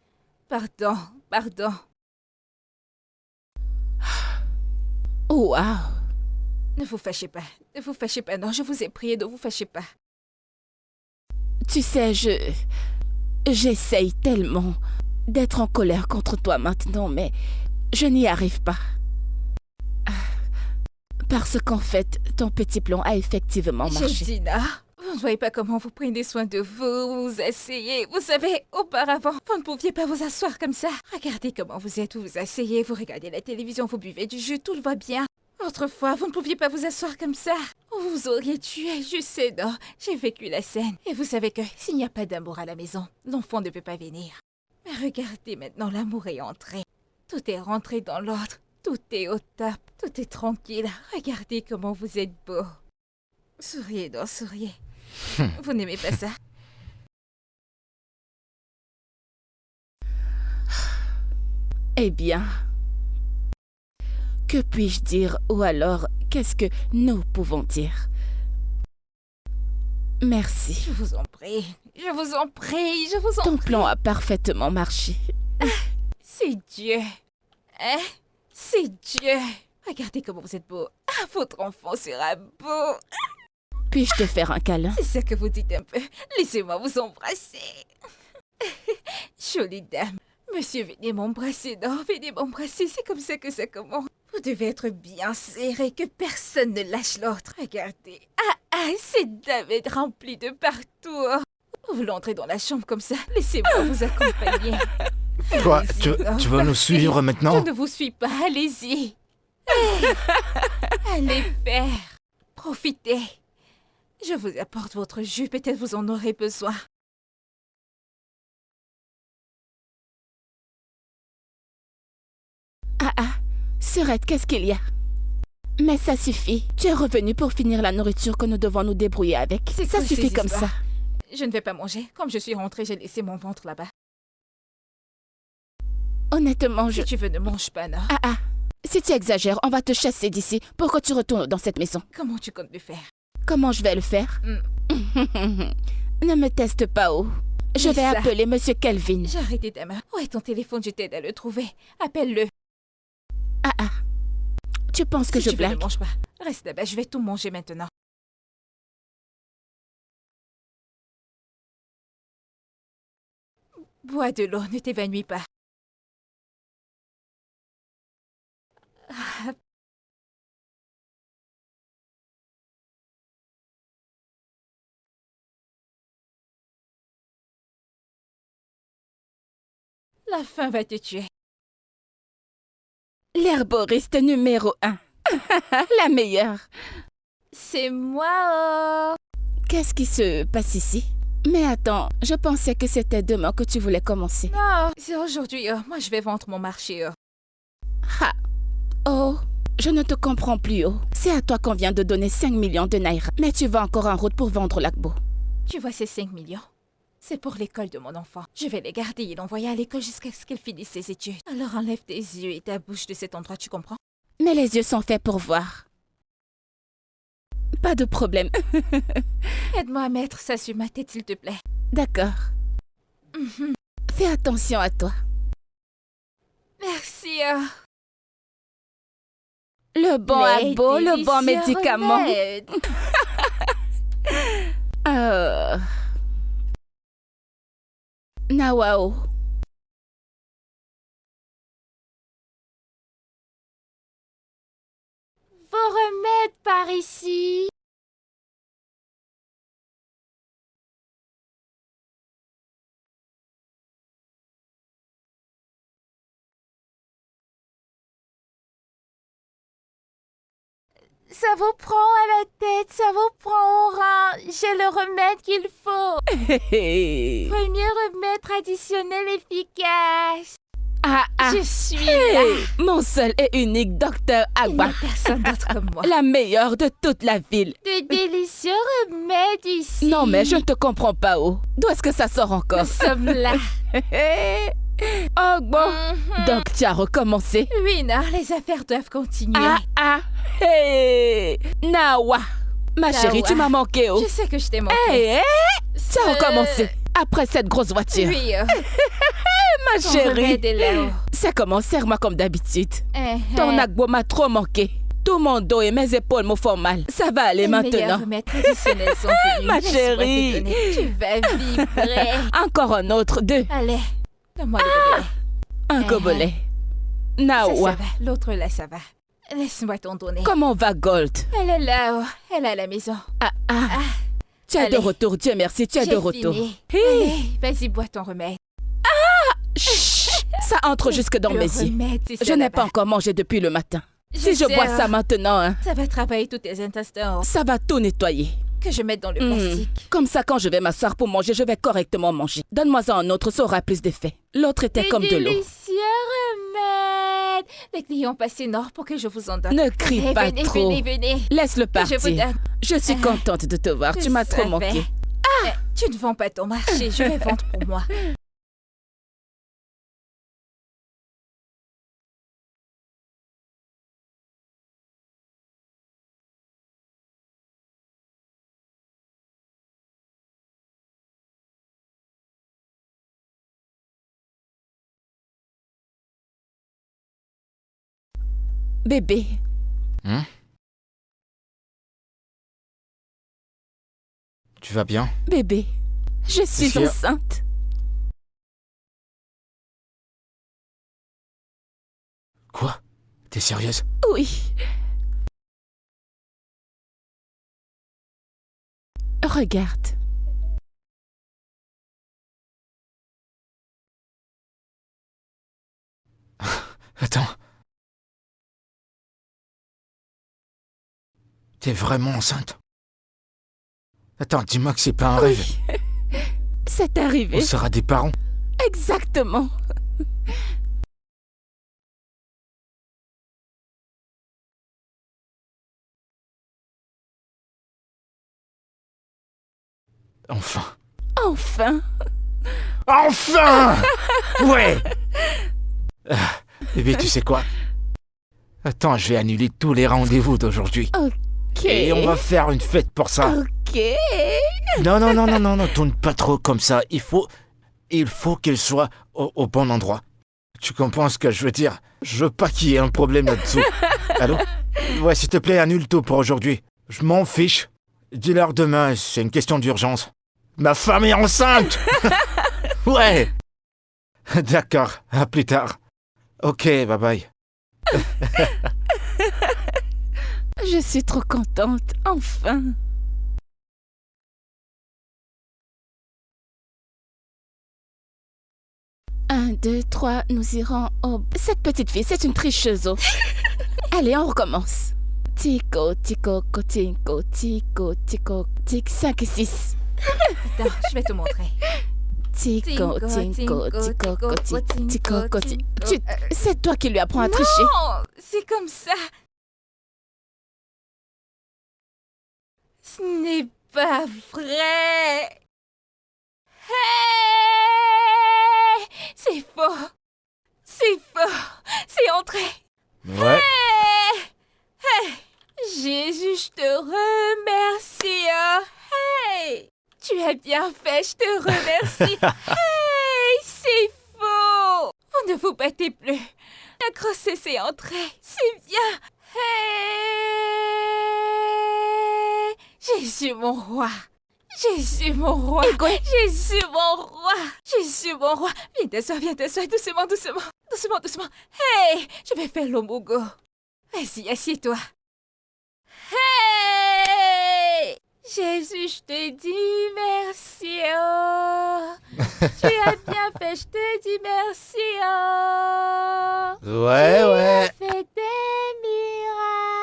Pardon. Oh, wow. Ne vous fâchez pas, non, je vous ai prié, ne vous fâchez pas. Tu sais, j'essaye tellement d'être en colère contre toi maintenant, mais je n'y arrive pas. Parce qu'en fait, ton petit plan a effectivement marché. Dina, vous ne voyez pas comment vous prenez soin de vous, vous vous asseyez. Vous savez, auparavant, vous ne pouviez pas vous asseoir comme ça. Regardez comment vous êtes, vous vous asseyez, vous regardez la télévision, vous buvez du jus, tout va bien. Autrefois, vous ne pouviez pas vous asseoir comme ça. Vous vous auriez tué, je sais, non. J'ai vécu la scène. Et vous savez que s'il n'y a pas d'amour à la maison, l'enfant ne peut pas venir. Mais regardez maintenant, l'amour est entré. Tout est rentré dans l'ordre. Tout est au top. Tout est tranquille. Regardez comment vous êtes beau. Souriez donc, souriez. Vous n'aimez pas ça? Eh bien, que puis-je dire ou alors qu'est-ce que nous pouvons dire? Merci. Je vous en prie. Je vous en prie. Je vous en Ton prie. plan a parfaitement marché. C'est Dieu. Hein? C'est Dieu. Regardez comment vous êtes beau. Ah, votre enfant sera beau. Puis-je te faire un câlin? C'est ça que vous dites un peu. Laissez-moi vous embrasser. Jolie dame. Monsieur, venez m'embrasser. Non, venez m'embrasser. C'est comme ça que ça commence. Vous devez être bien serré, que personne ne lâche l'autre. Regardez. Cette dame est remplie de partout. Vous voulez entrer dans la chambre comme ça? Laissez-moi vous accompagner. Quoi, Allez-y, tu veux nous suivre maintenant? Je ne vous suis pas. Allez-y. Allez faire. Profitez. Je vous apporte votre jus. Peut-être vous en aurez besoin. Sœurette, qu'est-ce qu'il y a? Mais ça suffit. Tu es revenue pour finir la nourriture que nous devons nous débrouiller avec. C'est Ça quoi suffit ces comme histoires? ça. Je ne vais pas manger. Comme je suis rentrée, j'ai laissé mon ventre là-bas. Honnêtement, Si tu veux, ne mange pas, non? Si tu exagères, on va te chasser d'ici pour que tu retournes dans cette maison. Comment tu comptes le faire? Comment je vais le faire? Ne me teste pas, oh. Je Mais vais ça- appeler Monsieur Kelvin. J'ai arrêté ta main. Où est ton téléphone? Je t'aide à le trouver. Appelle-le. Tu penses que Si je tu veux, ne blague? mange pas. Reste là-bas, je vais tout manger maintenant. Bois de l'eau, ne t'évanouis pas. La faim va te tuer. L'herboriste numéro 1. La meilleure. C'est moi. Qu'est-ce qui se passe ici? Mais attends, je pensais que c'était demain que tu voulais commencer. Non, c'est aujourd'hui. Moi, je vais vendre mon marché. Oh, je ne te comprends plus, oh. C'est à toi qu'on vient de donner 5 millions de naira. Mais tu vas encore en route pour vendre l'agbo. Tu vois ces 5 millions? C'est pour l'école de mon enfant. Je vais les garder et l'envoyer à l'école jusqu'à ce qu'elle finisse ses études. Alors enlève tes yeux et ta bouche de cet endroit, tu comprends? Mais les yeux sont faits pour voir. Pas de problème. Aide-moi à mettre ça sur ma tête, s'il te plaît. D'accord. Fais attention à toi. Merci. Le bon agbo, le bon délicieux médicament. remède. Nawao. Vos remèdes par ici. Ça vous prend à la tête, ça vous prend au rein. J'ai le remède qu'il faut. Premier remède traditionnel efficace. Je suis là. Mon seul et unique docteur Il n'y Agba. a personne d'autre comme moi. La meilleure de toute la ville. De délicieux remèdes ici. Non, mais je ne te comprends pas, oh. D'où est-ce que ça sort encore? Nous sommes là. Oh, bon. Donc, tu as recommencé. Oui, non, les affaires doivent continuer. Hey. Nawa. Ma chérie, tu m'as manqué, oh. Je sais que je t'ai manqué. Hey, tu as recommencé. Après cette grosse voiture. Oui, Ma ton chérie. remède est là-haut. Ça commence, serre-moi comme d'habitude. Ton agbo m'a trop manqué. Tout mon dos et mes épaules me font mal. Ça va aller Les meilleurs maintenant. remèdes traditionnels sont venus. Ma Laisse-moi chérie. te donner. Tu vas vibrer. Encore un autre, deux. Allez, donne-moi le gobelet. Un gobelet. Ça Nawa. va. L'autre là, ça va. Laisse-moi t'en donner. Comment va Gold? Elle est là-haut. Elle est à la maison. Tu es de Allez. retour, Dieu merci, tu es de J'ai retour. fini. Hi. Allez, vas-y, bois ton remède. Chut. Ça entre jusque dans Le mes yeux. remède, c'est Je ça n'ai là-bas. pas encore mangé depuis le matin. Si je sais, bois ça maintenant, hein, Ça va travailler tous tes intestins. ça va tout nettoyer. Que je mette dans le plastique. Comme ça, quand je vais m'asseoir pour manger, je vais correctement manger. Donne-moi un autre, ça aura plus d'effet. L'autre était Des comme de l'eau. délicieux remèdes. Les clients passent nord pour que je vous en donne. Ne crie Allez, pas venez, trop. venez. Laisse-le Que je vous partir. donne. Je suis contente de te voir. Je Tu m'as trop savais. manqué. Tu ne vends pas ton marché, je vais vendre pour moi. Bébé, Tu vas bien? bébé, je suis sûr. enceinte. Quoi? T'es sérieuse? Oui. Regarde. Attends. T'es vraiment enceinte? Attends, dis-moi que c'est pas un rêve. C'est arrivé. On sera des parents. Exactement. Enfin. Enfin. Enfin! Ouais! Bébé, tu sais quoi? Attends, je vais annuler tous les rendez-vous d'aujourd'hui. Ok. Et on va faire une fête pour ça. Ok. Non, tourne pas trop comme ça. Il faut qu'elle soit au bon endroit. Tu comprends ce que je veux dire? Je veux pas qu'il y ait un problème là-dessous. Allô? Ouais, s'il te plaît, annule tout pour aujourd'hui. Je m'en fiche. Dis-leur demain, c'est une question d'urgence. Ma femme est enceinte! Ouais! D'accord, à plus tard. Ok, bye bye. Je suis trop contente. Enfin. Un, deux, trois, nous irons au... Cette petite fille, c'est une tricheuse. Oh. Allez, on recommence. Tico, tico, tico, tico, tico, tic, 5 et 6. Attends, je vais te montrer. Tico, tico, tico, tico, tico. C'est toi qui lui apprends à tricher. Non, c'est comme ça. Ce n'est pas vrai. Hey! C'est faux. C'est faux. C'est entré. Ouais. Hey! Hey! Jésus, je te remercie. Oh. Hey! Tu as bien fait, je te remercie. Hey! t'embêter plus. La grossesse est entrée. C'est bien. Hey! Jésus, mon roi. Jésus, mon roi. Jésus, mon roi. Jésus, mon roi. Viens t'asseoir. Doucement, doucement. Doucement, doucement. Hey! Je vais faire l'omogo. Vas-y, assieds-toi. Hey! Jésus, je te dis merci. Oh. Tu as bien fait, je te dis merci. Oh. Ouais, Tu ouais. as fait des miracles.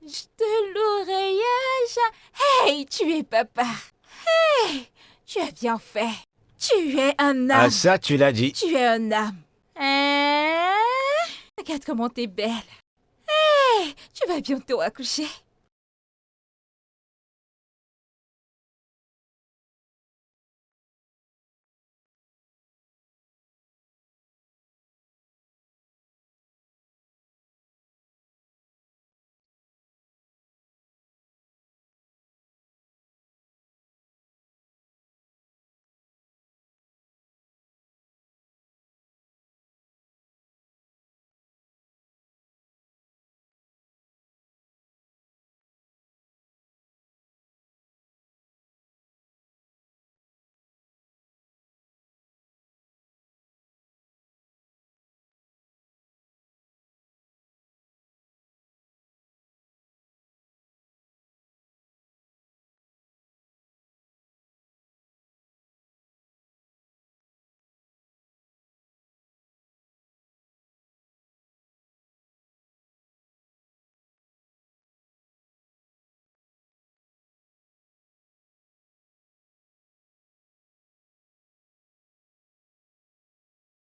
Je te louerai à jamais. Hey, tu es papa. Hey, tu as bien fait. Tu es un âme. Ah, ça, tu l'as dit. Tu es un âme. Hein? Regarde comment t'es belle. Hey, tu vas bientôt accoucher.